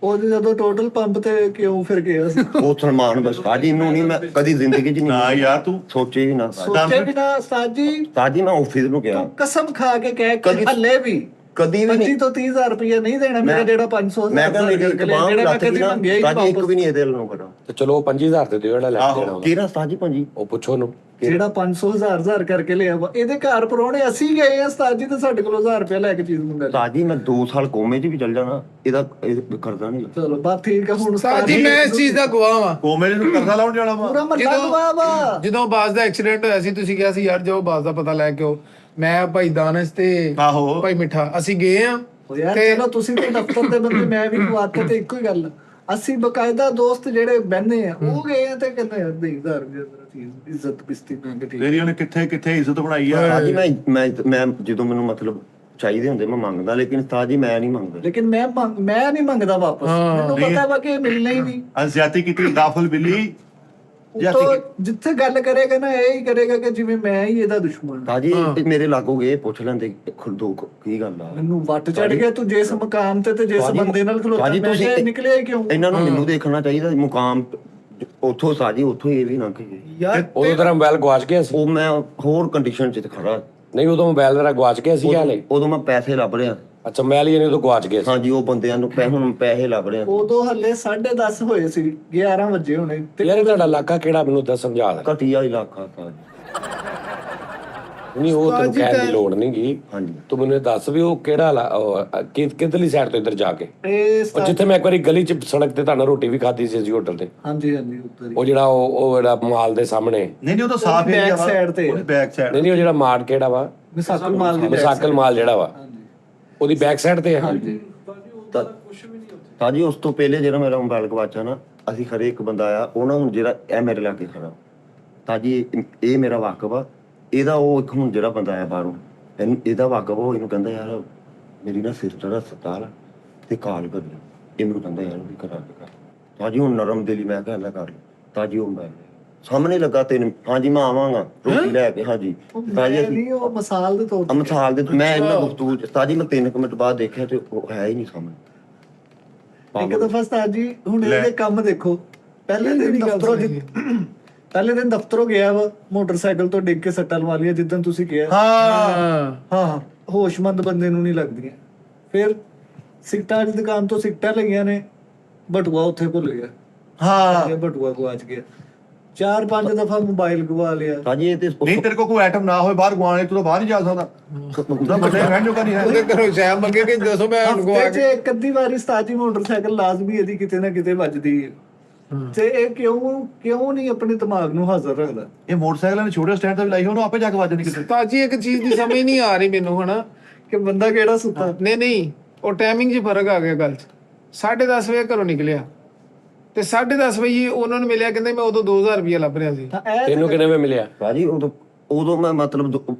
ਉਹਦੇ ਜਦੋਂ ਟੋਟਲ ਪੰਪ ਤੇ ਕਿਉਂ ਫਿਰ ਗਿਆ ਸੀ? ਉਹ ਸਨਮਾਨ ਬਸ ਤਾਜੀ ਨੂੰ ਨਹੀਂ ਮੈਂ ਕਦੀ ਜ਼ਿੰਦਗੀ 'ਚ ਨਾ ਨਹੀਂ ਯਾਰ ਤੂੰ ਸੋਚੇ ਵੀ ਨਾ। ਸੋਚੇ ਬਿਨਾ ਸਾਜੀ ਤਾਜੀ ਮੈਂ ਆਫਿਸ ਨੂੰ ਗਿਆ ਤੂੰ ਕਸਮ ਖਾ ਕੇ ਕਹਿ ਕਿ ਕਦੀ- ਹੱਲੇ ਵੀ ਕਦੀ ਵੀ 25 ਨਹੀਂ। ਤੋਂ 30,000 ਰੁਪਏ ਨਹੀਂ ਦੇਣਾ ਮੇਰਾ, ਜਿਹੜਾ 500 ਮੈਂ ਕਹਿੰਦਾ ਮੇਰੀ ਇੱਕ ਬਾਂਹ ਜਿਹੜਾ ਮੈਂ ਲੱਤ ਕਦੀ ਦੀ ਨਾ ਮੰਗਿਆ ਹੀ ਤਾਜੀ ਨਹੀਂ ਇੱਕ ਵਾਪਸ। ਵੀ ਨਹੀਂ ਇਹਦੇ ਵੱਲੋਂ ਕਰਾਂ। ਤੇ ਚਲੋ 25,000 ਤੇ ਦਿਓ ਜਿਹੜਾ ਲੈ ਕੇ ਦੇਣਾ ਉਹਦਾ। ਕਿਹੜਾ ਤਾਜੀ ਪੰਜੀ ਉਹ ਪੁੱਛੋ ਉਹਨੂੰ। ਜਿਹੜਾ 500,000 ਕਰਕੇ ਲਿਆ ਵਾ, ਇਹਦੇ ਘਰ ਪਰੋਣੇ ਅਸੀਂ ਗਏ ਆ ਸਾਜੀ ਤੇ ਸਾਡੇ ਕੋਲੋਂ 1000 ਰੁਪਏ ਲੈ ਕੇ ਚੀਜ਼ ਮੰਗਾ ਲਈ। ਤਾਜੀ ਮੈਂ 2 ਸਾਲ ਕੋਮੇ 'ਚ ਵੀ ਚੱਲ ਜਾਣਾ, ਇਹਦਾ ਇਹ ਕਰਦਾ ਨਹੀਂ। ਚਲੋ ਬਸ ਠੀਕ ਆ, ਹੁਣ ਸਾਜੀ ਮੈਂ ਇਸ ਚੀਜ਼ ਦਾ ਗਵਾਹ ਵਾਂ। ਕੋਮੇ ਨੂੰ ਕਰਜ਼ਾ ਲਾਉਣ ਜਾਣਾ ਵਾ। ਪੂਰਾ ਮੱਲਾ ਗਵਾ ਵਾ। ਜਦੋਂ ਬਾਸ ਦਾ ਐਕਸੀਡੈਂਟ ਹੋਇਆ ਸੀ, ਤੁਸੀਂ ਕਿਹਾ ਸੀ ਯਾਰ ਜਾਓ ਬਾਸ ਦਾ ਪਤਾ ਲੈ ਕੇ ਆਓ। ਮੈਂ ਭਾਈ ਦਾਨਸ਼ ਤੇ ਆਹੋ। ਭਾਈ ਮਿੱਠਾ ਅਸੀਂ ਗਏ ਆ ਉਹ ਯਾਰ ਚਲੋ ਤੁਸੀਂ ਤੇ ਦਫ਼ਤਰ ਦੇ ਬੰਦੇ, ਮੈਂ ਵੀ ਖਵਾਤੇ ਤੇ ਇੱਕੋ ਹੀ ਗੱਲ ਆ। ਅਸੀਂ ਬਕਾਇਦਾ ਦੋਸਤ ਜਿਹੜੇ ਬਹਿੰਦੇ ਆ, ਉਹ ਗਏ ਆ ਤੇ ਕਹਿੰਦੇ ਯਾਰ 1000 ਰੁਪਏ ਦਾ ਚੀਜ਼ ਇੱਜ਼ਤ ਬਿਸਤੀ ਮੈਂ ਕਿ ਠੀਕ। ਤੇਰੀ ਉਹਨੇ ਕਿੱਥੇ ਕਿੱਥੇ ਇੱਜ਼ਤ ਬਣਾਈ ਆ। ਤਾਜੀ ਮੈਂ ਜਦੋਂ ਮੈਨੂੰ ਮਤਲਬ ਚਾਹੀਦੇ ਹੁੰਦੇ ਮੈਂ ਮੰਗਦਾ, ਲੇਕਿਨ ਤਾਜੀ ਮੈਂ ਨਹੀਂ ਮੰਗਦਾ। ਲੇਕਿਨ ਮੈਂ ਨਹੀਂ ਮੰਗਦਾ ਵਾਪਸ, ਮੈਨੂੰ ਪਤਾ ਵਾ ਕਿ ਇਹ ਮਿਲਣਾ ਹੀ ਨਹੀਂ। ਅਜ਼ਿਆਤੀ ਕੀਤੀ ਗਾਫਲ ਬਿੱਲੀ। ਉਹ ਜਿੱਥੇ ਗੱਲ ਕਰੇਗਾ ਨਾ ਇਹ ਹੀ ਕਰੇਗਾ ਕਿ ਜਿਵੇਂ ਮੈਂ ਹੀ ਇਹਦਾ ਦੁਸ਼ਮਣ ਹਾਂ। ਤਾਜੀ ਮੇਰੇ ਲਾਗੋਗੇ ਪੁੱਛ ਲੈਂਦੇ ਖੁਦੋ ਕੀ ਗੱਲ ਆ। ਮੈਨੂੰ ਵੱਟ ਚੜ ਗਿਆ ਤੂੰ ਜਿਸ ਮੁਕਾਮ ਤੇ ਜਿਸ ਤਾਜੀ- ਬੰਦੇ ਨਾਲ ਖਲੋਤਾ, ਤਾਜੀ ਮੈਂ ਤੁਸੀਂ ਕਿਹਾ ਨਿਕਲਿਆ ਹੀ ਕਿਉਂ? ਇਹਨਾਂ ਨੂੰ ਮੈਨੂੰ ਦੇਖਣਾ ਚਾਹੀਦਾ ਮੁਕਾਮ ਉੱਥੋਂ ਸਾਜੀ ਉੱਥੋਂ ਇਹ ਵੀ ਨਾ ਕਹੇ। ਯਾਰ ਉਦੋਂ ਤੇਰਾ ਮੋਬਾਈਲ ਗਵਾਚ ਗਿਆ ਸੀ? ਉਹ ਮੈਂ ਹੋਰ ਕੰਡੀਸ਼ਨ 'ਚ ਖੜਾ। ਨਹੀਂ ਉਦੋਂ ਮੋਬਾਈਲ ਤੇਰਾ ਗਵਾਚ ਗਿਆ ਸੀ ਹਾਲੇ? ਉਦੋਂ ਮੈਂ ਪੈਸੇ ਲੱਭ ਰਿਹਾ। ਅੱਛਾ ਮੋਬਾਈਲ ਹੀ ਨਹੀਂ ਉਦੋਂ ਗਵਾਚ ਗਿਆ ਸੀ। ਹਾਂਜੀ ਉਹ ਬੰਦਿਆਂ ਨੂੰ ਹੁਣ ਪੈਸੇ ਲੱਭ ਰਿਹਾ। ਉਦੋਂ ਹੱਲੇ 10:30 ਹੋਏ ਸੀ, 11 ਵਜੇ ਹੋਣੇ ਤੇ ਯਾਰ ਇਹ ਤੁਹਾਡਾ ਇਲਾਕਾ ਕਿਹੜਾ ਮੈਨੂੰ ਤਾਂ ਸਮਝਾ ਲੈ। ਘਟੀਆ ਇਲਾਕਾ ਤਾਜੀ। ਨਹੀਂ ਉਹ ਤੈਨੂੰ ਕਹਿਣ ਦੀ ਲੋੜ ਨਹੀਂ ਗੀ। ਹਾਂਜੀ ਤੂੰ ਮੈਨੂੰ ਇਹ ਦੱਸ ਵੀ ਉਹ ਕਿਹੜਾ ਕਿੱਧਰਲੀ ਸਾਈਡ ਤੋਂ ਇੱਧਰ ਜਾ ਕੇ, ਇਹ ਉਹ ਜਿੱਥੇ ਮੈਂ ਇੱਕ ਵਾਰੀ ਗਲੀ 'ਚ ਸੜਕ ਤੇ ਤੁਹਾਨੂੰ ਰੋਟੀ ਵੀ ਖਾਧੀ ਸੀ ਅਸੀਂ ਹੋਟਲ ਤੇ, ਹਾਂਜੀ ਹਾਂਜੀ ਉੱਤਰ ਹੀ ਉਹ ਜਿਹੜਾ ਉਹ ਜਿਹੜਾ ਮਾਲ ਦੇ ਸਾਹਮਣੇ। ਨਹੀਂ ਉਹ ਤਾਂ ਸਾਫ Back ਏਰੀਆ ਵਾ। side ਤੇ। ਉਹਦੇ ਬੈਕ ਸਾਈਡ। ਨਹੀਂ ਉਹ ਜਿਹੜਾ ਮਾਰਟ ਕਿਹੜਾ ਵਾ, ਮਿਸਾਕਲ ਮਾਲ ਦੀ ਮਿਸਾਕਲ ਮਾਲ ਜਿਹੜਾ ਵਾ, ਉਹਦੀ ਬੈਕ ਸਾਈਡ ਤੇ ਹੈ। ਤਾਜੀ ਉਸ ਤੋਂ ਪਹਿਲੇ ਜਿਹੜਾ ਮੇਰਾ ਮੋਬਾਈਲ ਗਵਾਚਾ ਨਾ, ਅਸੀਂ ਖਰੇ ਇੱਕ ਬੰਦਾ ਆਇਆ ਉਹਨਾਂ ਹੁਣ ਜਿਹੜਾ ਇਹ ਮੇਰੇ ਲਾਗੇ ਖੜਾ ਤਾਜੀ, ਇਹ ਮੇਰਾ ਵਾਕਫ ਆ ਇਹਦਾ। ਉਹ ਇੱਕ ਹੁਣ ਜਿਹੜਾ ਬੰਦਾ ਆਇਆ ਬਾਹਰੋਂ ਇਹਦਾ ਵਾਕਫ, ਉਹ ਇਹਨੂੰ ਕਹਿੰਦਾ ਯਾਰ ਮੇਰੀ ਨਾ ਸਿਸਟਰ ਹਸਪਤਾਲ ਤੇ ਕਾਲ ਕਰ ਲਿਓ। ਇਹ ਮੈਨੂੰ ਕਹਿੰਦਾ ਯਾਰ ਵੀ ਕਰਾ ਕੇ ਕਰ। ਤਾਜੀ ਹੁਣ ਨਰਮ ਦਿਲੀ ਮੈਂ ਕਿਹਾ ਲੈ ਕਰ ਲਓ। ਤਾਜੀ ਉਹ ਮੋਬਾਈਲ ਸਾਹਮਣੇ ਲੱਗਾ ਤੈਨੂੰ, ਹਾਂਜੀ ਮੈਂ ਆਵਾਂਗਾ ਰੋਟੀ ਲੈ ਕੇ। ਹਾਂਜੀ ਤਾਜੀ ਅਸੀਂ ਨਹੀਂ ਉਹ ਮਿਸਾਲ ਦੇ ਤੌਰ ਮਿਸਾਲ ਦੇ ਮੈਂ ਇਹਨਾਂ ਗੁਫ਼ਤਗੂ ਤਾਜੀ ਮੈਂ 3 ਮਿੰਟ ਬਾਅਦ ਦੇਖਿਆ ਤੇ ਉਹ ਹੈ ਹੀ ਨਹੀਂ ਸਾਹਮਣੇ। ਇੱਕ ਦਫਾ ਉਸਤਾਦ ਜੀ ਹੁਣ ਇਹਦੇ ਕੰਮ ਦੇਖੋ, ਪਹਿਲੇ ਦਿਨ ਦਫ਼ਤਰੋਂ ਗਿਆ ਵਾ, ਮੋਟਰਸਾਈਕਲ ਤੋਂ ਡਿੱਗ ਕੇ ਸੱਟਾਂ ਲਵਾ ਲਈਆਂ ਜਿੱਦਣ ਤੁਸੀਂ ਕਿਹਾ। ਹਾਂ ਹੋਸ਼ਮੰਦ ਬੰਦੇ ਨੂੰ ਨਹੀਂ ਲੱਗਦੀਆਂ। ਫਿਰ ਸਿਗਟਾਂ ਦੀ ਦੁਕਾਨ ਤੋਂ ਸਿਗਟਾਂ ਲਈਆਂ ਨੇ, ਬਟੂਆ ਉੱਥੇ ਭੁੱਲ ਗਿਆ। ਹਾਂ ਬਟੂਆ ਗਵਾਚ ਗਿਆ। 4-5 ਦਫਾ ਮੋਬਾਈਲ ਗਵਾ ਲਿਆ। ਤਾਜੀ ਇਹ ਤੇ ਨਹੀਂ ਤੇਰੇ ਕੋਲ ਕੋਈ ਆਈਟਮ ਨਾ ਹੋਏ ਬਾਹਰ ਗਵਾਣੇ, ਤੂੰ ਤਾਂ ਬਾਹਰ ਨਹੀਂ ਜਾ ਸਕਦਾ। ਉਹਦਾ ਵੱਡੇ ਰਹਿਣ ਜੋਗਾ ਨਹੀਂ ਉਹਦੇ ਹੈ। ਘਰੋਂ ਸ਼ਾਇਦ ਮੰਗੇ ਕਿ ਦੱਸੋ ਮੈਂ ਹੁਣ ਗਵਾ ਹਫ਼ਤੇ 'ਚ ਇੱਕ ਅੱਧੀ ਵਾਰੀ ਉਸਤਾਦ ਜੀ ਮੋਟਰਸਾਈਕਲ ਲਾਜ਼ਮੀ ਇਹਦੀ ਕਿਤੇ ਨਾ ਕਿਤੇ ਵੱਜਦੀ ਹੈ। ਤੇ ਇਹ ਕਿਉਂ ਨਹੀਂ ਆਪਣੇ ਦਿਮਾਗ ਨੂੰ ਹਾਜ਼ਰ ਰੱਖਦਾ? ਇਹ ਮੋਟਰਸਾਈਕਲਾਂ ਨੇ ਛੋਟੇ ਸਟੈਂਡ ਤੇ ਵੀ ਲਾਈ ਉਹਨੂੰ ਆਪੇ ਜਾ ਕੇ ਵੱਜਣੀ ਕਿਤੇ। ਤਾਜੀ ਇੱਕ ਚੀਜ਼ ਦੀ ਸਮਝ ਨਹੀਂ ਆ ਰਹੀ ਮੈਨੂੰ ਹਨਾ, ਕਿ ਬੰਦਾ ਕਿਹੜਾ ਸੁੱਤਾ। ਨਹੀਂ ਉਹ ਟਾਈਮਿੰਗ 'ਚ ਫਰਕ ਆ ਗਿਆ ਗੱਲ 'ਚ। 10:30 ਵਜੇ ਘਰੋਂ ਨਿਕਲਿਆ ਤੇ 10:30 ਵਜੇ ਉਹਨਾਂ ਨੂੰ ਮਿਲਿਆ, ਕਹਿੰਦੇ ਮੈਂ ਉਦੋਂ 2000 ਰੁਪਏ ਲੱਭ ਰਿਹਾ ਸੀ। ਤਾਂ ਇਹ ਤੈਨੂੰ ਕਿੰਨੇ ਵੇ ਮਿਲਿਆ? ਤਾਜੀ ਉਦੋਂ ਮੈਂ ਮਤਲਬ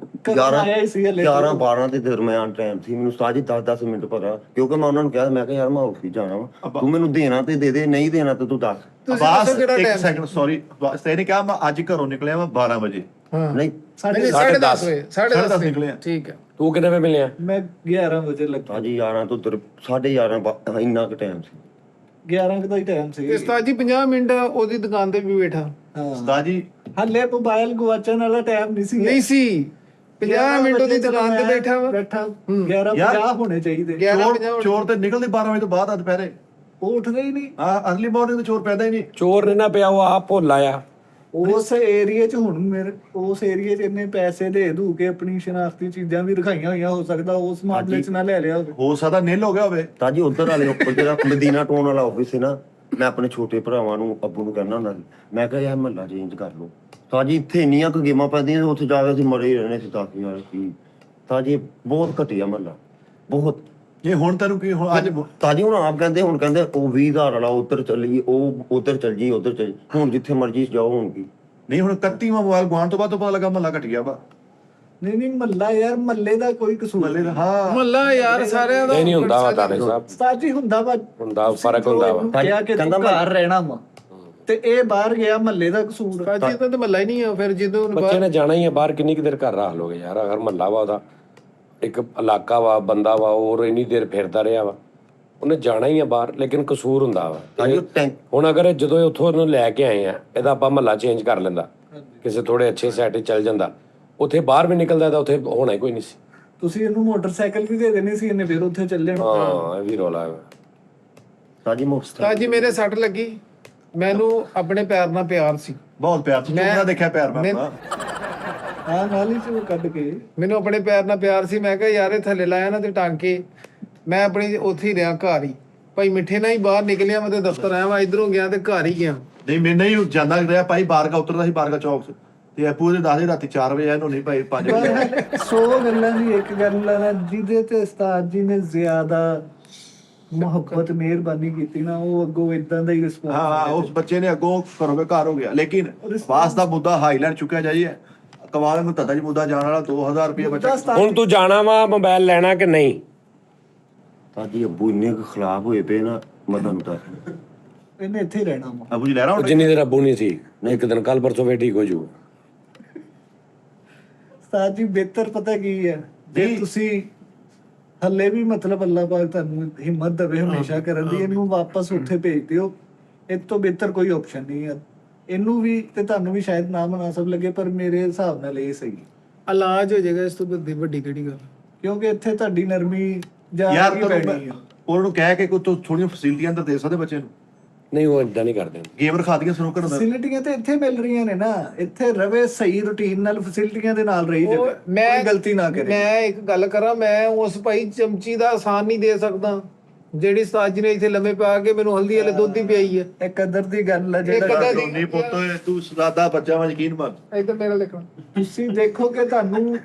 11-12 ਦੇ ਦਰਮਿਆਨ ਟਾਈਮ ਸੀ। ਮੈਨੂੰ ਤਾਜੀ 10-10 ਮਿੰਟ ਪਤਾ, ਕਿਉਂਕਿ ਮੈਂ ਉਹਨਾਂ ਨੂੰ ਕਿਹਾ ਮੈਂ ਕਿਹਾ ਯਾਰ ਮੈਂ ਆਫਿਸ ਜਾਣਾ ਵਾ, ਤੂੰ ਮੈਨੂੰ ਦੇਣਾ ਤੇ ਦੇ ਦੇ, ਨਹੀਂ ਦੇਣਾ ਤੇ ਤੂੰ ਦੱਸ। ਤੁਸੀਂ ਬਸ ਦੱਸੋ ਕਿਹੜਾ ਇੱਕ ਟਾਈਮ? ਸੈਕਿੰਡ ਸੌਰੀ, ਤੈਨੂੰ ਕਿਹਾ ਮੈਂ ਅੱਜ ਘਰੋਂ ਨਿਕਲਿਆ ਮੈਂ 12 ਵਜੇ। ਨਹੀਂ 10:30 ਵਜੇ 10:30 ਨਿਕਲਿਆ। ਠੀਕ ਹੈ। ਤੂੰ ਕਿੰਨੇ ਵੇ ਮਿਲਿਆ? ਮੈਂ 11 ਵਜੇ ਲੱਗਾ। ਤਾਜੀ 11 ਤੋਂ 11:30 ਇੰਨਾ ਕੁ ਟਾਈਮ ਸੀ। 11 ਦਾ ਹੀ ਟਾਈਮ ਸੀ। ਤੇ ਉਸਤਾਦ ਜੀ 50 ਮਿੰਟ ਉਹਦੀ ਦੁਕਾਨ ਤੇ ਵੀ ਬੈਠਾ ਹਾਂ ਉਸਤਾਦ ਜੀ ਹੱਲੇ ਮੋਬਾਈਲ ਗਵਾਚਣ ਵਾਲਾ ਟਾਈਮ ਨਹੀਂ ਸੀ। ਨਹੀਂ ਸੀ 50 ਮਿੰਟ ਉਹਦੀ ਦੁਕਾਨ ਤੇ ਬੈਠਾ ਵਾ। 11:50 ਹੋਣੇ ਚਾਹੀਦੇ। 11:50 ਚੋਰ ਤੇ ਨਿਕਲਦੇ 12 ਵਜੇ ਤੋਂ ਬਾਅਦ ਆ ਦੁਪਹਿਰੇ। ਉਹ ਉੱਠਦੇ ਹੀ ਨਹੀਂ। ਅਰਲੀ ਮਾਰਨਿੰਗ ਤੇ ਚੋਰ ਪੈਦਾ ਹੀ ਨਹੀਂ। ਚੋਰ ਨੇ ਨਾ ਪਿਆ, ਉਹ ਆਪ ਭੁੱਲ ਆਇਆ। ਉਸ ਏਰੀਏ 'ਚ ਹੁਣ ਮੇਰੇ ਉਸ ਏਰੀਏ 'ਚ ਇੰਨੇ ਪੈਸੇ ਦੇ ਦੂ ਕੇ ਆਪਣੀ ਸ਼ਨਾਖਤੀ ਚੀਜ਼ਾਂ ਵੀ ਰਖਾਈਆਂ ਹੋਈਆਂ, ਹੋ ਸਕਦਾ ਉਸ ਮਾਮਲੇ 'ਚ ਨਾ ਲੈ ਲਿਆ ਹੋਵੇ। ਹੋ ਸਕਦਾ ਨਿਲ ਹੋ ਗਿਆ ਹੋਵੇ। ਤਾਂ ਜੀ ਉਧਰ ਵਾਲੇ ਉੱਪਰ ਜਿਹੜਾ ਮਦੀਨਾ ਟਾਊਨ ਵਾਲਾ ਆਫਿਸ ਸੀ ਨਾ, ਮੈਂ ਆਪਣੇ ਛੋਟੇ ਭਰਾਵਾਂ ਨੂੰ ਅੱਬੂ ਨੂੰ ਕਹਿਣਾ ਹੁੰਦਾ ਸੀ, ਮੈਂ ਕਿਹਾ ਯਾਰ ਮਹੱਲਾ ਚੇਂਜ ਕਰ ਲਓ। ਤਾਂ ਜੀ ਇੱਥੇ ਇੰਨੀਆਂ ਕੁ ਗੇਮਾਂ ਪੈਂਦੀਆਂ, ਉੱਥੇ ਜਾ ਕੇ ਅਸੀਂ ਮਰੇ ਹੀ ਰਹਿੰਦੇ ਸੀ ਤਾਂ ਕਿ ਯਾਰ ਕੀ। ਤਾਂ ਜੀ ਬਹੁਤ ਘਟੀਆ ਮਹੱਲਾ, ਬਹੁਤ। ਇਹ ਹੁਣ ਤੈਨੂੰ ਕੀ ਹੁਣ ਅੱਜ ਤਾਂ ਜੀ ਹੁਣ ਆਪ ਕਹਿੰਦੇ, ਹੁਣ ਕਹਿੰਦੇ ਉਹ 20,000 ਵਾਲਾ ਉੱਧਰ ਚੱਲੀ, ਉਹ ਉੱਧਰ ਚੱਲ ਜੀ, ਉੱਧਰ ਚੱਲ। ਹੁਣ ਜਿੱਥੇ ਮਰਜ਼ੀ ਜਾਓ ਹੁਣ ਕੀ। ਨਹੀਂ, ਹੁਣ 31ਵਾਂ ਮੋਬਾਈਲ ਗਵਾਉਣ ਤੋਂ ਬਾਅਦ ਤੋਂ ਪਤਾ ਲੱਗਾ ਮਹੱਲਾ ਘਟ ਗਿਆ ਵਾ। ਨਹੀਂ ਮਹੱਲਾ ਯਾਰ, ਮਹੱਲੇ ਦਾ ਕੋਈ ਕਸੂਰ ਮਹੱਲੇ ਦਾ ਹਾਂ ਮਹੱਲਾ ਯਾਰ ਸਾਰਿਆਂ ਦਾ ਨਹੀਂ ਹੁੰਦਾ ਵਾ ਤਾਰੇ ਸਾਹਿਬ, ਉਸਤਾਦ ਜੀ ਹੁੰਦਾ ਵਾ, ਫਰਕ ਹੁੰਦਾ ਵਾ। ਕਿਹਾ ਕਿ ਤੂੰ ਘਰ ਰਹਿਣਾ ਵਾ ਤੇ ਇਹ ਬਾਹਰ ਗਿਆ, ਮਹੱਲੇ ਦਾ ਕਸੂਰ ਆ। ਕਾਜੀ ਤਾਂ ਮਹੱਲਾ ਹੀ ਨਹੀਂ ਆ ਫਿਰ ਜਦੋਂ ਬੱਚੇ ਨੇ ਜਾਣਾ ਹੀ ਹੈ ਬਾਹਰ, ਕਿੰਨੀ ਕੁ ਦੇਰ ਘਰ ਰੱਖ ਲੋਗੇ ਯਾਰ। ਅਗਰ ਮਹੱਲਾ ਵਾ ਉਹਦਾ, ਇੱਕ ਇਲਾਕਾ ਵਾ, ਬੰਦਾ ਵਾ, ਹੋਰ ਇੰਨੀ ਦੇਰ ਫਿਰਦਾ ਰਿਹਾ ਵਾ, ਉਹਨੇ ਜਾਣਾ ਹੀ ਆ ਬਾਹਰ। ਲੇਕਿਨ ਕਸੂਰ ਹੁੰਦਾ ਵਾ। ਤਾਂ ਜੀ ਟੈਂਕ ਹੁਣ ਅਗਰ ਜਦੋਂ ਇਹ ਉੱਥੋਂ ਉਹਨੂੰ ਲੈ ਕੇ ਆਏ ਆ, ਇਹਦਾ ਆਪਾਂ ਮਹੱਲਾ ਚੇਂਜ ਕਰ ਲੈਂਦਾ, ਕਿਸੇ ਥੋੜੇ ਅੱਛੇ ਸੈਟ ਚੱਲ ਜਾਂਦਾ, ਉੱਥੇ ਬਾਹਰ ਵੀ ਨਿਕਲਦਾ ਤਾਂ ਉੱਥੇ ਹੋਣਾ ਹੀ ਕੋਈ ਨਹੀਂ ਸੀ। ਤੁਸੀਂ ਇਹਨੂੰ ਮੋਟਰਸਾਈਕਲ ਵੀ ਦੇ ਦੇਣੀ ਸੀ, ਇਹਨੇ ਫਿਰ ਉੱਥੇ ਚੱਲ ਜਾਣਾ। ਹਾਂ, ਇਹ ਵੀ ਰੌਲਾ ਹੈ। ਤਾਂ ਜੀ ਮੁਫਤ। ਕਾਜੀ ਮੇਰੇ ਸੱਟ ਲੱਗੀ, ਮੈਨੂੰ ਆਪਣੇ ਪੈਰ ਨਾਲ ਪਿਆਰ ਸੀ, ਬਹੁਤ ਪਿਆਰ ਸੀ। ਮੈਂ ਦੇਖਿਆ ਪਿਆਰ ਮੈਂ ਆਪਣਾ। ਹਾਂ, ਨਾਲ ਹੀ ਸੀ ਉਹ ਕੱਢ ਕੇ। ਮੈਨੂੰ ਆਪਣੇ ਪੈਰ ਨਾਲ ਪਿਆਰ ਸੀ। ਮੈਂ ਕਿਹਾ ਯਾਰ ਇਹ ਥੱਲੇ ਲਾਇਆ ਨਾ ਤੇ ਟਾਂਕੇ, ਮੈਂ ਆਪਣੀ ਉੱਥੇ ਹੀ ਰਿਹਾ, ਘਰ ਹੀ। ਭਾਈ ਮਿੱਠੇ ਨਾਲ ਹੀ ਬਾਹਰ ਨਿਕਲਿਆ, ਮੈਂ ਤੇ ਦਫ਼ਤਰ ਆਇਆ ਵਾ, ਇਧਰੋਂ ਗਿਆ ਤੇ ਘਰ ਹੀ ਗਿਆ। ਨਹੀਂ, ਮੈਂ ਨਹੀਂ ਜਾਂਦਾ ਰਿਹਾ ਭਾਈ, ਬਾਰਗਾ ਉਤਰਦਾ ਸੀ ਬਾਰਗਾ ਚੌਕ 'ਚ, ਤੇ ਆਪੂ ਦੇ ਦੱਸਦੇ ਰਾਤੀ 4 ਵਜੇ ਇਹਨੂੰ ਨਹੀਂ ਭਾਈ 5 ਵਜੇ। 100 ਗੱਲਾਂ ਦੀ ਇੱਕ ਗੱਲ ਆ, ਜਿਹਦੇ ਤੇ ਉਸਤਾਦ ਜੀ ਨੇ ਜ਼ਿਆਦਾ ਮੁਹੱਬਤ ਮਿਹਰਬਾਨੀ ਕੀਤੀ ਨਾ, ਉਹ ਅੱਗੋਂ ਇਦਾਂ ਦਾ ਹੀ ਰਿਸਪੌਂਸ। ਹਾਂ, ਉਸ ਬੱਚੇ ਨੇ ਅੱਗੋਂ ਘਰੋਂ ਘਰ ਹੋ ਗਿਆ। ਲੇਕਿਨ ਵਾਸ ਦਾ ਮੁੱਦਾ ਹਾਈਲਾਈਟ ਚੁੱਕਿਆ ਜਾਈਏ, ਕਮਾਲ ਨੂੰ ਧੱਦਾ ਜੀ ਮੁੱਦਾ ਜਾਣ ਵਾਲਾ 2000 ਰੁਪਏ ਬੱਚਾ। ਹੁਣ ਤੂੰ ਜਾਣਾ ਵਾ ਮੋਬਾਈਲ ਲੈਣਾ ਕਿ ਨਹੀਂ? ਤਾਂ ਜੀ ਅੱਬੂ ਇੰਨੇ ਕੁ ਖਿਲਾਫ ਹੋਏ ਪਏ ਨਾ ਮਦਨ ਤਾਂ। ਇਹਨੇ ਇੱਥੇ ਹੀ ਰਹਿਣਾ ਵਾ। ਅਬੂ ਜੀ ਲੈ ਰਹਾ ਉਹ ਜਿੰਨੀ ਦੇਰ ਅੱਬੂ ਨਹੀਂ ਸੀ, ਇੱਕ ਦਿਨ ਕੱਲ ਪਰਸੋਂ ਫੇਰ ਠੀਕ ਹੋ ਜਾਊ। ਉਸਤਾਦ ਜੀ ਬਿਹਤਰ ਪਤਾ ਕੀ ਹੈ, ਜੇ ਤੁਸੀਂ ਹੱਲੇ ਵੀ ਮਤਲਬ ਅੱਲਾਹ ਪਾਕ ਤੁਹਾਨੂੰ ਹਿੰਮਤ ਦੇਵੇ ਹਮੇਸ਼ਾ ਕਰਨ ਦੀ, ਇਹਨੂੰ ਵਾਪਸ ਉੱਥੇ ਭੇਜ ਦਿਓ। ਇਹ ਤੋਂ ਬਿਹਤਰ ਕੋਈ ਆਪਸ਼ਨ ਨਹੀਂ ਹੈ। ਇਹਨੂੰ ਵੀ ਤੇ ਤੁਹਾਨੂੰ ਵੀ ਸ਼ਾਇਦ ਨਾ ਮੁਨਾਸਬ ਲੱਗੇ, ਪਰ ਮੇਰੇ ਹਿਸਾਬ ਨਾਲ ਇਹ ਸਹੀ, ਇਲਾਜ ਹੋ ਜਾਏਗਾ। ਇਸ ਤੋਂ ਵੱਡੀ ਕਿਹੜੀ ਗੱਲ? ਕਿਉਂਕਿ ਇੱਥੇ ਤੁਹਾਡੀ ਨਰਮੀ ਯਾਰ ਪੈਣੀ ਹੈ। ਉਹਨਾਂ ਨੂੰ ਕਹਿ ਕੇ ਕੋਈ ਥੋੜੀਆਂ ਫੈਸਿਲਿਟੀਆਂ ਅੰਦਰ ਦੇ ਸਕਦੇ ਬੱਚੇ ਨੂੰ। ਨਹੀਂ, ਉਹ ਇਦਾਂ ਨਹੀਂ ਕਰਦੇ। ਗੇਮ ਰਖਾ ਦੀਆਂ ਸਨੂਕਰ ਅੰਦਰ। ਫੈਸਿਲਿਟੀਆਂ ਤੇ ਇੱਥੇ ਮਿਲ ਰਹੀਆਂ ਨੇ ਨਾ, ਇੱਥੇ ਰਵੇ ਸਹੀ ਰੁਟੀਨ ਨਾਲ, ਫੈਸਿਲਿਟੀਆਂ ਦੇ ਨਾਲ ਰਹੀ ਜਾਵੇ, ਕੋਈ ਗਲਤੀ ਨਾ ਕਰੇ। ਮੈਂ ਇੱਕ ਗੱਲ ਕਰਾਂ, ਮੈਂ ਉਸ ਭਾਈ ਚਮਚੀ ਦਾ ਆਸਾਨ ਨਹੀਂ ਦੇ ਸਕਦਾ ਜਿਹੜੀ ਉਸਤਾਦ ਜੀ ਨੇ ਇੱਥੇ ਲੰਮੇ ਪਾ ਕੇ ਮੈਨੂੰ ਹਲਦੀ ਵਾਲੇ ਦੁੱਧ ਹੀ ਪਿਆਈ ਹੈ। ਇਹ ਕਦਰ ਦੀ ਗੱਲ ਹੈ। ਕਦਰ ਜਿਹੜਾ ਦੀ- ਨਹੀਂ ਪੁੱਤ, ਤੂੰ ਸਦਾਦਾ ਬੱਚਾ ਵਾ, ਯਕੀਨ ਮੰਨ। ਇੱਧਰ ਮੇਰਾ ਲਿਖਣਾ। ਤੁਸੀਂ ਦੇਖੋ ਕਿ ਤੁਹਾਨੂੰ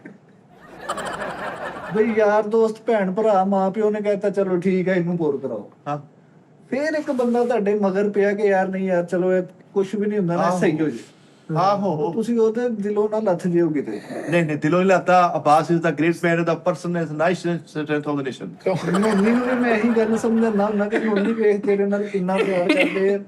ਬਈ ਯਾਰ ਦੋਸਤ ਭੈਣ ਭਰਾ ਮਾਂ ਪਿਓ ਨੇ ਕਹਿਤਾ ਚਲੋ ਠੀਕ ਹੈ ਇਹਨੂੰ ਪੂਰ ਕਰਾਓ, ਹਾਂ, ਫਿਰ ਇੱਕ ਬੰਦਾ ਤੁਹਾਡੇ ਮਗਰ ਪਿਆ ਕਿ ਯਾਰ ਨਹੀਂ ਯਾਰ ਚਲੋ ਇਹ ਕੁਝ ਵੀ ਨਹੀਂ ਹੁੰਦਾ ਨਾ, ਸਹੀ ਹੋ ਜੇ। ਆਹੋ। ਤੁਸੀਂ ਉਹਦੇ ਦਿਲੋਂ ਨਾ ਲੱਥ ਜਿਓ ਕਿਤੇ। ਨਹੀਂ ਨਹੀਂ, ਦਿਲੋਂ ਨਹੀਂ ਲਾਤਾ। Abbas is the great man, the person is nice strength of the nation. ਮੈਨੂੰ ਵੀ ਮੈਂ ਇਹੀ ਗੱਲ ਸਮਝਣਾ ਹੁੰਦਾ ਕਿ ਨੋਨੀ ਵੇਖ ਤੇਰੇ ਨਾਲ ਕਿੰਨਾ ਪਿਆਰ ਕਰਦੇ ਆ,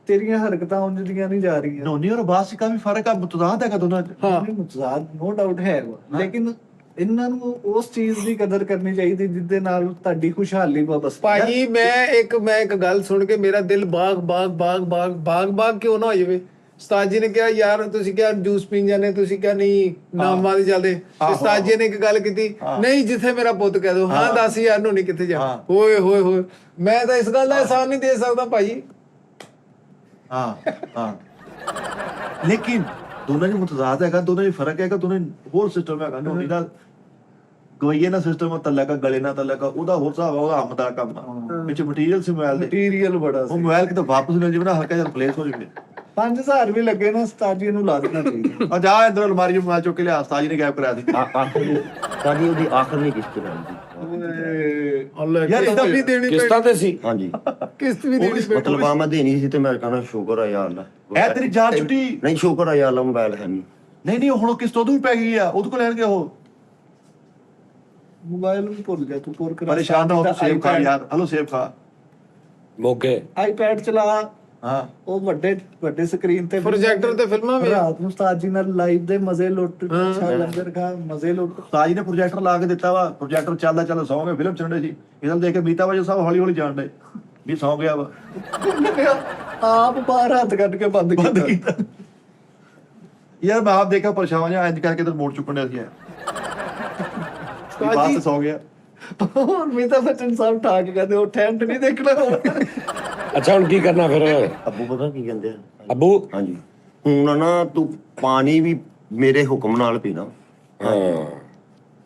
ਤੇਰੀਆਂ ਹਰਕਤਾਂ ਉਂਝ ਦੀਆਂ ਨਹੀਂ ਜਾ ਰਹੀਆਂ। ਨੋਨੀ ਔਰ ਅਬਾਸ ਚ ਕਾਫੀ ਫਰਕ ਆ, ਮੁਤਜ਼ਾਦ ਹੈਗਾ ਦੋਨਾਂ ਚ। ਨਹੀਂ ਮੁਤਜ਼ਾਦ ਨੋ ਡਾਊਟ ਹੈ ਵਾ, ਲੇਕਿਨ ਇਹਨਾਂ ਨੂੰ ਉਸ ਚੀਜ਼ ਦੀ ਕਦਰ ਕਰਨੀ ਚਾਹੀਦੀ ਜਿੱਦੇ ਨਾਲ ਤੁਹਾਡੀ ਖੁਸ਼ਹਾਲੀ ਵਾਪਸ। ਭਾਜੀ ਮੈਂ ਇੱਕ ਗੱਲ ਸੁਣ ਕੇ ਮੇਰਾ ਦਿਲ ਬਾਗ ਕਿਉਂ ਨਾ ਹੋ ਜਾਵੇ। ਉਸਤਾਦ ਜੀ ਨੇ ਕਿਹਾ ਯਾਰ ਤੁਸੀਂ ਕਿਹਾ ਜੂਸ ਪੀਣ ਜਾਂਦੇ, ਤੁਸੀਂ ਕਿਹਾ ਨਹੀਂ ਨਾਮਾਂ ਦੇ ਚੱਲਦੇ। ਉਸਤਾਦ ਜੀ ਨੇ ਇੱਕ ਗੱਲ ਕੀਤੀ, ਨਹੀਂ ਜਿੱਥੇ ਮੇਰਾ ਪੁੱਤ ਕਹਿ ਦੋ, ਹਾਂ 10,000 ਨੂੰ ਨਹੀਂ ਕਿੱਥੇ ਜਾਣਾ। ਹੋਏ ਹੋਏ ਹੋਏ, ਮੈਂ ਤਾਂ ਇਸ ਗੱਲ ਦਾ ਅਹਿਸਾਨ ਨਹੀਂ ਦੇ ਸਕਦਾ ਭਾਜੀ। ਹਾਂ ਹਾਂ, ਲੇਕਿਨ ਦੋਨਾਂ ਚ ਮੁਤਜ਼ਾਦ ਹੈਗਾ, ਦੋਨਾਂ ਚ ਫਰਕ ਹੈਗਾ, ਦੋਨਾਂ ਹੋਰ ਸਿਸਟਮ ਹੈਗਾ। ਨੋਨੀ ਦਾ ਗਵਈਏ ਨਾ ਸਿਸਟਮ ਤਲਕਾ, ਗਲੇ ਨਾਲ ਤਲਕਾ, ਉਹਦਾ ਹੋਰ ਹਿਸਾਬ ਆ, ਉਹਦਾ ਹਮ ਦਾ ਕੰਮ ਆ। ਵਿੱਚ ਮਟੀਰੀਅਲ ਸੀ ਮੋਬਾਈਲ ਦੇ, ਮਟੀਰੀਅਲ ਬੜਾ ਉਹ ਸੀ। ਮੋਬਾਈਲ ਕਿਤੇ ਵਾਪਸ ਮਿਲ ਜਾਵੇ ਨਾ, ਹਲਕਾ ਜਿਹਾ ਰਿਪਲੇਸ ਹੋ ਜਾਵੇ। 5000 ਵੀ ਲੱਗੇ ਨਾ, ਉਸਤਾਦ ਜੀ ਨੂੰ ਲਾ ਦੇਣਾ ਚਾਹੀਦਾ। ਆ ਜਾ ਅੰਦਰ ਅਲਮਾਰੀ ਚ ਮੋਬਾਈਲ ਚੁੱਕ ਕੇ ਲਿਆ, ਉਸਤਾਦ ਜੀ ਨੇ ਗਾਇਬ ਕਰਾ ਦਿੱਤੀ। ਆਖਰੀ ਤਾਂ ਜੀ ਉਹਦੀ ਆਖਰੀ ਕਿਸ਼ਤ ਰਹਿੰਦੀ। ਯਾਰ ਇਹਦਾ ਵੀ ਦੇਣੀ ਕਿਸ਼ਤਾਂ ਤੇ ਸੀ। ਹਾਂਜੀ, ਕਿਸ਼ਤ ਵੀ ਦੇਣੀ ਪੈਣੀ। ਮਤਲਬ ਆ ਮੈਂ ਦੇਣੀ ਸੀ ਤੇ ਮੈਂ ਕਹਿੰਦਾ ਸ਼ੁਕਰ ਆ ਯਾਰ ਅੱਲਾ। ਇਹ ਤੇਰੀ ਜਾਨ ਛੁੱਟੀ। ਨਹੀਂ ਸ਼ੁਕਰ ਆ ਯਾਰ ਅੱਲਾ, ਮੋਬਾਈਲ ਹੈ ਨਹੀਂ। ਨਹੀਂ ਹੁਣ ਉਹ ਕਿਸ਼ਤ ਉਦੋਂ ਵੀ ਪੈ ਗਈ ਆ, ਉਹਦੇ ਕੋਲ ਲੈਣਗੇ ਉਹ। ਮੋਬਾਈਲ ਵੀ ਭੁੱਲ ਗਿਆ ਤੂੰ, ਪੁਰ ਕਰਾ। ਪਰੇਸ਼ਾਨ ਨਾ ਹੋ ਤੂੰ, ਸੇਬ ਖਾ ਯਾਰ। ਹਲੋ ਸੇਬ ਖਾ। ਮੋਗੇ ਆਈਪੈਡ ਚਲਾ, ਹਾਂ, ਉਹ ਵੱਡੇ ਸਕਰੀਨ ਤੇ ਪ੍ਰੋਜੈਕਟਰ ਤੇ ਫਿਲਮਾਂ ਵੀ ਰਾਤ ਨੂੰ ਉਸਤਾਦ ਜੀ ਨਾਲ ਲਾਈਵ ਦੇ ਮਜ਼ੇ ਲੁੱਟ, ਅੱਛਾ ਲੰਗਰ ਖਾ, ਮਜ਼ੇ ਲੁੱਟ। ਉਸਤਾਦ ਜੀ ਨੇ ਪ੍ਰੋਜੈਕਟਰ ਲਾ ਕੇ ਦਿੱਤਾ ਵਾ, ਪ੍ਰੋਜੈਕਟਰ ਚੱਲਦਾ ਸੌਂਗੇ, ਫਿਲਮ ਚੱਲਣ ਸੀ। ਇਹਨੂੰ ਦੇਖ ਕੇ ਮੀਤਾ ਵਜੇ ਸਾਹਿਬ ਹੌਲੀ ਹੌਲੀ ਜਾਣ ਡੇ ਵੀ ਸੌਂ ਗਿਆ ਵਾ। ਆਪ ਬਾਹਰ ਹੱਥ ਕੱਢ ਕੇ ਬੰਦ ਕੀਤਾ। ਯਾਰ ਮੈਂ ਆਪ ਦੇਖਿਆ ਪਰੇਸ਼ਾਨ ਜਾਂ ਇੰਜ ਕਰਕੇ ਤੇ ਮੋੜ ਚੁੱਕਣ ਦੇ ਸੀ। ਬਾਤ ਸੌ ਗਿਆ। ਹੋਰ ਮੀਤਾ ਬੱਚਨ ਸਾਹਿਬ ਠਾਕ ਕਹਿੰਦੇ ਉਹ ਟੈਂਟ ਨਹੀਂ ਦੇਖਣਾ। ਅੱਛਾ ਹੁਣ ਕੀ ਕਰਨਾ ਫਿਰ? ਅੱਬੂ ਪਤਾ ਕੀ ਕਹਿੰਦੇ ਆ? ਅੱਬੂ ਹਾਂਜੀ, ਹੁਣ ਨਾ ਤੂੰ ਪਾਣੀ ਵੀ ਮੇਰੇ ਹੁਕਮ ਨਾਲ ਪੀਣਾ। ਹਾਂ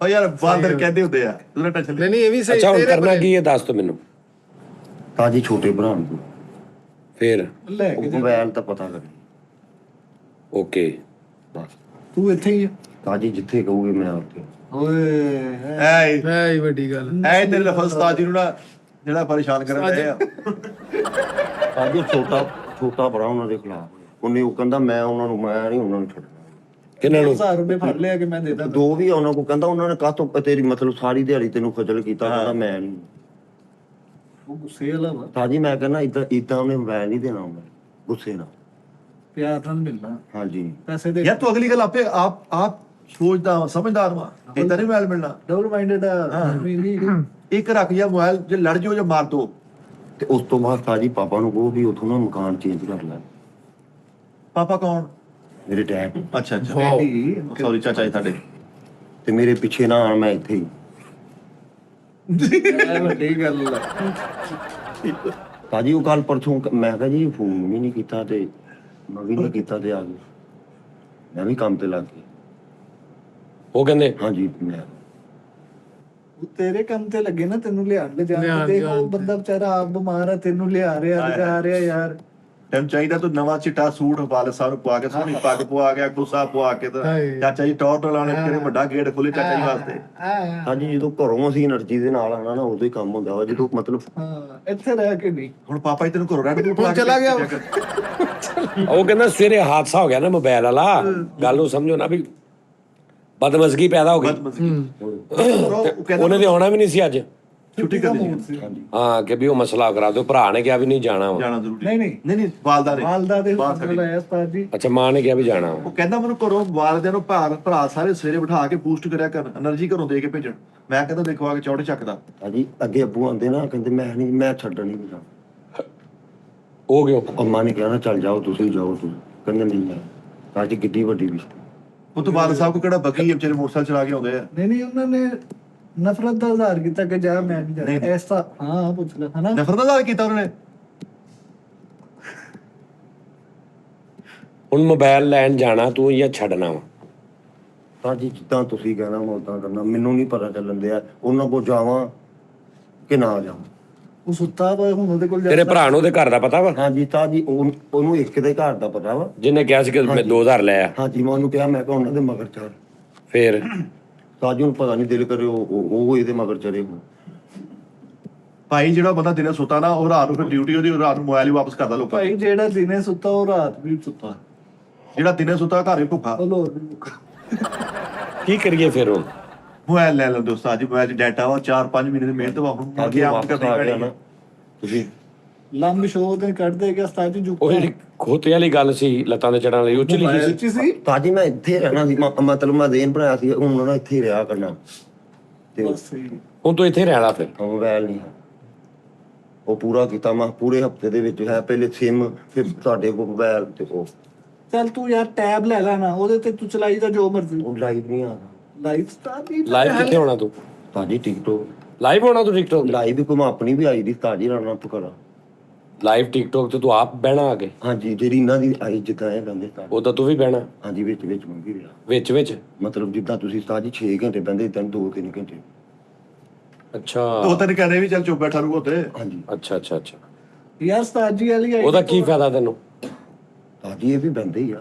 ਉਹ ਯਾਰ ਬਾਂਦਰ ਕਹਿੰਦੇ ਹੁੰਦੇ ਆ ਤੂੰ ਟੈਨਸ਼ਨ ਨਹੀਂ ਨਹੀਂ ਇਹ ਵੀ ਸਹੀ ਅੱਛਾ ਹੁਣ ਤੇਰੇ ਕਰਨਾ ਕੀ ਹੈ ਦੱਸ ਤੋ ਮੈਨੂੰ। ਤਾਜੀ ਛੋਟੇ ਭਰਾ ਨੂੰ ਫਿਰ ਲੈ ਉਹ ਕੇ ਮੋਬਾਈਲ ਤਾਂ ਪਤਾ ਕਰੇ ਓਕੇ ਬਸ। ਤੂੰ ਇੱਥੇ ਹੀ ਆ। ਤਾਜੀ ਜਿੱਥੇ ਕਹੂਗੇ ਮੈਂ ਉੱਥੇ। ਓਏ ਐ ਹੈ ਹੀ ਵੱਡੀ ਗੱਲ। ਐ ਤੇਰੇ ਲਫ਼ਜ਼ ਉਸਤਾਦ ਜੀ ਨੂੰ ਨਾ ਜਿਹੜਾ ਪਰੇਸ਼ਾਨ ਕਰਨ ਰਹੇ ਆ। ਤਾਜੀ ਛੋਟਾ ਭਰਾ ਉਹਨਾਂ ਦੇ ਖਿਲਾਫ ਉਹਨੇ ਉਹ ਕਹਿੰਦਾ ਮੈਂ ਨਹੀਂ ਉਹਨਾਂ ਨੂੰ ਛੱਡਣਾ। ਕਿਹਨਾਂ ਨੂੰ? 1000 ਰੁਪਏ ਫੜ ਲਿਆ ਕਿ ਮੈਂ ਦੇ ਦਾਂ। ਦੋ ਵੀ ਉਹਨਾਂ ਕੋ ਕਹਿੰਦਾ ਉਹਨਾਂ ਨੇ ਕਾਹਤੋਂ ਤੇਰੀ ਮਤਲਬ ਸਾਰੀ ਦਿਹਾੜੀ ਤੈਨੂੰ ਖਜਲ ਕੀਤਾ। ਕਹਿੰਦਾ ਮੈਂ ਨਹੀਂ। ਉਹ ਗੁੱਸੇ ਵਾਲਾ ਵਾ, ਤਾਜੀ ਮੈਂ ਕਹਿੰਦਾ ਇਦਾਂ ਉਹਨੇ ਮੋਬਾਈਲ ਨਹੀਂ ਦੇਣਾ ਮੈਂ ਗੁੱਸੇ ਨਾਲ। ਪਿਆਰ ਨਾਲ ਮਿਲਣਾ, ਹਾਂਜੀ ਪੈਸੇ ਦੇ। ਯਾਰ ਤੂੰ ਅਗਲੀ ਗੱਲ ਆਪ ਸੋਚਦਾ ਸਮਝਦਾਰ ਵਾ ਇਦਾਂ ਨਹੀਂ ਮੋਬਾਈਲ ਮਿਲਣਾ। ਡਬਲ ਮਾਈਂਡਡ ਆ ਵੀ ਇੱਕ ਰੱਖ ਜਾ ਮੋਬਾਈਲ, ਜੇ ਲੜ ਜਾਓ ਜਾਂ ਮਾਰ ਦੋ। ਤੇ ਉਸ ਤੋਂ ਬਾਅਦ ਤਾਜੀ ਪਾਪਾ ਨੂੰ ਕਹੋ ਵੀ ਉਥੋਂ ਨਾ ਮਕਾਨ ਚੇਂਜ ਕਰ ਲੈ। ਪਾਪਾ ਕੌਣ? ਮੇਰੇ ਡੈਡ। ਅੱਛਾ ਡੈਡੀ ਸੌਰੀ ਚਾਚਾ ਜੀ ਤੁਹਾਡੇ। ਤੇ ਮੇਰੇ ਪਿੱਛੇ ਨਾ ਆਣ, ਮੈਂ ਇੱਥੇ ਹੀ। ਇਹ ਵੱਡੀ ਗੱਲ ਆ। ਤਾਜੀ ਉਹ ਕੱਲ ਪਰਸੋਂ ਮੈਂ ਕਿਹਾ ਜੀ ਫੋਨ ਵੀ ਨਹੀਂ ਕੀਤਾ ਤੇ ਮੈਂ ਵੀ ਨਹੀਂ ਕੀਤਾ ਤੇ ਆ ਗਏ। ਮੈਂ ਵੀ ਕੰਮ ਤੇ ਲੱਗ ਗਿਆ। ਉਹ ਕਹਿੰਦੇ ਹਾਂਜੀ ਮੈਂ ਉਹ ਤੇਰੇ ਕੰਮ ਤੇ ਲੱਗੇ ਨਾ, ਤੈਨੂੰ ਲਿਆਣ ਲੈ ਲਿਆਉਣ ਜਾਣ ਦੇਖ। ਜਾਣ ਉਹ ਬੰਦਾ ਵਿਚਾਰਾ ਆਪ ਬਿਮਾਰ ਆ, ਤੈਨੂੰ ਲਿਆ ਰਿਹਾ ਲਿਜਾ ਰਿਹਾ ਯਾਰ। ਤੈਨੂੰ ਚਾਹੀਦਾ ਤੂੰ ਨਵਾਂ ਚਿੱਟਾ ਸੂਟ ਵਾਲ ਸਾਹਿਬ ਨੂੰ ਪਵਾ ਕੇ ਸੋਹਣੀ ਪੱਗ ਪਵਾ ਕੇ ਗੁੱਸਾ ਪਵਾ ਕੇ ਤਾਂ ਹਾਏ। ਚਾਚਾ ਜੀ ਟੌਰ ਲਾਣੇ ਤੇਰੇ ਵੱਡਾ ਗੇਟ ਖੋਲੇ ਚਾਚਾ ਜੀ ਵਾਸਤੇ। ਤਾਜੀ ਜਦੋਂ ਘਰੋਂ ਅਸੀਂ એનર્ਜੀ ਦੇ ਨਾਲ ਆਣਾ ਨਾ ਉਦੋਂ ਹੀ ਕੰਮ ਹੁੰਦਾ ਵਾ। ਜਦੋਂ ਮਤਲਬ ਹਾਂ ਇੱਥੇ ਰਹਿ ਕੇ ਨਹੀਂ। ਹੁਣ ਪਾਪਾ ਜੀ ਤੈਨੂੰ ਘਰੋਂ ਰੈਡ ਬੂਟ ਹੁਣ ਚਲਾ ਗਿਆ। ਉਹ ਕਹਿੰਦਾ ਸਵੇਰੇ ਹਾਦਸਾ ਹੋ ਗਿਆ ਨਾ ਮੋਬਾਈਲ ਵਾਲਾ। ਗੱਲ ਨੂੰ ਸਮਝੋ ਨਾ ਵੀ ਬਦਮਜ਼ਗੀ ਪੈਦਾ ਹੋ ਗਈ। ਉਹਨੇ ਤੇ ਆਉਣਾ ਵੀ ਨਹੀਂ ਸੀ ਅੱਜ। ਛੁੱਟੀ ਕਰਨੀ ਸੀ। ਹਾਂ ਕਿ ਵੀ ਉਹ ਮਸਲਾ ਕਰਾ ਦਿਓ। ਭਰਾ ਨੇ ਕਿਹਾ ਵੀ ਨਹੀਂ ਜਾਣਾ ਵਾ। ਜਾਣਾ ਜ਼ਰੂਰੀ ਨਹੀਂ ਵਾਲਦਾ ਨੇ ਵਾਲਦਾ ਦੇ ਬਾਹਰ ਹੁਕਮ ਲਾਇਆ ਉਸਤਾਦ ਜੀ। ਅੱਛਾ ਮਾਂ ਨੇ ਕਿਹਾ ਵੀ ਜਾਣਾ ਵਾ। ਉਹ ਕਹਿੰਦਾ ਮੈਨੂੰ ਘਰੋਂ ਵਾਲਦਿਆਂ ਨੂੰ ਭਰਾ ਸਾਰੇ ਸਵੇਰੇ ਬਿਠਾ ਕੇ ਬੂਸਟ ਕਰਿਆ ਕਰਨ, એનર્ਜੀ ਘਰੋਂ ਦੇ ਕੇ ਭੇਜਣ। ਮੈਂ ਕਹਿੰਦਾ ਦੇਖੋ ਆ ਕੇ ਚੌੜੇ ਚੱਕਦਾ। ਤਾਜੀ ਅੱਗੇ ਅੱਬੂ ਆਂਦੇ ਨਾ ਕਹਿੰਦੇ ਮੈਂ ਛੱਡਣ ਨਹੀਂ ਜਾਣਾ। ਉਹ ਕਿਉਂ? ਅੰਮਾ ਨੇ ਕਿਹਾ ਨਾ ਚੱਲ ਜਾਓ ਤੁਸੀਂ ਕਹਿੰਦੇ ਨਹੀਂ ਮੈਂ। ਤਾਜੀ ਕਿੱਡੀ ਵੱਡੀ ਵੀ ਉਹ ਤੋਂ ਬਾਅਦ ਸਾਹਿਬ ਕੋ ਕਿਹੜਾ ਬੱਗੀ ਵਿਚਾਰੇ ਮੋਟਰਸਾਈਕਲ ਚਲਾ ਕੇ ਆਉਂਦੇ ਆ। ਨਹੀਂ ਉਹਨਾਂ ਨੇ ਨਫ਼ਰਤ ਦਾ ਇਜ਼ਹਾਰ ਕੀਤਾ ਕਿ ਜਾ ਮੈਂ ਨਹੀਂ ਜਾਣਾ। ਐਸਾ ਹਾਂ ਪੁੱਛ ਲੈ ਹਨਾ। ਨਫ਼ਰਤ ਦਾ ਇਜ਼ਹਾਰ ਕੀਤਾ ਉਹਨਾਂ ਨੇ। ਹੁਣ ਮੋਬਾਈਲ ਲੈਣ ਜਾਣਾ ਤੂੰ ਜਾਂ ਛੱਡਣਾ ਵਾ? ਤਾਜੀ ਜਿੱਦਾਂ ਤੁਸੀਂ ਕਹਿਣਾ ਮੈਂ ਉਦਾਂ ਕਰਨਾ। ਮੈਨੂੰ ਨਹੀਂ ਪਤਾ ਚੱਲਣ ਦਿਆ ਉਹਨਾਂ ਕੋਲ ਜਾਵਾਂ ਕਿ ਨਾ ਜਾਵਾਂ। ਉਹ ਸੁੱਤਾ ਵਾ ਹੁਣ ਉਹਦੇ ਕੋਲ ਤੇਰੇ ਭਰਾ ਨੂੰ ਉਹਦੇ ਘਰ ਦਾ ਪਤਾ ਵਾ? ਹਾਂਜੀ ਤਾਜੀ ਉਹਨੂੰ ਇੱਕ ਦੇ ਘਰ ਦਾ ਪਤਾ ਵਾ। ਜਿਹਨੇ ਕਿਹਾ ਸੀ ਕਿ ਮੈਂ 2000 ਲੈ ਆ। ਹਾਂਜੀ ਮੈਂ ਉਹਨੂੰ ਕਿਹਾ ਮੈਂ ਕਿਹਾ ਉਹਨਾਂ ਦੇ ਮਗਰ ਚੜ। ਫੇਰ ਤਾਜੀ ਨੂੰ ਪਤਾ ਨਹੀਂ ਦਿਲ ਕਰੇ ਉਹ ਇਹਦੇ ਮਗਰ ਚੜੇ ਹੋ। ਭਾਈ ਜਿਹੜਾ ਬੰਦਾ ਦਿਨੇ ਸੁੱਤਾ ਨਾ ਉਹ ਰਾਤ ਨੂੰ ਫਿਰ ਡਿਊਟੀ ਉਹਦੀ ਰਾਤ ਨੂੰ ਮੋਬਾਈਲ ਹੀ ਵਾਪਸ ਕਰਦਾ ਲੋਕਾਂ ਭਾਈ ਜਿਹੜਾ ਦਿਨੇ ਸੁੱਤਾ ਉਹ ਰਾਤ ਵੀ ਸੁੱਤਾ। ਜਿਹੜਾ ਦਿਨੇ ਸੁੱਤਾ ਘਰ ਹੀ ਭੁੱਖਾ। ਉਹ ਲੋਰ ਵੀ ਭੁੱਖਾ। ਕੀ ਕਰੀਏ ਫਿਰ ਹੁਣ? ਮੋਬਾਈਲ ਲੈ ਲਓ ਦੋਸਤਾਂ ਜੀ। ਮੋਬਾਈਲ 'ਚ ਡਾਟਾ ਵਾ 4-5 ਮਹੀਨੇ ਦੀ ਮਿਹਨਤ ਵਾ। ਹੁਣ ਤਾਜੀ ਆਪ ਵਾਪਸ ਕਰਨੀ ਆ ਗਿਆ ਪੈਣੀ ਨਾ ਤੁਸੀਂ। ਲੰਬ ਸ਼ੋਅ ਤੇ ਕੱਢਦੇ ਕਿ ਉਸਤਾਦ ਜੀ ਉਹ ਜਿਹੜੀ ਖੋਤੇ ਵਾਲੀ ਗੱਲ ਸੀ ਲੱਤਾਂ ਤੇ ਚੜਨ ਲਈ ਉਹ ਚ ਲਿਖੀ ਮੋਬਾਈਲ ਸੀ। ਚ ਸੀ। ਤਾਜੀ ਮੈਂ ਇੱਥੇ ਰਹਿਣਾ ਸੀ ਮਤਲਬ ਮੈਂ ਦੇਨ ਬਣਾਇਆ ਸੀ ਹੁਣ ਨਾ ਇੱਥੇ ਰਿਹਾ ਕਰਨਾ। ਤੇ ਬਸ ਸਹੀ। ਹੁਣ ਤੂੰ ਇੱਥੇ ਰਹਿਣਾ ਫਿਰ। ਮੋਬਾਈਲ ਨਹੀਂ ਹੈ। ਉਹ ਪੂਰਾ ਕੀਤਾ ਮੈਂ ਪੂਰੇ ਹਫਤੇ ਦੇ ਵਿੱਚ ਹੈ। ਪਹਿਲੇ ਸਿਮ ਫਿਰ ਤੁਹਾਡੇ ਕੋਲ ਮੋਬਾਈਲ ਤੇ ਉਹ ਚੱਲ ਤੂੰ ਯਾਰ ਟੈਬ ਲੈ ਲੈਣਾ, ਉਹਦੇ ਤੇ ਤੂੰ ਚਲਾਈ ਤਾਂ ਜੋ ਮਰਜ਼ੀ। ਲਾਈਵ ਨਹੀਂ ਆਦਾ। ਲਾਈਫ ਸਟਾਈਲ ਹੀ ਲਾਈਵ ਕਿੱਥੇ ਹੋਣਾ ਤੂੰ? ਤਾਜੀ ਟਿਕਟੋਕ ਲਾਈਵ ਹੋਣਾ ਤੂੰ ਟਿਕਟੋਕ? ਲਾਈਵ ਵੀ ਮੈਂ ਆਪਣੀ ਵੀ ਆਈ ਦੀ ਤਾਜੀ ਰਾਣਾ ਪਕੜਾ। ਲਾਈਵ ਟਿਕਟੋਕ ਤੇ ਤੂੰ ਆਪ ਬਹਿਣਾ ਆ ਕੇ? ਹਾਂਜੀ ਜਿਹੜੀ ਇਹਨਾਂ ਦੀ ਆਈ ਜਿੱਦਾਂ ਇਹ ਕਹਿੰਦੇ ਤਾਂ ਉਦਾਂ ਤੂੰ ਵੀ ਬਹਿਣਾ ਹਾਂਜੀ ਵਿੱਚ ਮੈਂ ਵੀ ਰਿਹਾ। ਵਿੱਚ ਵਿੱਚ? ਮਤਲਬ ਜਿੱਦਾਂ ਤੁਸੀਂ ਤਾਜੀ 6 ਘੰਟੇ ਬੰਦੇ ਤਾਂ 2-3 ਘੰਟੇ। ਅੱਛਾ ਉਹ ਤੈਨੂੰ ਕਹਿੰਦੇ ਵੀ ਚੱਲ ਚੁੱਪ ਬੈਠਾ ਰਹੂ ਉੱਥੇ। ਹਾਂਜੀ ਅੱਛਾ ਅੱਛਾ ਅੱਛਾ। ਯਾਰ ਉਸਤਾਦ ਜੀ ਵਾਲੀ ਉਹਦਾ ਕੀ ਫਾਇਦਾ ਤੈਨੂੰ? ਤਾਜੀ ਇਹ ਵੀ ਬੰਦੇ ਹੀ ਆ।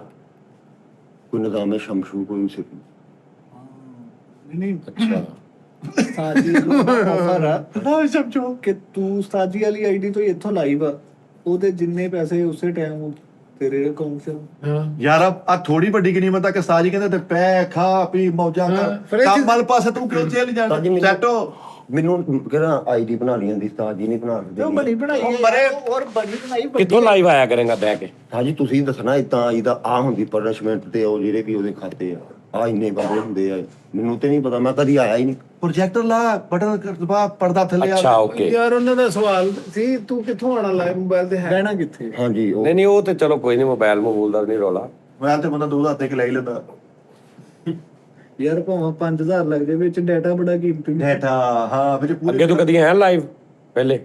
ਕੋਈ ਨਿਜ਼ਾਮੇ ਸ਼ਮਸ਼ੂ ਕੋਈ ਸਿਰ ਨਹੀਂ ਅੱਛਾ ਉਸਤਾਦ ਜੀ ਨੂੰ ਆਫਰ ਆ ਨਾ ਸਮਝੋ ਕਿ ਤੂੰ ਉਸਤਾਦ ਜੀ ਵਾਲੀ ਆਈਡੀ ਤੋਂ ਇੱਥੋਂ ਲਾਈਵ ਆ, ਉਹਦੇ ਜਿੰਨੇ ਪੈਸੇ ਉਸੇ ਟਾਈਮ ਤੇਰੇ ਅਕਾਊਂਟ 'ਚ। ਹਾਂ ਯਾਰ ਆ ਥੋੜੀ ਵੱਡੀ ਗਨੀਮਤ ਤਾਂ ਕਿ ਸਾਜੀ ਕਹਿੰਦੇ ਤੇ ਪੈ ਖਾ ਪੀ ਮੌਜਾਂ ਫਿਰ ਕਰ ਇਹ ਕੰਮ ਵਾਲ ਪਾਸੇ ਤੂੰ ਕਿਉਂ ਚੇਲ ਜਾਣਾ ਤਾਜੀ ਸੈਟੋ। ਮੈਨੂੰ ਕਿਹੜਾ ਆਈਡੀ ਬਣਾ ਲਈ ਹੁੰਦੀ ਤਾਜੀ ਨਹੀਂ ਬਣਾ ਤੇ ਉਹ ਬਣੀ ਬਣਾਈ ਉਹ ਹੈ ਮਰੇ- ਯਾਰ, ਔਰ ਬਣੀ ਬਣਾਈ ਕਿੱਥੋਂ ਲਾਈਵ ਆਇਆ ਕਰੇਗਾ ਬਹਿ ਕੇ? ਹਾਂਜੀ ਤੁਸੀਂ ਦੱਸਣਾ ਇਦਾਂ ਇਹਦਾ ਆ ਹੁੰਦੀ ਪਨਿਸ਼ਮੈਂਟ ਤੇ ਉਹ ਜਿਹੜੇ ਵੀ ਉਹਦੇ ਖਾਤੇ ਆ ਇੰਨੇ ਬੰਦੇ ਹੁੰਦੇ ਆ। ਮੈਨੂੰ ਤੇ ਨਹੀਂ ਪਤਾ ਮੈਂ ਕਦੀ ਆਇਆ ਹੀ ਨਹੀਂ। ਪ੍ਰੋਜੈਕਟਰ ਲਾ ਬਟਨ ਦਬਾ ਪਰਦਾ ਥੱਲੇ ਆ। ਅੱਛਾ ਓਕੇ। ਯਾਰ ਉਹਨਾਂ ਦਾ ਸਵਾਲ ਸੀ ਤੂੰ ਕਿੱਥੋਂ ਆਣਾ ਲਾਈਵ ਮੋਬਾਈਲ ਤੇ ਹੈ? ਰਹਿਣਾ ਕਿੱਥੇ? ਹਾਂਜੀ ਉਹ ਨਹੀਂ ਨਹੀਂ ਉਹ ਤੇ ਚਲੋ ਕੋਈ ਨਹੀਂ, ਮੋਬਾਈਲ ਮੋਬਾਈਲ ਦਾ ਨਹੀਂ ਰੌਲਾ। ਮੋਬਾਈਲ ਤੇ ਬੰਦਾ 2000 ਤੇ ਲੈ ਹੀ ਲੈਂਦਾ। ਯਾਰ ਭਾਵੇਂ 5000 ਲੱਗ ਜਾਵੇ, ਵਿੱਚ ਡਾਟਾ ਬੜਾ ਕੀਮਤੀ ਹੈ। ਡਾਟਾ ਹਾਂ ਵਿੱਚ ਪੂਰੇ ਅੱਗੇ ਤੂੰ ਕਦੀ ਆਇਆ ਲਾਈਵ ਪਹਿਲੇ?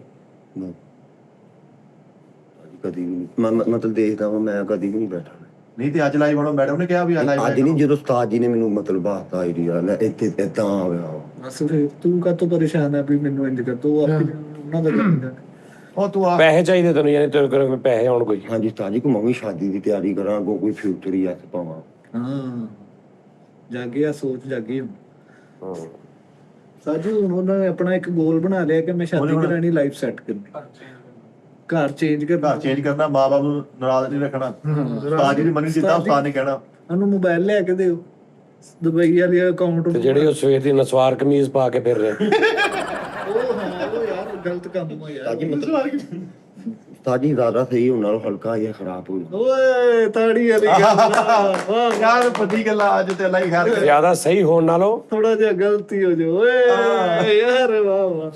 ਕਦੀ ਵੀ ਨਹੀਂ। ਮੈਂ ਮਤਲਬ ਦੇਖਦਾ ਵਾਂ, ਮੈਂ ਕਦੀ ਵੀ ਨਹੀਂ ਬੈਠਾ। ਨਹੀਂ ਤੇ ਅੱਜ ਲਾਈਵ ਹੋਣਾ, ਮੈਡਮ ਨੇ ਕਿਹਾ ਵੀ ਆ ਲਾਈਵ ਅੱਜ ਨਹੀਂ, ਜਦੋਂ ਉਸਤਾਦ ਜੀ ਨੇ ਮੈਨੂੰ ਮਤਲਬ ਬਾਤ ਆਈਡੀਆ ਲੈ ਇੱਥੇ ਇਦਾਂ ਆ ਗਿਆ। ਬਸ ਫਿਰ ਤੂੰ ਕਾਹਤੋਂ ਪਰੇਸ਼ਾਨ ਹੈ ਵੀ ਮੈਨੂੰ ਇੰਜ ਕਰ ਦੋ ਆਪੇ ਉਹਨਾਂ ਦਾ ਕਰਦਾ। ਉਹ ਤੂੰ ਆ ਪੈਸੇ ਚਾਹੀਦੇ ਤੈਨੂੰ, ਯਾਨੀ ਤੇਰੇ ਕੋਲ ਪੈਸੇ ਆਉਣ ਕੋਈ? ਹਾਂਜੀ ਉਸਤਾਦ ਜੀ, ਮੈਂ ਵੀ ਸ਼ਾਦੀ ਦੀ ਤਿਆਰੀ ਕਰਾਂ, ਅੱਗੋਂ ਕੋਈ ਫਿਊਚਰ ਹੀ ਹੱਥ ਪਾਵਾਂ। ਹਾਂ ਜਾਗੀ ਆ ਸੋਚ ਜਾਗੀ ਹੁਣ। ਹਾਂ। ਸਾਜੂ ਹੁਣ ਉਹਨਾਂ ਨੇ ਆਪਣਾ ਇੱਕ ਗੋਲ ਬਣਾ ਲਿਆ ਕਿ ਮੈਂ ਸ਼ਾਦੀ ਕਰਾਣੀ, ਲਾਈਫ ਸੈੱਟ ਕਰਨੀ, ਘਰ ਚੇਂਜ ਕਰਨਾ, ਘਰ ਚੇਂਜ ਕਰਨਾ, ਮਾਂ-ਬਾਪ ਨੂੰ ਨਾਰਾਜ਼ ਨਹੀਂ ਰੱਖਣਾ। ਉਸਤਾਦ ਜੀ ਦੀ ਮੰਨੀ ਜਿੱਦਾਂ ਉਸਤਾਦ ਨੇ ਕਹਿਣਾ। ਉਹਨੂੰ ਮੋਬਾਈਲ ਲੈ ਕੇ ਦਿਓ, ਦੁਬਈ ਵਾਲੀ ਅਕਾਊਂਟ। ਤੇ ਜਿਹੜੇ ਉਹ ਸਵੇਰ ਦੀ ਨਸਵਾਰ ਕਮੀਜ਼ ਪਾ ਕੇ ਫਿਰ ਰਹੇ ਉਹ ਹਾਂ ਉਹ ਯਾਰ ਗਲਤ ਕੰਮ ਆ ਯਾਰ। ਉਸਤਾਦ ਜੀ ਮਤਲਬ ਉਸਤਾਦ ਜੀ ਜ਼ਿਆਦਾ ਸਹੀ ਹੋਣ ਨਾਲ ਹਲਕਾ ਜਿਹਾ ਖਰਾਬ ਹੋ ਜਾਂਦਾ। ਓਏ ਤਾੜੀ ਵਾਲੀ ਗੱਲ ਵਾਹ ਯਾਰ ਵੱਡੀ ਗੱਲਾਂ ਅੱਜ ਤੇ ਅੱਲਾ ਹੀ ਖੈਰ ਕਰੇ। ਜ਼ਿਆਦਾ ਸਹੀ ਹੋਣ ਨਾਲੋਂ ਥੋੜਾ ਜਿਹਾ ਗਲਤੀ ਹੋ ਜਾ ਓਏ ਯਾਰ ਵਾਹ ਵਾਹ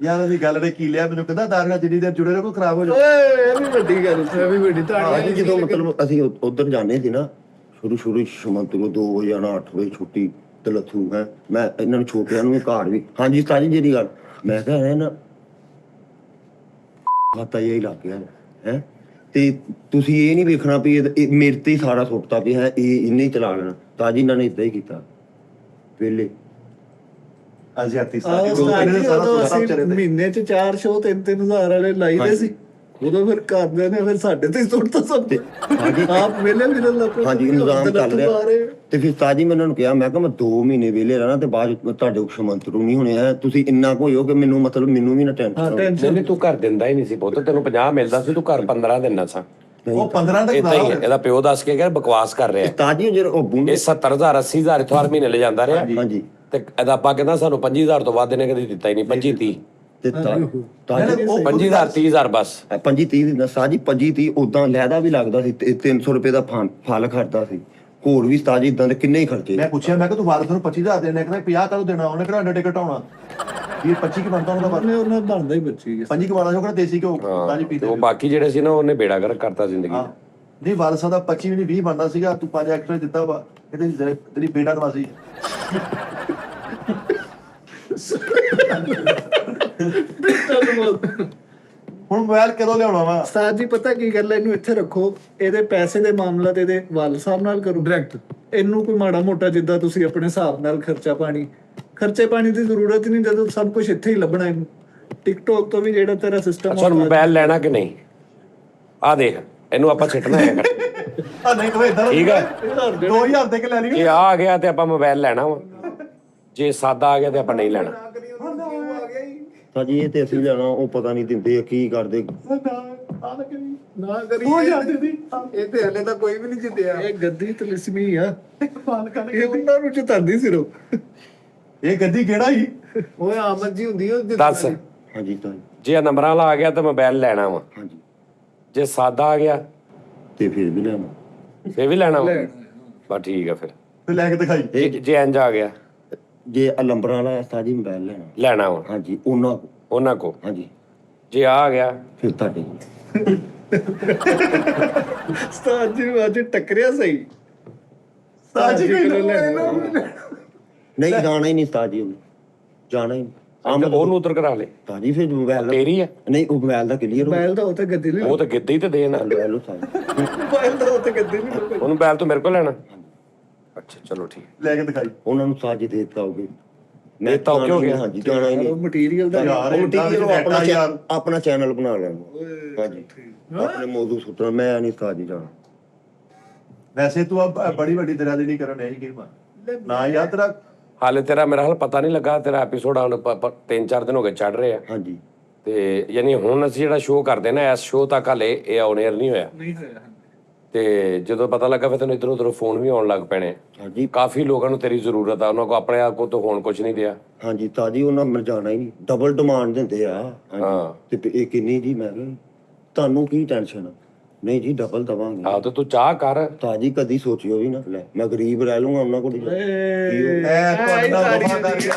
ਯਾਰ ਉਹਦੀ ਗੱਲ ਨੇ ਕੀ ਲਿਆ, ਮੈਨੂੰ ਕਹਿੰਦਾ ਦਾਰਗਾ ਜਿੰਨੀ ਦੇਰ ਜੁੜੇ ਰਹੋ ਖਰਾਬ ਹੋ ਜਾ। ਓਏ ਇਹ ਵੀ ਵੱਡੀ ਗੱਲ ਸੀ। ਇਹ ਵੀ ਵੱਡੀ ਹਾਂਜੀ, ਤਾੜੀ ਜਦੋਂ ਮਤਲਬ ਅਸੀਂ ਉਧਰ ਜਾਂਦੇ ਸੀ ਨਾ, ਸ਼ੁਰੂ ਸ਼ਮੰਤਰੋਂ 2 ਵਜੇ ਆਣਾ, 8 ਵਜੇ ਛੁੱਟੀ ਤੇ ਲੱਥੂ ਹੈ। ਮੈਂ ਇਹਨਾਂ ਨੂੰ ਛੋਟਿਆਂ ਨੂੰ ਵੀ ਘਰ ਵੀ, ਹਾਂਜੀ ਸਾਰੀ ਜਿਹੜੀ ਗੱਲ ਮੈਂ ਕਿਹਾ ਹੈ ਨਾ ਖਾਤਾ ਹੀ ਲੱਗ ਗਿਆ ਹੈ। ਤੇ ਤੁਸੀਂ ਇਹ ਨਹੀਂ ਵੇਖਣਾ ਵੀ ਇਹ ਮੇਰੇ ਤੇ ਹੀ ਸਾਰਾ ਸੁੱਟਤਾ ਵੀ ਹੈ, ਇਹ ਇਹਨੇ ਹੀ ਚਲਾ ਲੈਣਾ। ਤਾਂ ਜੀ ਇਹਨਾਂ ਨੇ ਇਦਾਂ ਹੀ ਕੀਤਾ ਪਹਿਲੇ। ਅਜ਼ਿਆਤੀ ਆਹ ਸਾਰੇ ਸਾਰਾ ਉਦੋਂ ਸਭ ਅਸੀਂ ਚਲੇ ਤੇ ਮਹੀਨੇ ਚ 4 ਸ਼ੋਅ 3-3 ਹਜ਼ਾਰ ਵਾਲੇ ਲਾਈਦੇ ਸੀ। ਉਦੋਂ ਫਿਰ ਘਰਦਿਆਂ ਨੇ ਫਿਰ ਸਾਡੇ ਤੇ ਹੀ ਸੁੱਟਤਾ ਸਭ ਕੁਝ। ਹਾਂਜੀ ਆਪ ਵੇਲੇ ਵੀ ਲੱਪੇ ਹਾਂਜੀ ਨਿਜ਼ਾਮ ਚੱਲ ਰਿਹਾ। ਤੇ ਫਿਰ ਤਾਜੀ ਮੈਂ ਉਹਨਾਂ ਨੂੰ ਕਿਹਾ, ਮੈਂ ਕਿਹਾ ਮੈਂ 2 ਮਹੀਨੇ ਵਿਹਲੇ ਰਹਿਣਾ ਤੇ ਬਾਅਦ ਚ ਤੁਹਾਡੇ ਸ਼ਮੰਤਰੂ ਨਹੀਂ ਹੋਣੇ ਹੈ। ਤੁਸੀਂ ਇੰਨਾ ਕੋਈ ਹੋ ਕਿ ਮੈਨੂੰ ਮਤਲਬ ਮੈਨੂੰ ਵੀ ਨਾ ਟੈਨਸ਼ਨ ਨਹੀਂ ਤੂੰ ਘਰ ਦਿੰਦਾ ਹੀ ਨਹੀਂ ਸੀ ਪੁੱਤ, ਤੈਨੂੰ 50 ਮਿਲਦਾ ਸੀ, ਤੂੰ ਘਰ 15 ਦਿੰਦਾ ਸਾਂ। ਉਹ 15 ਤੱਕ ਏਦਾਂ ਹੀ ਹੈ, ਇਹਦਾ ਪਿਓ ਦੱਸ ਕੇ ਗਿਆ ਬਕਵਾਸ ਕਰ ਰਿਹਾ। ਤਾਜੀ ਜਿਹੜਾ ਉਹ ਬੁੰਡੇ ਇਹ 70,000 80,000 ਇੱਥੋਂ ਹਰ ਮਹੀਨੇ ਲੈ ਜਾਂਦਾ ਰਿਹਾ। ਹਾਂਜੀ ਤੇ ਇਹਦਾ ਆਪਾਂ ਕਹਿੰਦਾ ਸਾਨੂੰ 25,000 ਤੋਂ ਵੱਧ ਇਹਨੇ ਕਦੀ ਦਿੱਤਾ ਹੀ ਨਹੀਂ। 25 30 ਤੇ ਤਾਜੀ 25,000 30,000 ਬਸ। 25 30 ਦਾ ਸਾਜੀ 25 30 ਉਦਾਂ ਲੈਦਾ ਵੀ ਲੱਗਦਾ ਸੀ, 300 ਰੁਪਏ ਦਾ ਫਲ ਖਰਚਦਾ ਸੀ। ਹੋਰ ਵੀ ਤਾਜੀ ਇਦਾਂ ਦੇ ਕਿੰਨੇ ਹੀ ਖਰਚੇ। ਮੈਂ ਪੁੱਛਿਆ, ਮੈਂ ਕਿਹਾ ਤੂੰ ਵਾਰਸ ਨੂੰ 25,000 ਦੇਣਾ, ਕਹਿੰਦਾ 50 ਕਦੋਂ ਦੇਣਾ, ਉਹਨੇ ਕਿਹੜਾ ਅੰਡਾ ਘਟਾਉਣਾ। ਇਹ 25 ਕੀ ਬਣਦਾ ਉਹਦਾ ਵਾਰ ਉਹਨਾਂ ਬਣਦਾ ਹੀ ਬੱਚੀ 25 ਕੀ ਬਣਦਾ ਸੀ, ਉਹ ਕਹਿੰਦਾ ਦੇਸੀ ਘਿਓ ਤਾਜੀ ਤੇ ਪੀਤੇ। ਉਹ ਬਾਕੀ ਜਿਹੜੇ ਸੀ ਨਾ ਉਹਨੇ ਬੇੜਾ ਗਰਕ ਕਰਤਾ ਜ਼ਿੰਦਗੀ ਦਾ। ਨਹੀਂ ਵਾਰਸਾਂ ਦਾ 25 ਵੀ ਨਹੀਂ 20 ਬਣਦਾ ਸੀਗਾ, ਤੂੰ 5 ਐਕਸਟਰਾ ਦਿੱਤਾ ਵਾ, ਇਹਦੇ ਤੇਰੀ ਬੇਟਾ ਨਵਾਸੀ। ਹੁਣ ਮੋਬਾਈਲ ਕਦੋਂ ਲਿਆਉਣਾ ਵਾ? ਉਸਤਾਦ ਜੀ ਪਤਾ ਕੀ ਗੱਲ ਹੈ, ਇਹਨੂੰ ਇੱਥੇ ਰੱਖੋ, ਇਹਦੇ ਪੈਸੇ ਦੇ ਮਾਮਲਾ ਤੇ ਇਹਦੇ ਵਾਲ ਸਾਹਿਬ ਨਾਲ ਕਰੋ ਡਾਇਰੈਕਟ। ਇਹਨੂੰ ਕੋਈ ਮਾੜਾ ਮੋਟਾ ਜਿੱਦਾਂ ਤੁਸੀਂ ਆਪਣੇ ਹਿਸਾਬ ਨਾਲ ਖਰਚੇ ਪਾਣੀ ਦੀ ਜ਼ਰੂਰਤ ਨਹੀਂ, ਜਦੋਂ ਸਭ ਕੁਝ ਇੱਥੇ ਹੀ ਲੱਭਣਾ ਇਹਨੂੰ। ਟਿਕਟੋਕ ਤੋਂ ਵੀ ਜਿਹੜਾ ਤੇਰਾ ਸਿਸਟਮ ਅੱਛਾ ਮੋਬਾਈਲ ਲੈਣਾ ਕਿ ਨਹੀਂ? ਆ ਦੇਖ ਇਹਨੂੰ ਆਪਾਂ ਛੱਡਣਾ ਹੈ। ਆ ਨਹੀਂ ਤੂੰ ਇਦਾਂ ਠੀਕ ਹੈ 2000 ਦੇ ਕੇ ਲੈ ਲਈ। ਇਹ ਆ ਗਿਆ ਤੇ ਆਪਾਂ ਮੋਬਾਈਲ ਲੈਣਾ ਵਾ, ਜੇ ਸਾਦਾ ਆ ਗਿਆ ਤੇ ਆਪਾਂ ਨਹੀਂ ਲੈਣਾ। ਤਾਜੀ ਇਹ ਤੇ ਅਸੀਂ ਲੈਣਾ, ਉਹ ਪਤਾ ਨਹੀਂ ਦਿੰਦੇ ਕੀ ਕਰਦੇ। ਨਾ ਕਰੀ ਇਹ ਤੇ ਹਲੇ ਤਾਂ ਕੋਈ ਵੀ ਨਹੀਂ ਜਿੱਤਿਆ। ਇਹ ਗੱਦੀ ਤਲਿਸਮੀ ਆ, ਇਹ ਉਹਨਾਂ ਨੂੰ ਚਿਤਾਂਦੀ ਸਿਰੋਂ। ਇਹ ਗੱਦੀ ਕਿਹੜਾ ਹੀ? ਓਏ ਆਮਦ ਜੀ ਹੁੰਦੀ ਉਹ ਦੱਸ ਹਾਂਜੀ ਤਾਜੀ ਜੇ ਨੰਬਰਾਂ ਵਾਲਾ ਆ ਗਿਆ ਤਾਂ ਮੋਬਾਈਲ ਲੈਣਾ ਵਾ, ਹਾਂਜੀ ਜੇ ਸਾਦਾ ਆ ਗਿਆ ਤੇ ਫਿਰ ਵੀ ਲੈਣਾ। ਫੇਰ ਵੀ ਲੈਣਾ ਵਾ। ਬਸ ਠੀਕ ਆ ਫਿਰ। ਫਿਰ ਲੈ ਕੇ ਦਿਖਾਈ। ਜੇ ਇੰਜ ਆ ਗਿਆ ਜੇ ਅਲੰਬਰਾਂ ਵਾਲਾ ਤਾਜੀ ਮੋਬਾਈਲ ਲੈਣਾ ਵਾ ਹਾਂਜੀ ਉਹਨਾਂ ਕੋ। ਹਾਂਜੀ ਜੇ ਆ ਗਿਆ ਫਿਰ ਤੁਹਾਡੇ ਉਸਤਾਦ ਜੀ ਨੂੰ ਅੱਜ ਟੱਕਰਿਆ ਸਹੀ। ਸਾਜੀ ਕੋਈ ਨਹੀਂ ਜਾਣਾ ਹੀ ਨਹੀਂ ਤਾਜੀ, ਉਹਨੂੰ ਜਾਣਾ ਹੀ ਉਹਨੂੰ ਉਤਰ ਕਰਾ ਲੈ। ਤਾਜੀ ਫਿਰ ਮੋਬਾਈਲ ਤੇਰੀ ਆ ਨਹੀਂ, ਉਹ ਮੋਬਾਈਲ ਦਾ ਕਲੀਅਰ ਮੋਬਾਈਲ ਦਾ ਉਹ ਤੇ ਗੱਦੀ ਨਹੀਂ, ਉਹ ਤਾਂ ਗਿੱਦੇ ਹੀ ਤੇ ਦੇ ਨਾ। ਲੈ ਲਓ ਤਾਜੀ। ਮੋਬਾਈਲ ਦਾ ਉਹ ਤੇ ਗੱਦੀ ਨਹੀਂ। ਉਹਨੂੰ ਮੋਬਾਈਲ ਤੋਂ ਮੇਰੇ ਕੋਲ ਲੈਣਾ। ਅੱਛਾ ਚਲੋ ਠੀਕ। ਲੈ ਕੇ ਦਿਖਾਈ। ਉਹਨਾਂ ਨੂੰ ਸਾਜੀ ਦੇ ਦਿੱਤਾ ਹੋਗੇ। ਇਹ ਤਾਂ ਕਿਉਂ ਗਿਆ? ਹਾਂਜੀ ਜਾਣਾ ਹੀ ਨਹੀਂ। ਮਟੀਰੀਅਲ ਦਾ ਯਾਰ ਉਹ ਏਦਾਂ ਮਟੀਰੀਅਲ ਵਿੱਚ ਆਪਣਾ ਯਾਰ। ਆਪਣਾ ਚੈਨਲ ਬਣਾ ਲੈਣਾ। ਹਾਂਜੀ ਆਪਣੇ ਮੌਜੂ ਸੁੱਟਣਾ, ਮੈਂ ਨਹੀਂ ਸਾਜੀ ਜਾਣਾ। ਵੈਸੇ ਤੂੰ ਆ ਬੜੀ ਵੱਡੀ ਦਰਿਆ ਦੀ ਨਹੀਂ ਕਰਨ ਇਹ ਗੇਮ ਨਾ ਯਾਰ। ਤੇਰਾ ਹਾਲੇ ਤੇਰਾ ਮੇਰਾ ਹਾਲ ਪਤਾ ਨਹੀਂ ਲੱਗਾ। ਤੇਰਾ ਐਪੀਸੋਡ ਹੁਣ 3-4 ਦਿਨ ਹੋ ਗਏ ਚੜ ਰਹੇ ਆ। ਹਾਂਜੀ ਤੇ ਯਾਨੀ ਹੁਣ ਅਸੀਂ ਜਿਹੜਾ ਸ਼ੋਅ ਕਰਦੇ ਨਾ, ਇਸ ਸ਼ੋਅ ਤੱਕ ਹਾਲੇ ਇਹ ਔਨ 에ਅਰ ਨਹੀਂ ਹੋਇਆ। ਨਹੀਂ ਹੋਇਆ। ਤੇ ਜਦੋਂ ਪਤਾ ਲੱਗਾ ਫਿਰ ਤੈਨੂੰ ਇੱਧਰੋਂ ਉੱਧਰੋਂ ਫੋਨ ਵੀ ਆਉਣ ਲੱਗ ਪੈਣੇ। ਹਾਂਜੀ ਕਾਫੀ ਲੋਕਾਂ ਨੂੰ ਤੇਰੀ ਜ਼ਰੂਰਤ ਆ, ਉਹਨਾਂ ਕੋ ਆਪਣੇ ਆਪ ਕੋ ਤਾਂ ਹੋਣ ਕੁਝ ਨਹੀਂ ਦਿਆ। ਹਾਂਜੀ ਤਾਜੀ ਉਹਨਾਂ ਮਿਲ ਜਾਣਾ ਹੀ ਨਹੀਂ, ਡਬਲ ਡਿਮਾਂਡ ਦਿੰਦੇ ਆ। ਹਾਂ। ਤੇ ਇਹ ਕਿੰਨੀ ਜੀ? ਮੈਂ ਕਿਹਾ ਤੁਹਾਨੂੰ ਕੀ ਟੈਨਸ਼ਨ? ਨਹੀਂ ਜੀ ਡਬਲ ਦਵਾਂਗੇ। ਆਹ ਤੇ ਤੂੰ ਚਾਹ ਕਰ। ਤਾਜੀ ਕਦੀ ਸੋਚਿਓ ਵੀ ਨਾ, ਲੈ ਮੈਂ ਗਰੀਬ ਰਹਿ ਲੂੰਗਾ ਉਹਨਾਂ ਕੋਲ। ਐ ਤੁਹਾਡਾ ਵਫਾ ਕਰ ਗਿਆ।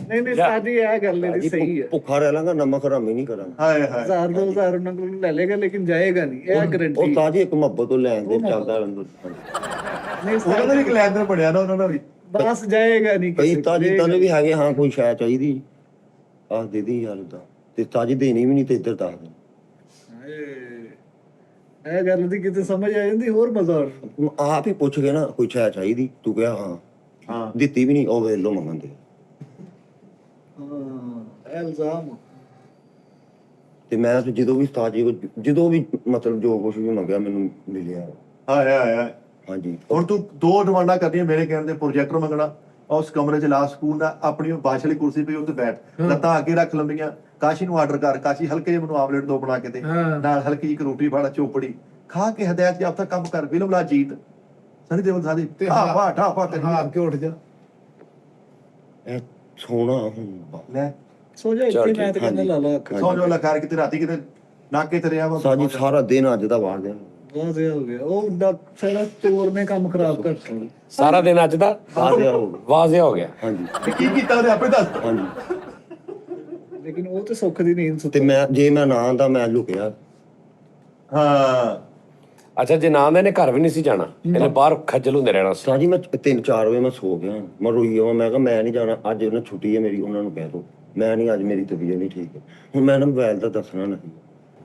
ਨਹੀਂ ਉਸਤਾਦ ਜੀ ਇਹ ਗੱਲ ਇਹਦੀ ਸਹੀ ਹੈ। ਭੁੱਖਾ ਰਹਿ ਲਾਂਗਾ, ਨਮਕ ਹਰਾਮੀ ਨਹੀਂ ਕਰਾਂਗਾ। ਹਾਏ ਹਾਏ 1000-2000 ਉਹਨਾਂ ਕੋਲ ਲੈ ਲੇਗਾ, ਲੇਕਿਨ ਜਾਏਗਾ ਨਹੀਂ, ਇਹ ਗਾਰੰਟੀ। ਉਹ ਤਾਜੀ ਇੱਕ ਮੁਹੱਬਤ ਤੋਂ ਲੈਣ ਦੇ ਚੱਲਦਾ ਰਹਿੰਦਾ। ਨਹੀਂ ਉਹਨਾਂ ਦਾ ਵੀ ਕਲੈਂਡਰ ਬਣਿਆ ਨਾ ਉਹਨਾਂ ਦਾ ਵੀ। ਬਸ ਜਾਏਗਾ ਨਹੀਂ ਕਈ ਤਾਜੀ ਤਾਂ ਵੀ ਹੈਗੇ, ਹਾਂ ਕੋਈ ਸ਼ਾਇ ਚਾਹੀਦੀ ਆਹ ਦੇ ਦੀ ਯਾਰ ਦਾ, ਤੇ ਤਾਜੀ ਦੇਣੀ ਵੀ ਨਹੀਂ ਤੇ ਇੱਧਰ ਦੱਸ ਦੇ। ਇਹ ਗੱਲ ਦੀ ਕਿਤੇ ਸਮਝ ਆ ਜਾਂਦੀ, ਹੋਰ ਮਜ਼ਾ ਆਉਣਾ। ਆਪ ਹੀ ਪੁੱਛ ਕੇ ਨਾ ਕੋਈ ਸ਼ੈ ਚਾਹੀਦੀ, ਤੂੰ ਕਿਹਾ ਹਾਂ, ਹਾਂ ਦਿੱਤੀ ਵੀ ਨਹੀਂ, ਉਹ ਵੇਲੋ ਮੰਗਣ ਦੇ। ਇਹ ਇਲਜ਼ਾਮ ਤੇ ਮੈਂ ਤੇ ਜਦੋਂ ਵੀ ਉਸਤਾਦ ਜੀ ਕੋਲ ਜਦੋਂ ਵੀ ਮਤਲਬ ਜੋ ਕੁਛ ਵੀ ਮੰਗਿਆ ਮੈਨੂੰ ਮਿਲਿਆ। ਆਇਆ ਹਾਂਜੀ ਹੁਣ ਤੂੰ ਦੋ ਡਿਮਾਂਡਾਂ ਕਰਨੀਆਂ ਮੇਰੇ ਕਹਿਣ ਤੇ, ਪ੍ਰੋਜੈਕਟਰ ਮੰਗਣਾ, ਉਸ ਕਮਰੇ 'ਚ ਲਾ ਸਕੂਲ ਦਾ, ਆਪਣੀ ਬਾਸ਼ ਵਾਲੀ ਕੁਰਸੀ ਪਈ ਉੱਤੇ ਬੈਠ, ਲੱਤਾਂ ਅੱਗੇ ਰੱਖ ਲੰਬੀਆਂ, ਕਾਸ਼ੀ ਨੂੰ ਆਰਡਰ ਕਰ, ਕਾਸ਼ੀ ਹਲਕੇ ਜਿਹੇ ਮੈਨੂੰ ਆਮਲੇਟ ਦੋ ਬਣਾ ਕੇ ਦੇ, ਨਾਲ ਹਲਕੀ ਜਿਹੀ ਇੱਕ ਰੋਟੀ ਫੜਾ ਚੋਪੜੀ ਖਾ ਕੇ ਹਦਾਇਤ ਜਾਫਤਾ ਕੰਮ ਕਰ, ਫਿਲਮ ਲਾ ਜੀਤ ਸਨੀ ਦੇਵਲ ਸਾਦੀ ਤੇ ਠਾਪਾ ਠਾਪਾ ਹਾਰ ਕੇ ਉੱਠ ਜਾ। ਇਹ ਸੋਹਣਾ ਹੁੰਦਾ। ਲੈ ਸੋ ਜਾ ਇੱਥੇ, ਮੈਂ ਤਾਂ ਕਹਿੰਦਾ ਲਾ ਲਾ ਅੱਖ। ਸੌ ਜੋ ਲਖਾਰ ਕਿਤੇ ਰਾਤੀ ਕਿਤੇ ਨਾਕੇ ਤੇ ਰਿਹਾ ਵਾ ਸਾਜੀ ਸਾਰਾ ਦਿਨ ਅੱਜ ਦਾ ਵਾਰ ਦਿਨ ਵਾਜ਼ਿਆ ਹੋ ਗਿਆ, ਉਹ ਸਾਰਾ ਚੋਰ ਨੇ ਕੰਮ ਖਰਾਬ ਕਰਤਾ। ਸਾਰਾ ਦਿਨ ਅੱਜ ਦਾ ਵਾਜ਼ਿਆ ਹੋ ਗਿਆ। ਵਾਜ਼ਿਆ ਹੋ ਗਿਆ। ਹਾਂਜੀ ਕੀ ਕੀਤਾ ਉਹਨੇ ਆਪੇ ਦੱਸ। ਹਾਂਜੀ ਲੇਕਿਨ ਉਹ ਤੇ ਸੁੱਖ ਦੀ ਨੀਂਦ ਤੇ ਸੁੱਤਾ। ਮੈਂ ਜੇ ਮੈਂ ਨਾ ਆਂਦਾ ਮੈਂ ਲੁਕਿਆ। ਹਾਂ ਅੱਛਾ ਜੇ ਨਾ ਇਹਨੇ ਘਰ ਵੀ ਨਹੀਂ ਸੀ ਜਾਣਾ, ਇਹਨੇ ਬਾਹਰ ਖੱਜਲ ਹੁੰਦੇ ਰਹਿਣਾ ਸੀ। ਸਾਜੀ ਮੈਂ 3-4 ਵਜੇ ਮੈਂ ਸੋ ਗਿਆ, ਮੈਂ ਰੋਈ ਜਾਵਾਂ, ਮੈਂ ਕਿਹਾ ਮੈਂ ਨਹੀਂ ਜਾਣਾ ਅੱਜ, ਉਹਨਾਂ ਛੁੱਟੀ ਹੈ ਮੇਰੀ, ਉਹਨਾਂ ਨੂੰ ਕਹਿ ਦੋ ਮੈਂ ਨਹੀਂ, ਅੱਜ ਮੇਰੀ ਤਬੀਅਤ ਨਹੀਂ ਠੀਕ ਹੈ। ਹੁਣ ਮੈਂ ਨਾ ਮੋਬਾਈਲ ਦਾ ਦੱਸਣਾ ਨਹੀਂ,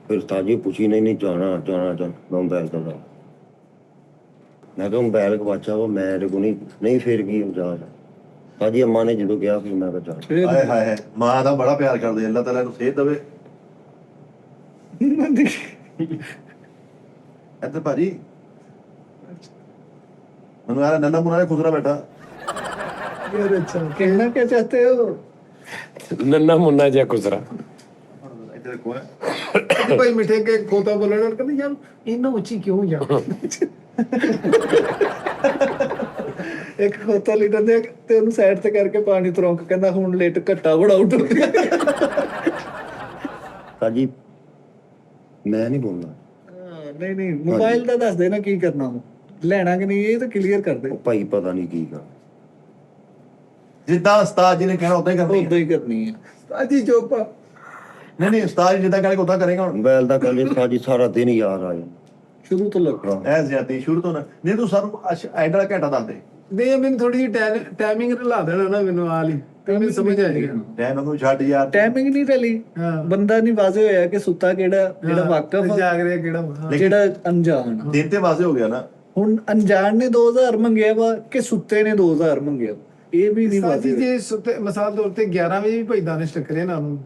ਫਿਰ ਉਸਤਾਦ ਜੀ ਪੁੱਛੀ ਨਹੀਂ ਜਾਣਾ ਮੈਂ ਮੋਬਾਈਲ ਦਾ ਦੱਸ। ਮੈਂ ਕਿਹਾ ਮੋਬਾਈਲ ਗਵਾਚਾ ਵਾ, ਮੇਰੇ ਕੋਲ ਨਹੀਂ ਫਿਰ ਕੀ ਜਾ ਸਾਜੀ ਅੰਮਾ ਨੇ ਜਦੋਂ ਕਿਹਾ ਫਿਰ ਮੈਂ ਕਿਹਾ ਚੱਲ। ਹਾਏ ਹਾਏ ਮਾਂ ਦਾ ਬੜਾ ਪਿਆਰ ਕਰਦੇ, ਅੱਲਾਹ ਤਾਲਾ ਨੂੰ ਸਿਹਤ ਦੇਵੇ। ਇੱਧਰ ਭਾਜੀ ਮੈਨੂੰ ਯਾਰ ਨੰਨਾ ਮੁੰਨਾ ਨੇ ਖੁਸਰਾ ਬੈਠਾ। यार अच्छा कहना क्या चाहते हो? ਨੰਨਾ ਮੁੰਨਾ ਜਿਹਾ ਕੁਸਰਾ। ਇੱਧਰ ਦੇਖੋ ਤੇ ਭਾਈ ਮਿੱਠੇ ਕੇ ਖੋਤਾ ਬੋਲਣ ਨਾਲ ਕਹਿੰਦੇ ਯਾਰ ਇੰਨਾ ਉੱਚੀ ਕਿਉਂ ਜਾ। ਇੱਕ ਖੋਤਾ ਲੀਟਰ ਦੇ ਤੇ ਉਹਨੂੰ ਸਾਈਡ ਤੇ ਕਰਕੇ ਪਾਣੀ ਤਰੋਂਕ, ਕਹਿੰਦਾ ਹੁਣ ਲੇਟ ਘੱਟਾ ਬੜਾ ਉੱਡ। ਸਾਜੀ ਮੈਂ ਨਹੀਂ ਬੋਲਣਾ। ਨਹੀਂ ਨਹੀਂ ਮੋਬਾਈਲ ਦਾ ਦੱਸ ਦੇ ਨਾ ਕੀ ਕਰਨਾ ਵਾ, ਲੈਣਾ ਕਿ ਨਹੀਂ ਇਹ ਤਾਂ ਕਲੀਅਰ ਕਰ ਦੇ। ਉਹ ਭਾਈ ਪਤਾ ਨਹੀਂ ਕੀ ਕਰ। ਜਿੱਦਾਂ ਉਸਤਾਦ ਜੀ ਨੇ ਕਹਿਣਾ ਉਦਾਂ ਹੀ ਕਰਨੀ ਉਦਾਂ ਹੀ ਕਰਨੀ ਹੈ। ਸਾਜੀ ਚੋਪਾ ਨਹੀਂ ਉਸਤਾਦ ਜੀ ਜਿੱਦਾਂ ਕਹੇਗਾ ਉਦਾਂ ਕਰੇਗਾ। ਹੁਣ ਮੋਬਾਈਲ ਦਾ ਕਹਿੰਦੇ ਸਾਜੀ ਸਾਰਾ ਦਿਨ ਯਾਦ ਆ ਜਾਂਦਾ। ਸ਼ੁਰੂ ਤੋਂ ਲੱਗਾ ਐ ਜ਼ਿਆਦਤੀ ਸ਼ੁਰੂ ਤੋਂ ਨਾ, ਨਹੀਂ ਤੂੰ ਸਾਨੂੰ ਐਂਡ ਵਾਲਾ ਘੰਟਾ ਦੱਸ ਦੇ। ਦੇ ਮੈਨੂੰ ਥੋੜੀ ਜਿਹੀ ਟਾਈਮਿੰਗ ਲਾ ਦੇਣਾ ਨਾ ਮੈਨੂੰ ਆ ਲਈ ਤੇ ਮੈਨੂੰ ਸਮਝ ਆ ਜਾਏਗਾ। ਟਾਈਮ ਨੂੰ ਛੱਡ ਯਾਰ। ਟਾਈਮਿੰਗ ਨਹੀਂ ਰਲੀ, ਹਾਂ। ਬੰਦਾ ਨਹੀਂ ਵਾਜ਼ੇ ਹੋਇਆ ਕਿ ਸੁੱਤਾ ਕਿਹੜਾ, ਜਿਹੜਾ ਵਾਕਫ ਜਾਗ ਰਿਹਾ ਕਿਹੜਾ ਹਾਂ। ਜਿਹੜਾ ਅਣਜਾਣ। ਦਿਨ ਤੇ ਵਾਜ਼ੇ ਹੋ ਗਿਆ ਨਾ। ਹੁਣ ਅਣਜਾਣ ਨੇ 2000 ਮੰਗਿਆ ਵਾ ਕਿ ਸੁੱਤੇ ਨੇ 2000 ਮੰਗਿਆ, ਇਹ ਵੀ ਨਹੀਂ ਸਾਜੀ ਵਾਜ਼ੇ। ਜੇ ਸੁੱਤੇ ਮਿਸਾਲ ਤੌਰ ਤੇ 11 ਵਜੇ ਵੀ ਭਾਈ ਦਾਨਿਸ਼ ਟੱਕਰੇ ਨਾ ਉਹਨੂੰ,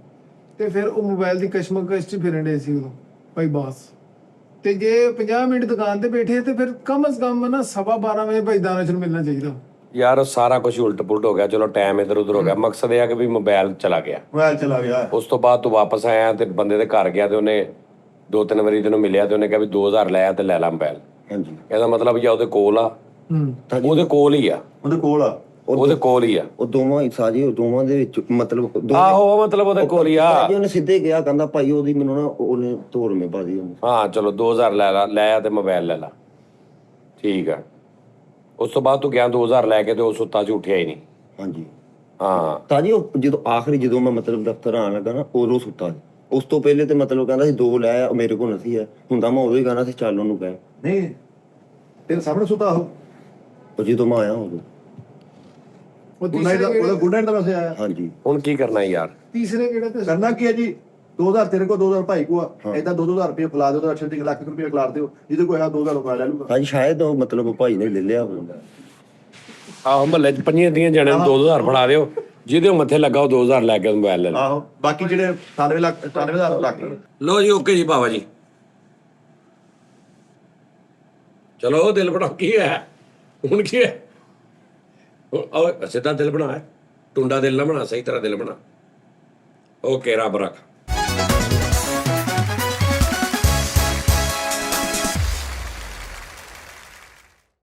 ਤੇ ਫਿਰ ਉਹ ਮੋਬਾਈਲ ਦੀ ਕਸ਼ਮਕਸ਼ ਚ ਫਿਰਨ ਡੇ ਸੀ ਉਦੋਂ ਭਾਈ ਬਾਸ। ਤੇ ਜੇ 50 ਮਿੰਟ ਦੁਕਾਨ ਤੇ ਬੈਠੇ ਤੇ ਫਿਰ ਕਮ ਸੇ ਕਮ ਨਾ 12:15 ਵਜੇ ਭਾਈ ਦਾਨਿਸ਼ ਨੂੰ ਮਿਲਣਾ ਚਾਹੀਦਾ। ਯਾਰ ਉਹ ਸਾਰਾ ਕੁਝ ਉਲਟ ਪੁਲਟ ਹੋ ਗਿਆ, ਚਲੋ ਟਾਈਮ ਇਧਰ ਉਧਰ ਹੋ ਗਿਆ, ਮਕਸਦ ਇਹ ਆ ਕਿ ਵੀ ਮੋਬਾਈਲ ਚਲਾ ਗਿਆ। ਮੋਬਾਈਲ ਚਲਾ ਗਿਆ। ਉਸ ਤੋਂ ਬਾਅਦ ਤੂੰ ਵਾਪਸ ਆਇਆ ਤੇ ਬੰਦੇ ਦੇ ਘਰ ਗਿਆ ਤੇ ਉਹਨੇ 2-3 ਵਾਰੀ ਤੈਨੂੰ ਮਿਲਿਆ ਤੇ ਉਹਨੇ ਕਿਹਾ ਵੀ 2000 ਲੈ ਆ ਤੇ ਲੈ ਲਾ ਮੋਬਾਈਲ। ਹਾਂਜੀ ਇਹਦਾ ਮਤਲਬ ਜਾਂ ਉਹਦੇ ਕੋਲ ਆ, ਉਹਦੇ ਕੋਲ ਹੀ ਆ, ਉਹਦੇ ਕੋਲ ਆ। ਉਹਦੇ ਕੋਲ ਹੀ ਆ। ਉਹ ਦੋਵਾਂ ਹੀ ਸਾਜੀ, ਉਹ ਦੋਵਾਂ ਦੇ ਵਿੱਚ ਮਤਲਬ ਆਹੋ ਮਤਲਬ ਉਹਦੇ ਕੋਲ ਹੀ ਆ। ਸਾਜੀ ਉਹਨੇ ਸਿੱਧੇ ਗਿਆ, ਕਹਿੰਦਾ ਭਾਈ ਉਹਦੀ ਮੈਨੂੰ ਨਾ ਉਹਨੇ ਤੋੜ ਮੇ ਬਾਦੀ ਉਹਨੇ। ਹਾਂ ਚਲੋ 2000 ਲੈ ਆ ਤੇ ਮੋਬਾਈਲ ਲੈ ਲਾ, ਠੀਕ ਆ। ਉਸ ਤੋਂ ਬਾਅਦ ਤੂੰ ਗਿਆ 2000 ਲੈ ਕੇ ਤੇ ਉਹ ਸੁੱਤਾ 'ਚ ਉੱਠਿਆ ਹੀ ਨਹੀਂ। ਹਾਂਜੀ ਹਾਂ ਸਾਜੀ ਉਹ ਜਦੋਂ ਮੈਂ ਮਤਲਬ ਦਫ਼ਤਰ ਆਣ ਲੱਗਾ ਨਾ ਉਦੋਂ ਸੁੱਤਾ ਸੀ। ਉਸ ਤੋਂ ਪਹਿਲੇ ਤੇ ਮਤਲਬ ਕਹਿੰਦਾ ਸੀ 2 ਲੈ ਆ, ਮੇਰੇ ਕੋਲ ਨਹੀਂ ਹੈ ਹੁੰਦਾ, ਮੈਂ ਉਦੋਂ ਹੀ ਕਹਿਣਾ ਸੀ ਚੱਲ ਉਹਨੂੰ ਕਹਿ। ਨਹੀਂ ਤੇਰੇ ਸਾਹਮਣੇ ਸੁੱਤਾ ਉਹ ਜਦੋਂ ਮੈਂ ਆਇਆ ਉਦੋਂ। ਉਹਦਾ ਗੁੱਡ ਨਾਈਟ ਦਾ ਮੈਸੇਜ ਆਇਆ। ਹਾਂਜੀ ਹੁਣ ਕੀ ਕਰਨਾ ਯਾਰ? ਤੀਸਰੇ ਕਿਹੜਾ ਤੇ ਕਰਨਾ ਕੀ ਹੈ ਜੀ? 2000 ਤੇਰੇ ਕੋਲ, 2000 ਭਾਈ ਕੋ ਆ, ਏਦਾਂ 2-2000 ਰੁਪਏ ਫਲਾ ਦਿਓ, ਤਾਂ 1 ਲੱਖ ਰੁਪਏ ਖਿਲਾ ਦਿਓ, ਜਿਹਦੇ ਕੋਈ ਆ 2000 ਰੁਪਏ ਲੈ ਲੂਗਾ। ਹਾਂਜੀ ਸ਼ਾਇਦ ਉਹ ਮਤਲਬ ਉਹ ਭਾਈ ਨੇ ਲੈ ਲਿਆ ਹੋਊਗਾ। ਆਹੋ ਮਹੱਲੇ 'ਚ 5 ਜਣਿਆਂ ਨੂੰ 2000 ਫੜਾ ਦਿਓ, ਜਿਹਦੇ ਮੱਥੇ ਲੱਗਾ ਉਹ 2000 ਲੈ ਕੇ ਮੋਬਾਈਲ ਲੈ ਲਾ। ਆਹੋ ਬਾਕੀ ਜਿਹੜੇ 98,000 ਲੱਖ। ਲੋ ਜੀ ਓਕੇ ਜੀ ਬਾਬਾ ਜੀ, ਚਲੋ ਦਿਲ ਬਣਾ ਕੀ ਹੈ ਹੁਣ? ਕੀ ਹੈ ਸਿੱਧਾ ਦਿਲ ਬਣਾ, ਟੁੰਡਾ ਦਿਲ ਨਾ ਬਣਾ, ਸਹੀ ਤਰ੍ਹਾਂ ਦਿਲ ਬਣਾ। ਓਕੇ ਰੱਬ ਰੱਖ।